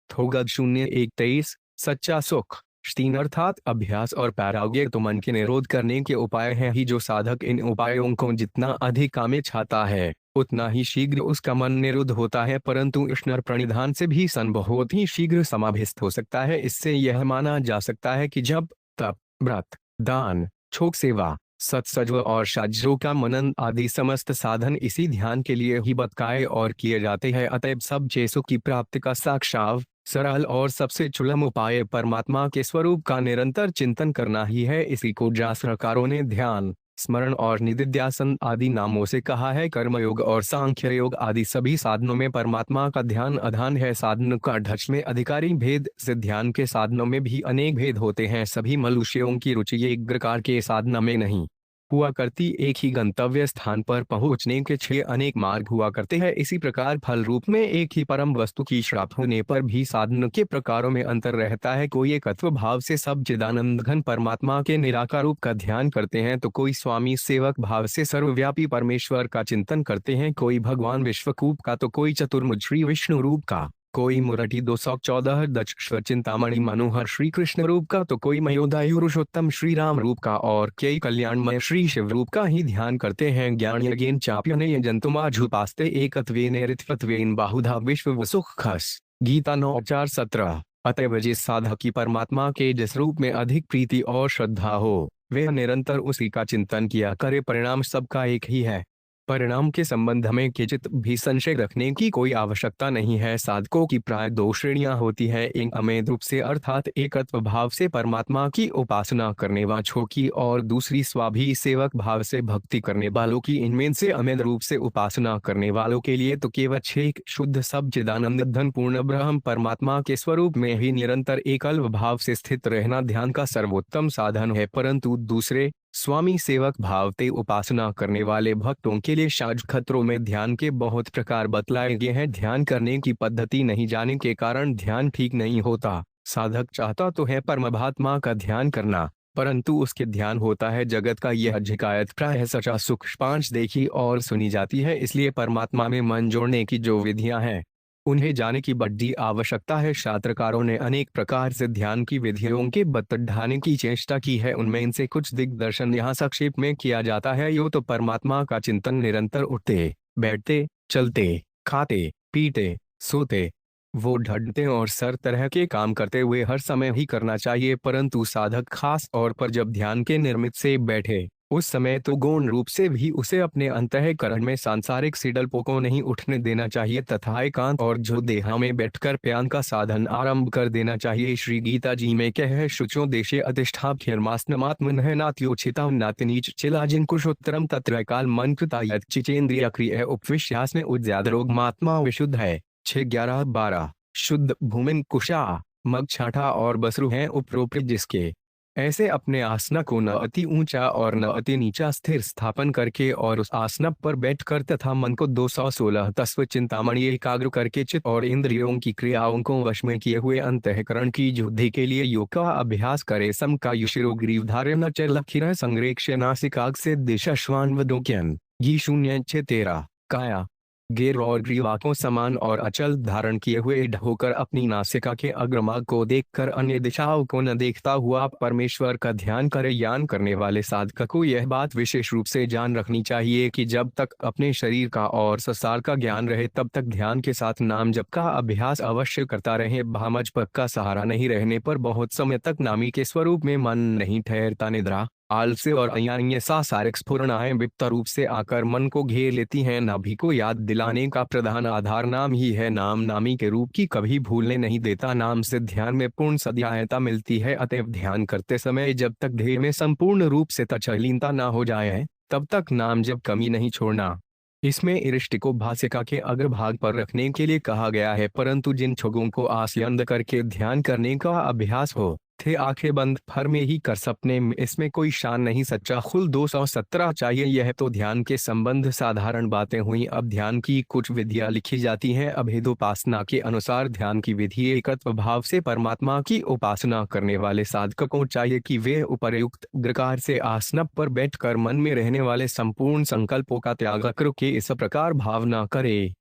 थोगद 0:1-23। सच्चा सुख 3 अर्थात अभ्यास और वैराग्य तो मन के निरोध करने के उपाय हैं ही। जो साधक इन उपायों को जितना अधिक कामे चाहता है उतना ही शीघ्र उसका मन निरुद्ध होता है, परंतु ईश्वर प्रणिधान से भी सन बहुत ही शीघ्र समाभिस्त हो सकता है। इससे यह माना जा सकता है कि जब तप व्रत दान छोक सेवा सत्सजव और शाज्यों का मनन आदि समस्त साधन इसी ध्यान के लिए ही बतकाए और किए जाते हैं। अतएव सब चीजों की प्राप्ति का साक्षात सरल और सबसे सुलभ उपाय परमात्मा के स्वरूप का निरंतर चिंतन करना ही है। इसी को शास्त्रकारों ने ध्यान स्मरण और निदिध्यासन आदि नामों से कहा है। कर्मयोग और सांख्य योग आदि सभी साधनों में परमात्मा का ध्यान आधान है। साधन का ढच में अधिकारी भेद से ध्यान के साधनों में भी अनेक भेद होते हैं। सभी मनुष्यों की रुचि एक प्रकार के साधना में नहीं हुआ करती। एक ही गंतव्य स्थान पर पहुंचने के 6 अनेक मार्ग हुआ करते हैं। इसी प्रकार फल रूप में एक ही परम वस्तु की प्राप्ति होने पर भी साधन के प्रकारों में अंतर रहता है। कोई एकत्व भाव से सब चिदानंद घन परमात्मा के निराकार रूप का ध्यान करते हैं तो कोई स्वामी सेवक भाव से सर्वव्यापी परमेश्वर का चिंतन करते हैं, कोई भगवान विश्वकूप का तो कोई चतुर्मुख श्री विष्णु रूप का, कोई मुरटी 214 दक्ष चिंतामणि मनोहर श्री कृष्ण रूप का तो कोई मयोदायुरुषोत्तम श्री राम रूप का और कई कल्याणमय श्री शिव रूप का ही ध्यान करते हैं। ज्ञान यज्ञ चाप्यने जंतुमाझुपास्ते एकत्वेन ऋत्वत्वेन बाहुधा विश्व सुख खस। गीता 9:4-17। अतएव जिस साधक की परमात्मा के जिस रूप में अधिक प्रीति और श्रद्धा हो वह निरंतर उसी का चिंतन किया करे। परिणाम सबका एक ही है। परिणाम के संबंध में किंचित भी संशय रखने की कोई आवश्यकता नहीं है। साधकों की प्राय 2 श्रेणियां होती है। एक अमेध रूप से अर्थात एकत्व भाव से परमात्मा की उपासना करने वालों की और दूसरी स्वाभी सेवक भाव से भक्ति करने वालों की। इनमें से अमेध रूप से उपासना करने वालों के लिए तो केवल एक शुद्ध सब चिदानंद धन पूर्ण ब्रह्म परमात्मा के स्वरूप में ही निरंतर एकल्व भाव से स्थित रहना ध्यान का सर्वोत्तम साधन है, परंतु दूसरे स्वामी सेवक भावते उपासना करने वाले भक्तों के लिए शाज खतरों में ध्यान के बहुत प्रकार बतलाए गए हैं। ध्यान करने की पद्धति नहीं जाने के कारण ध्यान ठीक नहीं होता। साधक चाहता तो है परमात्मा का ध्यान करना, परंतु उसके ध्यान होता है जगत का। यह झिकायत प्राय सचा सुख 5 देखी और सुनी जाती है। इसलिए परमात्मा में मन जोड़ने की जो विधियां हैं उन्हें जाने की बड़ी आवश्यकता है। शास्त्रकारों ने अनेक प्रकार से ध्यान की विधियों के बतढ़ाने की चेष्टा की है। उनमें इनसे कुछ दिग्दर्शन यहाँ संक्षेप में किया जाता है। यो तो परमात्मा का चिंतन निरंतर उठते बैठते चलते खाते पीते सोते वो ढड़ते और सर तरह के काम करते हुए हर समय ही करना चाहिए, परंतु साधक खास तौर पर जब ध्यान के निर्मित से बैठे उस समय तो गौण रूप से भी उसे अपने अंतःकरण में सांसारिक सिडल्पों को नहीं उठने देना चाहिए तथा एकांत और जो देहा में बैठकर प्यान का साधन आरंभ कर देना चाहिए। श्री गीता जी में कह शुचो देशे अधिष्ठाप्यर्मास्नमात्मनः नात्योचिता नातिनीच चिलाजिन कुशोत्तरम तत्र काल मन कृता यत् चिचेन्द्रिय क्रिय उपविश्यास में उज्जादरोग महात्मा विशुद्ध है। 6-11-12 शुद्ध भूमिन कुशा मग छाठा और बसरु हैं उपरोक्त जिसके ऐसे अपने आसना को न अति ऊंचा और न अति नीचा स्थिर स्थापन करके और उस आसना पर बैठकर तथा मन को 216 तत्व चिंतामणि एकाग्र करके चित्त और इंद्रियों की क्रियाओं को वश में किए हुए अंतःकरण की शुद्धि के लिए योग का अभ्यास करे। सम का युशिरो ग्रीवधार्य न चलखिर संग्रेक्ष नासिकाग से दिशाश्वान्वदोक्यन गी 0-6-13 काया गेर और ग्रीवा को समान और अचल धारण किए हुए ढोकर अपनी नासिका के अग्रभाग को देखकर अन्य दिशाओं को न देखता हुआ परमेश्वर का ध्यान करे। ज्ञान करने वाले साधक को यह बात विशेष रूप से जान रखनी चाहिए कि जब तक अपने शरीर का और संसार का ज्ञान रहे तब तक ध्यान के साथ नाम जप का अभ्यास अवश्य करता रहे। भामज पग का सहारा नहीं रहने पर बहुत समय तक नामी के स्वरूप में मन नहीं ठहरता। निद्रा आलस्य और अन्य सांसारिक स्फुरणाएं विप्त रूप से आकर मन को घेर लेती हैं। नाभि को याद दिलाने का प्रधान आधार नाम ही है। नाम नामी के रूप की कभी भूलने नहीं देता। नाम से ध्यान में पूर्ण सहायता मिलती है। अतएव ध्यान करते समय जब तक देह में संपूर्ण रूप से तल्लीनता न हो जाए तब तक नाम जब कमी नहीं छोड़ना। इसमें इरिष्ट को भासिका के अग्रभाग पर रखने के लिए कहा गया है, परंतु जिन छुगों को आस्यंद करके ध्यान करने का अभ्यास हो थे आंखें बंद फर में ही कर सपने में इसमें कोई शान नहीं। सच्चा खुल 217 चाहिए। यह तो ध्यान के संबंध साधारण बातें हुई। अब ध्यान की कुछ विधियां लिखी जाती हैं। अभेदोपासना के अनुसार ध्यान की विधि एकत्व भाव से परमात्मा की उपासना करने वाले साधक को चाहिए कि वे उपर्युक्त प्रकार से आसन पर बैठकर मन में रहने वाले संपूर्ण संकल्पों का त्याग करके इस प्रकार भावना करे।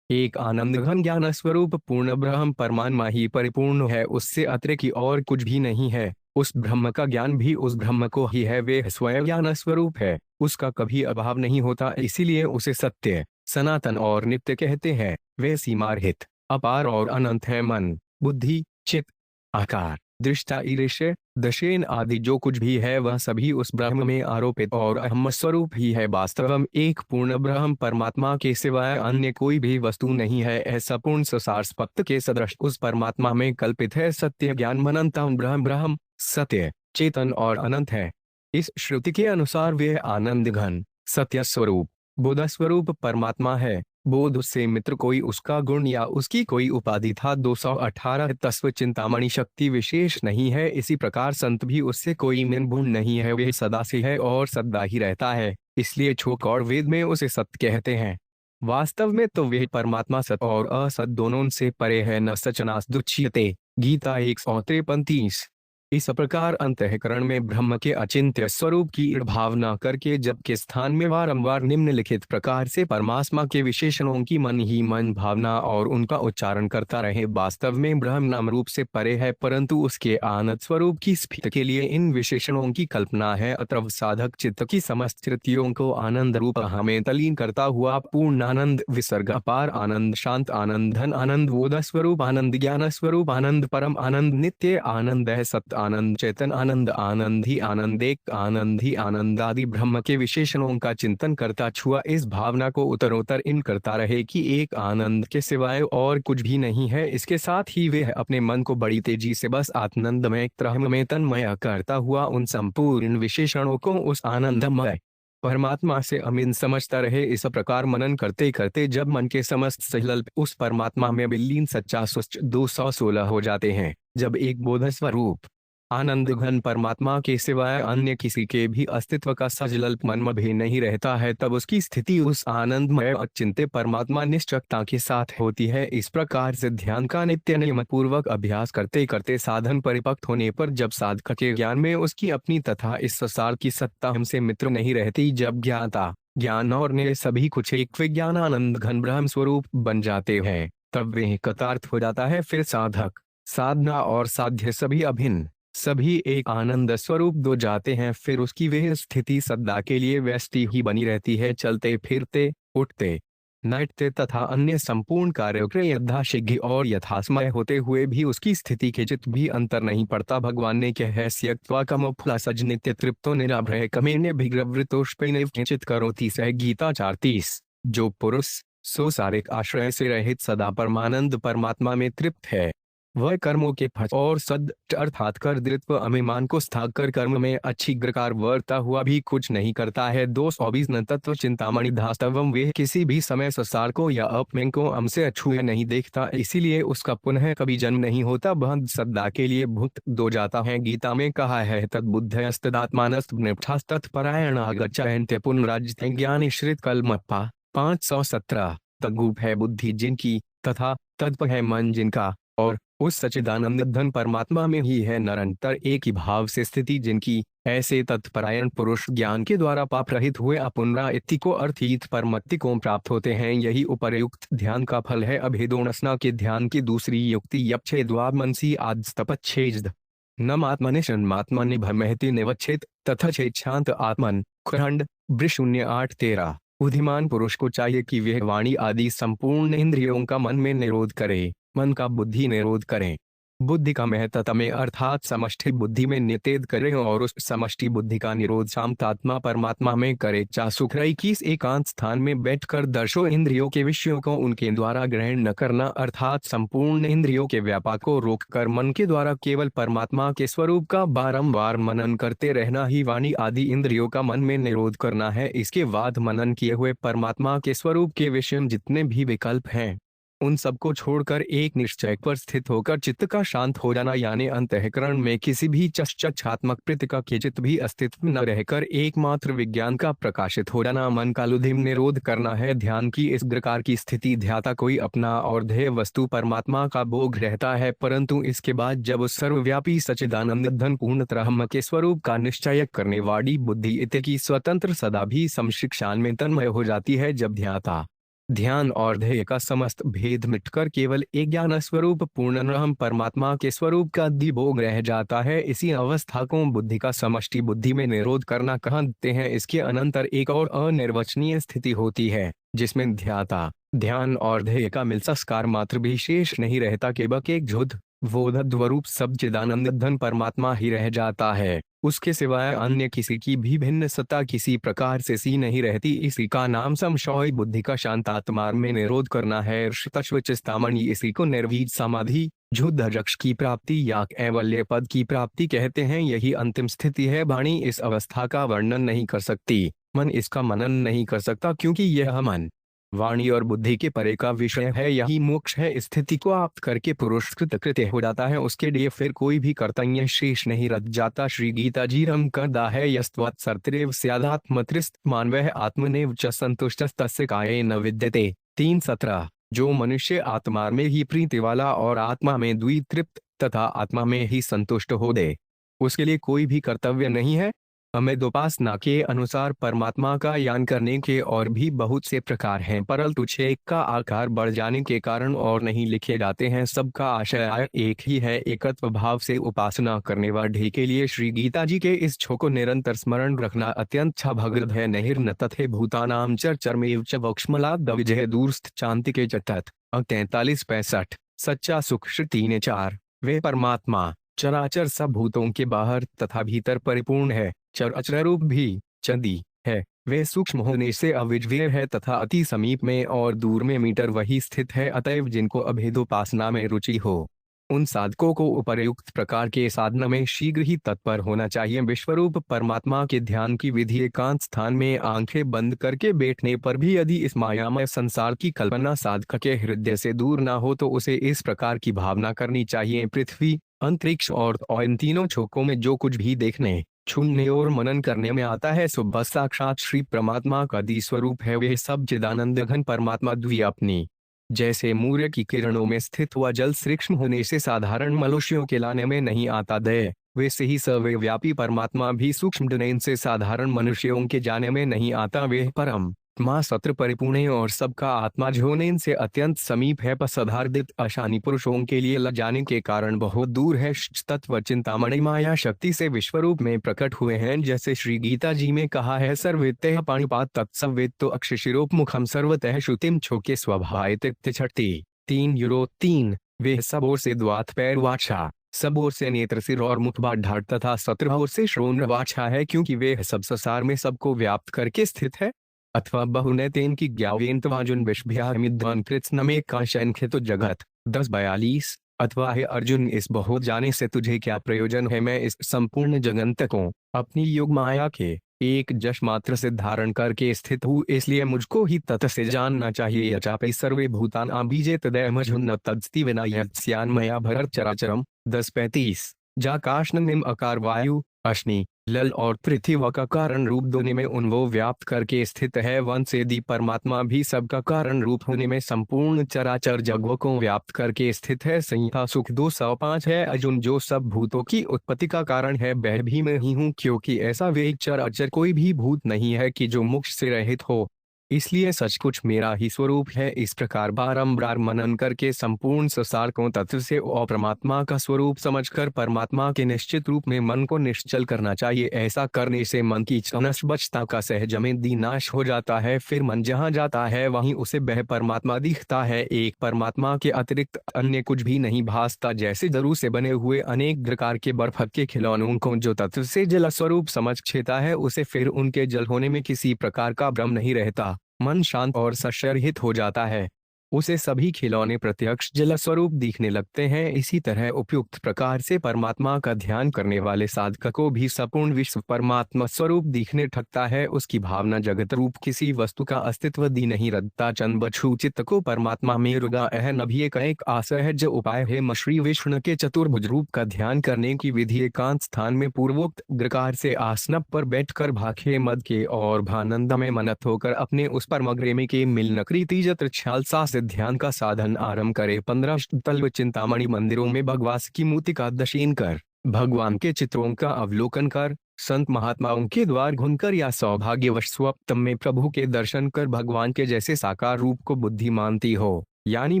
एक आनंद घन ज्ञान स्वरूप पूर्ण ब्रह्म परमात्मा ही परिपूर्ण है, उससे अतिरिक्त और कुछ भी नहीं है। उस ब्रह्म का ज्ञान भी उस ब्रह्म को ही है। वे स्वयं ज्ञान स्वरूप है, उसका कभी अभाव नहीं होता, इसीलिए उसे सत्य सनातन और नित्य कहते हैं। वे सीमारहित अपार और अनंत है। मन बुद्धि चित्त आकार दृष्टा ईर्ष्य दशेन आदि जो कुछ भी है वह सभी उस ब्रह्म में आरोपित और अहम स्वरूप ही है। वास्तव में एक पूर्ण ब्रह्म परमात्मा के सिवाय अन्य कोई भी वस्तु नहीं है। ऐसा पूर्ण संसार स्पत्त के सदृश उस परमात्मा में कल्पित है। सत्य ज्ञान मनंतम ब्रह्म सत्य चेतन और अनंत है। इस श्रुति के अनुसार वे आनंद घन सत्य स्वरूप बोध स्वरूप परमात्मा है। बोध से मित्र कोई उसका गुण या उसकी कोई उपाधि था। 218 तत्व चिंतामणि शक्ति विशेष नहीं है। इसी प्रकार संत भी उससे कोई मिन गुण नहीं है। वे सदा से है और सदा ही रहता है, इसलिए छोक और वेद में उसे सत्य कहते हैं। वास्तव में तो वे परमात्मा सत और असत दोनों से परे है। न सचनास दुच्यते गीता 153। इस प्रकार अंतःकरण में ब्रह्म के अचिंत्य स्वरूप की भावना करके जब के स्थान में बारंबार निम्नलिखित प्रकार से परमात्मा के विशेषणों की मन ही मन भावना और उनका उच्चारण करता रहे। वास्तव में ब्रह्म नाम रूप से परे है, परंतु उसके आनंद स्वरूप की स्फीति के लिए इन विशेषणों की कल्पना है। अतः साधक चित्त की समस्त कृतियों को आनंद रूप हमें तलीन करता हुआ पूर्ण आनंद विसर्ग अपार आनंद शांत आनंद धन आनंद बोध स्वरूप आनंद ज्ञान स्वरूप आनंद परम आनंद नित्य आनंद है सत्य आनंद चेतन आनंद आनंद एक आनंद ही आनंद आदि ब्रह्म के विशेषणों का चिंतन करता छुआ इस भावना को उत्तरोत्तर इन करता रहे कि एक आनंद के सिवाय और कुछ भी नहीं है। इसके साथ ही वे अपने मन को बड़ी तेजी से बस आनंदमय त्रय में तन्मय करता हुआ उन संपूर्ण विशेषणों को उस आनंदमय परमात्मा से अमीन समझता रहे। इस प्रकार मनन करते करते जब मन के समस्त संकल्प उस परमात्मा में विलीन सच्चा सुच 216 हो जाते हैं, जब एक बोध स्वरूप आनंद घन परमात्मा के सिवाय अन्य किसी के भी अस्तित्व का सजल्प मन में भी नहीं रहता है, तब उसकी स्थिति उस आनंदमय अचिंत्य परमात्मा निश्चकता के साथ होती है। इस प्रकार से ध्यान का नित्य नियम पूर्वक अभ्यास करते करते साधन परिपक्व होने पर जब साधक के ज्ञान में उसकी अपनी तथा इस संसार की सत्ता हमसे मित्र नहीं रहती, जब ज्ञाता ज्ञान और ने सभी कुछ एक विज्ञान आनंद घन ब्रह्म स्वरूप बन जाते हैं, तब वह कृतार्थ हो जाता है। फिर साधक, साधना और साध्य सभी अभिन्न, सभी एक आनंद स्वरूप दो जाते हैं। फिर उसकी वह स्थिति सदा के लिए वैसी ही बनी रहती है। चलते फिरते, उठते नाट्य तथा अन्य संपूर्ण कार्यों के यथाशीघ्र और यथासमय होते हुए भी उसकी स्थिति के चित्त भी अंतर नहीं पड़ता। भगवान ने कह स्यक्त्वा सज नित्य तृप्तो निराभ्रय कमेन्य भिग्रवृतोष्पैनैव किंचित् करोति सह गीता 4:30। जो पुरुष संसारिक आश्रय से रहित सदा परमानंद परमात्मा में तृप्त है, वह कर्मों के फल और सद अर्थात कर दृत्व अभिमान को स्थाग कर कर्म में अच्छी ग्रकार वर्ता हुआ भी कुछ नहीं करता है। 220 न तत्व चिंतामणि धास्तवम, वे किसी भी समय संसार को या अपने को अम से अछूए नहीं देखता, इसीलिए उसका पुनः कभी जन्म नहीं होता, वह सदा के लिए भुक्त दो जाता है। गीता में कहा है तद्बुद्धयस्तदात्मानस्तत्परायणागच्छन्त्य पुनराज्यते ज्ञानिश्रित कल्मप्पा 517। तद्गुप है बुद्धि जिनकी, तथा तत्प है मन जिनका, और उस सच्चिदानंद धन परमात्मा में ही है निरंतर एक ही भाव से स्थिति जिनकी। ऐसे तत्परायण पुरुष ज्ञान के द्वारा पाप रहित हुए अपुनरायति को अर्थीत परमत्ति को प्राप्त होते हैं। यही उपर्युक्त ध्यान का फल है। अभेदोनसना के ध्यान की दूसरी युक्ति यपछेद्वामनसी आदस्तपच्छेद नमात्मनि शन्मात्मनि भ्रमहति निवच्छेद तथा छेच्छांत आत्मन खंड वृशून्य 8:13। बुद्धिमान पुरुष को चाहिए कि वह वाणी आदि संपूर्ण इंद्रियों का मन में निरोध करे, मन का बुद्धि निरोध करें, बुद्धि का महत्तम में अर्थात समष्टि बुद्धि में निषेध करें और उस समष्टि बुद्धि का निरोध शांतात्मा परमात्मा में करे। चासुखरई की एकांत स्थान में बैठकर दर्शो इंद्रियों के विषयों को उनके द्वारा ग्रहण न करना, अर्थात संपूर्ण इंद्रियों के व्यापार को रोककर मन के द्वारा केवल परमात्मा के स्वरूप का बारंबार मनन करते रहना ही वाणी आदि इंद्रियों का मन में निरोध करना है। इसके बाद मनन किए हुए परमात्मा के स्वरूप के विषय जितने भी विकल्प हैं, उन सबको छोड़कर एक निश्चय पर स्थित होकर चित्त का शांत हो जाना, यानी अंतःकरण में किसी भी चक्षात्मक प्रतीक के चित्त भी अस्तित्व न रहकर एकमात्र विज्ञान का प्रकाशित हो जाना, मन का लुधिम निरोध करना है। ध्यान की इस प्रकार की स्थिति ध्याता कोई अपना और ध्येय वस्तु परमात्मा का भोग रहता है, परंतु इसके बाद जब उस सर्वव्यापी सच्चिदानंद धन पूर्ण ब्रह्म के स्वरूप का निश्चय करने वाली बुद्धि इत्य की स्वतंत्र सदा भी समशिक्षान में तन्मय हो जाती है, जब ध्याता ध्यान और ध्येय का समस्त भेद मिटकर केवल एक ज्ञान स्वरूप पूर्ण ब्रह्म परमात्मा के स्वरूप का दिभोग रह जाता है, इसी अवस्था को बुद्धि का समष्टि बुद्धि में निरोध करना कहते हैं। इसके अनंतर एक और अनिर्वचनीय स्थिति होती है, जिसमें ध्याता ध्यान और ध्येय का मिल संस्कार मात्र भी शेष नहीं रहता, केवल एक शुद्ध बोधद्वरूप सब चिदानंद धन परमात्मा ही रह जाता है। उसके सिवाय अन्य किसी की भी भिन्न सत्ता किसी प्रकार से सी नहीं रहती। इसी का नाम संशय बुद्धि का शांतात्मा में निरोध करना है। तत्वचिस्तामणि इसी को निर्वीज समाधि शुद्ध रक्ष की प्राप्ति या कैवल्य पद की प्राप्ति कहते हैं। यही अंतिम स्थिति है। वाणी इस अवस्था का वर्णन नहीं कर सकती, मन इसका मनन नहीं कर सकता, क्योंकि यह मन वाणी और बुद्धि के परे का विषय है। यही मोक्ष है। स्थिति को प्राप्त करके पुरुष कृतकृत्य हो जाता है, उसके लिए फिर कोई भी कर्तव्य शेष नहीं रह जाता। श्री गीता जी रम करदा है यस्त्वत्सर्तरेव स्यादात्मत्रिस्त मानवः आत्मनेव च संतुष्टस्तस्य कायेन विद्यते 3:17। जो मनुष्य आत्मा में ही प्रीति वाला और आत्मा में द्वितृप्त तथा आत्मा में ही संतुष्ट हो दे, उसके लिए कोई भी कर्तव्य नहीं है। अमेदोपासना के अनुसार परमात्मा का ज्ञान करने के और भी बहुत से प्रकार हैं, परंतु छह का आकार बढ़ जाने के कारण और नहीं लिखे जाते हैं। सबका आशय एक ही है, एकत्व भाव से उपासना करने वाले के लिए श्री गीता जी के इस छो को निरंतर स्मरण रखना अत्यंत छाभग्रद है। नहिर्न तथे भूतानाम चरचरमेव च वक्ष्मलाद विजय दूरस्थ चांति के चतत 43-65। सच्चा सुख श्रुति ने 4। वे परमात्मा चराचर सब भूतों के बाहर तथा भीतर परिपूर्ण है। चराचर रूप भी चंदी है। वे सूक्ष्म होने से अविज्ञेय है तथा अति समीप में और दूर में मीटर वही स्थित है। अतएव जिनको अभेदोपासना में रुचि हो, उन साधकों को उपर्युक्त प्रकार के साधना में शीघ्र ही तत्पर होना चाहिए। विश्वरूप परमात्मा के ध्यान की विधि एकांत स्थान में आंखें बंद करके बैठने पर भी यदि इस मायामय संसार की कल्पना साधक के हृदय से दूर ना हो तो उसे इस प्रकार की भावना करनी चाहिए। पृथ्वी, अंतरिक्ष और इन तीनों छोकों में जो कुछ भी देखने, छूने और मनन करने में आता है, सो बस साक्षात श्री परमात्मा का दी स्वरूप है। वे सब चिदानंद घन परमात्मा द्वि अपनी जैसे मूर्य की किरणों में स्थित हुआ जल सूक्ष्म होने से साधारण मनुष्यों के लाने में नहीं आता दे, वैसे ही सर्वव्यापी परमात्मा भी सूक्ष्म नयन से साधारण मनुष्यों के जाने में नहीं आता। वे परम माँ सत्र परिपूर्ण और सबका आत्मा जोने इनसे अत्यंत समीप है पसधार्दित अशानी पुरुषों के लिए लजाने के कारण बहुत दूर है। तत्व चिंतामणि माया शक्ति से विश्वरूप में प्रकट हुए हैं, जैसे श्री गीता जी में कहा है, सर्वेत्य पाणिपात तत्सवेत तो अक्षशिरोप मुखम सर्वतः श्रुतिम छोके स्वभाव छठी 3 यूरो 3। वे सब ओर से द्वात पैर वाचा, सब ओर से नेत्र सिर और मुखबाट ढाट तथा 17 ओर से श्रोण वाचा है, क्योंकि वे सब संसार में सबको व्याप्त करके स्थित है। अथवा बहुनैतेन की ज्ञावेन्तवाजुन विषभ्यामिद्वान कृत्स्न में काशंखित जगत 10:42। अथवा हे अर्जुन, इस बहुत जाने से तुझे क्या प्रयोजन है। मैं इस संपूर्ण जगत को अपनी योग माया के एक जश मात्र से धारण करके स्थित हूँ, इसलिए मुझको ही तत् से जानना चाहिए। यचापि सर्वे भूतानां बीजे तदैमजुन्न तद्स्ति विनायस्यान्मया भरत चराचरम 10:35। जाकाशनं निम अकार वायु अश्नि लल और पृथ्वी का कारण रूप दोनों में उन वो व्याप्त करके स्थित है। वन से दी परमात्मा भी सबका कारण रूप होने में संपूर्ण चराचर जगहों को व्याप्त करके स्थित है। संहिता सुख 205 है। अर्जुन, जो सब भूतों की उत्पत्ति का कारण है वह भी मैं ही हूँ, क्योंकि ऐसा वे चराचर कोई भी भूत नहीं है कि जो मोक्ष से रहित हो, इसलिए सच कुछ मेरा ही स्वरूप है। इस प्रकार बारंबार मनन करके संपूर्ण संसार को तत्व से और परमात्मा का स्वरूप समझकर परमात्मा के निश्चित रूप में मन को निश्चल करना चाहिए। ऐसा करने से मन की बचता का सहज में नाश हो जाता है। फिर मन जहाँ जाता है वहीं उसे वह परमात्मा दिखता है। एक परमात्मा के अतिरिक्त अन्य कुछ भी नहीं भासता। जैसे दरू से बने हुए अनेक प्रकार के बर्फ के खिलौनों को जो तत्व से जल स्वरूप समझ छेता है, उसे फिर उनके जल होने में किसी प्रकार का भ्रम नहीं रहता। मन शांत और सशरहित हो जाता है, उसे सभी खिलौने प्रत्यक्ष जल स्वरूप दिखने लगते हैं। इसी तरह उपयुक्त प्रकार से परमात्मा का ध्यान करने वाले साधक को भी संपूर्ण विश्व परमात्मा स्वरूप दिखने ठगता है। उसकी भावना जगत रूप किसी वस्तु का अस्तित्व दी नहीं रखता। चंबछू चित्त को परमात्मा में रुगा नभी एक असहज उपाय है। श्री विष्णु के चतुर्भुज रूप का ध्यान करने की विधि एकांत स्थान में पूर्वोक्त प्रकार से आसन पर बैठकर भाखे मद के और भानंद में मनत होकर अपने उस परमग्रेमी के मिल नकरी तीजत्र छालसा से ध्यान का साधन आरंभ करे। 15 तल्व चिंतामणि मंदिरों में भगवास की मूर्ति का दर्शन कर, भगवान के चित्रों का अवलोकन कर, संत महात्माओं के द्वार घूमकर या सौभाग्यवश स्वप्न में प्रभु के दर्शन कर भगवान के जैसे साकार रूप को बुद्धि मानती हो, यानी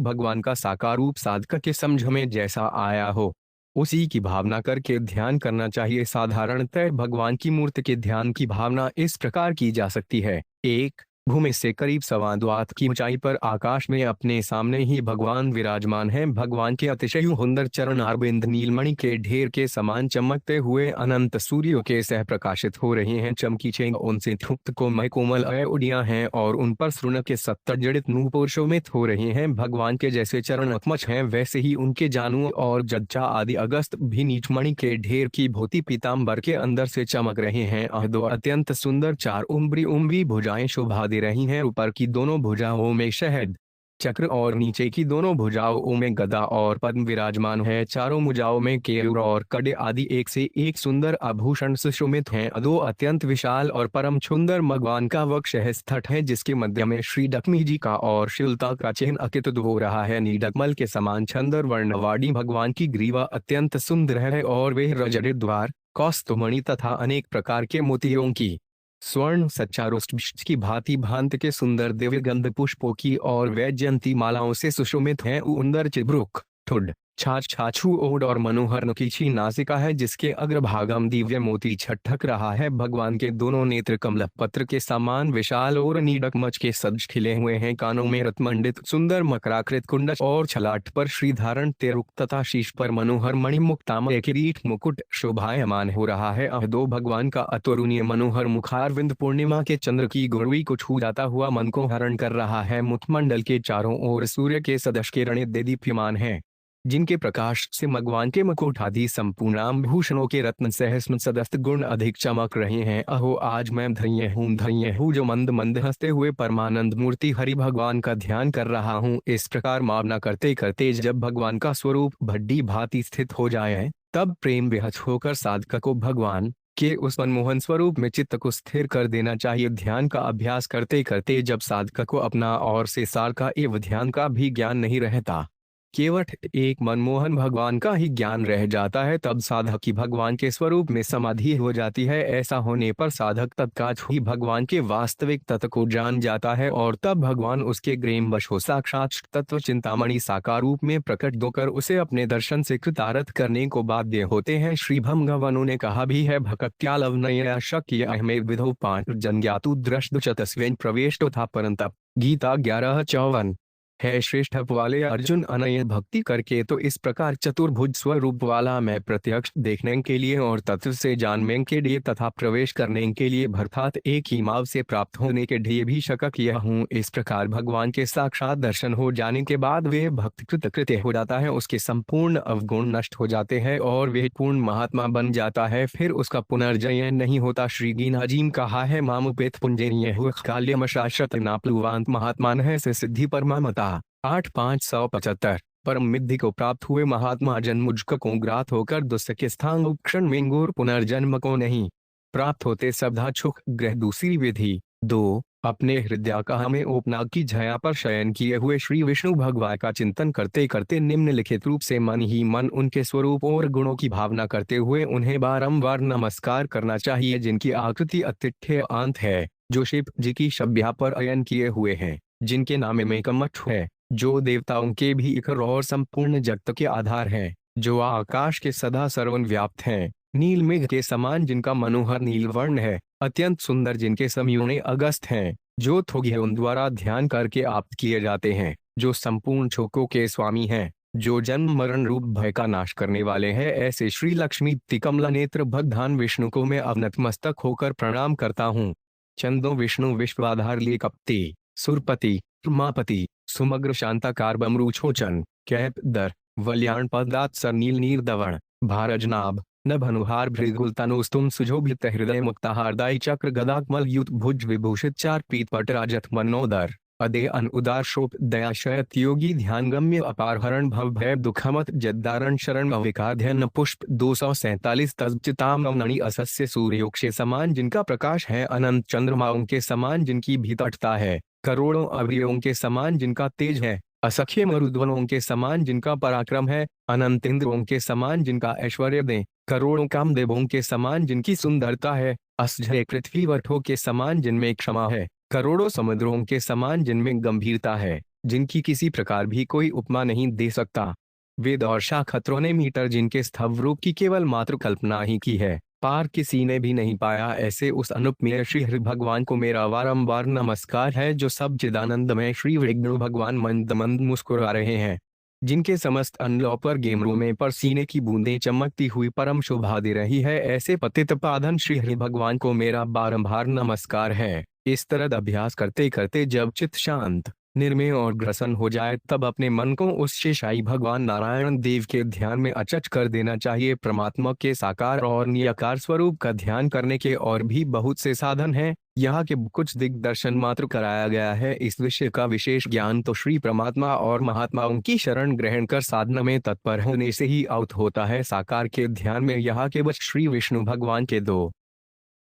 भगवान का साकार रूप साधक के समझ में जैसा आया हो उसी की भावना करके ध्यान करना चाहिए। साधारणतः भगवान की मूर्ति के ध्यान की भावना इस प्रकार की जा सकती है। 1. भूमि से करीब 1.25 द्वात की ऊंचाई पर आकाश में अपने सामने ही भगवान विराजमान हैं। भगवान के अतिशय सुंदर चरण अरविंद नीलमणि के ढेर के समान चमकते हुए अनंत सूर्यों के सह प्रकाशित हो रहे हैं। चमकीचे उनसे थुक्त कोमल कोमल उड़ियां हैं और उन पर श्रुण के 70 जड़ित नूपुर शोभित हो रहे हैं। भगवान के जैसे चरण अकमच हैं वैसे ही उनके जानुओं और जज्जा आदि अगस्त भी नीचमणि के ढेर की भोती पीताम्बर के अंदर से चमक रहे हैं। दो अत्यंत सुंदर 4 उम्री भुजाएं शोभा दे रही हैं। ऊपर की दोनों भुजाओं में शहद चक्र और नीचे की दोनों भुजाओं में गदा और पद्म विराजमान है। चारों भुजाओं में केयूर और कड़े आदि एक से एक सुंदर आभूषण सुशोभित हैं। दो अत्यंत विशाल और परम सुंदर भगवान का वक्ष स्थट है, जिसके मध्य में श्री लक्ष्मी जी का और शिवता का चिन्ह अंकित हो रहा है। नीलकमल के समान छंदर वर्णवाड़ी भगवान की ग्रीवा अत्यंत सुंदर है और वे रजत द्वार कौस्तुभमणि तथा अनेक प्रकार के मोतियों की स्वर्ण सच्चारोष्ट की भांति भांत के सुंदर दिव्य गंध पुष्पों की और वैजयंती मालाओं से सुशोभित हैं। उंदर चिब्रुक ठुड छाछ छाछू ओड और मनोहर नकीची नासिका है, जिसके अग्रभागम दिव्य मोती छटक रहा है। भगवान के दोनों नेत्र कमल पत्र के समान विशाल और नीडक मच के सज खिले हुए हैं। कानों में रत्मंडित सुंदर मकराकृत कुंडल और छलाट पर श्रीधारण तेरुक तथा शीश पर मनोहर मणिमुक्तामय किरीट मुकुट शोभायमान हो रहा है। दो भगवान का अतुलनीय मनोहर मुखारविंद पूर्णिमा के चंद्र की गुरवी को छू जाता हुआ मन को हरण कर रहा है। मुखमंडल के चारों ओर सूर्य के सदृश किरणें दीप्यमान हैं, जिनके प्रकाश से भगवान के मुकुट आदि संपूर्ण आभूषणों के रत्न सहस्म सदस्त गुण अधिक चमक रहे हैं। अहो आज मैं धन्य हूँ जो मंद मंद हंसते हुए परमानंद मूर्ति हरि भगवान का ध्यान कर रहा हूँ। इस प्रकार भावना करते करते जब भगवान का स्वरूप भड्डी भांति स्थित हो जाए, तब प्रेम विहत होकर साधक को भगवान के उस मनमोहन स्वरूप में चित्त को स्थिर कर देना चाहिए। ध्यान का अभ्यास करते करते जब साधक को अपना और से सार का एवं ध्यान का भी ज्ञान नहीं रहता, केवल एक मनमोहन भगवान का ही ज्ञान रह जाता है, तब साधक की भगवान के स्वरूप में समाधि हो जाती है। ऐसा होने पर साधक तत्काल ही भगवान के वास्तविक तत्व को जान जाता है और तब भगवान उसके ग्रेमवश हो साक्षात तत्व चिंतामणि साकार रूप में प्रकट होकर उसे अपने दर्शन से कृतार्थ करने को बाध्य होते हैं। श्री भगवानों ने कहा भी है, भक्त्यालवनया शक्य अहमे विधो पांच जनज्ञातु दृष्ट चतस्वेन प्रवेश था परंतप। गीता 11:54। है श्रेष्ठ वाले अर्जुन, अनन्य भक्ति करके तो इस प्रकार चतुर्भुज स्वरूप वाला मैं प्रत्यक्ष देखने के लिए और तत्व से जानने के लिए तथा प्रवेश करने के लिए भरथात एक ही माव से प्राप्त होने के लिए भी शक किया हूँ। इस प्रकार भगवान के साक्षात दर्शन हो जाने के बाद वे भक्त कृतकृत्य हो जाता है, उसके संपूर्ण अवगुण नष्ट हो जाते हैं और वे पूर्ण महात्मा बन जाता है, फिर उसका पुनर्जय नहीं होता। श्री गीनाजीम कहा है, मामुपेत पुंजनीय काल्यम शाश्वत नाप्लुवांत महात्मान है से सिद्धि परमामता। 8:575। परम मिद्धि को प्राप्त हुए महात्मा जन मुझको ग्रात होकर दुष्ट के स्थान क्षण में घोर पुनर्जन्म को नहीं प्राप्त होते। सबधाछुक ग्रह। दूसरी विधि 2। अपने हृदय में ओपना की झया पर शयन किए हुए श्री विष्णु भगवान का चिंतन करते करते निम्नलिखित रूप से मन ही मन उनके स्वरूप और गुणों की भावना करते हुए उन्हें बारंबार नमस्कार करना चाहिए, जिनकी आकृति अतिथ्य अंत है, जो शिव जी की शब्या पर अयन किए हुए हैं, जिनके नाम में कमठ है, जो देवताओं के भी इकर और संपूर्ण जगत के आधार हैं, जो आकाश के सदा सर्वन व्याप्त हैं, नील मेघ के समान जिनका मनोहर नील वर्ण है, अत्यंत सुंदर जिनके समयूने अगस्त हैं, जो थोगी उन द्वारा ध्यान करके आप्त किए जाते हैं, जो संपूर्ण शोकों के स्वामी हैं, जो जन्म मरण रूप भय का नाश करने वाले हैं, ऐसे श्री लक्ष्मी कमला नेत्र भगवान विष्णु को मैं अवनत मस्तक होकर प्रणाम करता हूँ। चंदो विष्णु विश्वाधार लेकपति सुरपति उमापति सुमग्र शांताकार बमरूछोचन कैप दर वल्याण पदात सर नील नीर दवण भारजनाभ नभनुहार भृगुल तनुस्तुम सुशोभित हृदय मुक्ताहारदायी चक्र गदाकमल युत भुज विभूषित चार पीत पट राजत मनोदर अदे अन उदार शोभ दयाशयत योगी ध्यान गम्य अपार हरण भव भय दुखमत जद्दारण शरण अविकाध्यन पुष्प 247 तजचिताम नवनणी असस्य सूर्योक्षे समान जिनका प्रकाश है, अनंत चंद्रमाओं के समान जिनकी भीतटता है, करोड़ों अवयवों के समान जिनका तेज है, असख्य मरुद्वनों के समान जिनका पराक्रम है, अनंत इंद्रों के समान जिनका ऐश्वर्य दे, करोड़ों कामदेवों के समान जिनकी सुंदरता है, असझरे पृथ्वी वठों के समान जिनमें क्षमा है, करोड़ों समुद्रों के समान जिनमें गंभीरता है, जिनकी किसी प्रकार भी कोई उपमा नहीं दे सकता। वेद और शास्त्रों ने मीटर जिनके स्थव रूप की केवल मात्र कल्पना ही की है, पार किसी ने भी नहीं पाया, ऐसे उस अनुपमेय श्री हरि भगवान को मेरा बारंबार नमस्कार है, जो सब चिदानंद में श्री विष्णु भगवान मंद मंद मुस्कुरा रहे हैं, जिनके समस्त अंगों पर गेमरों में पर सीने की बूंदें चमकती हुई परम शोभा दे रही है, ऐसे पतित पावन श्री हरि भगवान को मेरा बारंबार नमस्कार है। इस तरह अभ्यास करते करते जब चित्त शांत निर्मय और ग्रसन हो जाए, तब अपने मन को उस शेषाई भगवान नारायण देव के ध्यान में अचच कर देना चाहिए। परमात्मा के साकार और निराकार स्वरूप का ध्यान करने के और भी बहुत से साधन हैं, यहाँ के कुछ दिग्दर्शन मात्र कराया गया है। इस विषय का विशेष ज्ञान तो श्री परमात्मा और महात्माओं की शरण ग्रहण कर साधना में तत्पर होने से ही आउत होता है। साकार के ध्यान में यहाँ केवल श्री विष्णु भगवान के 2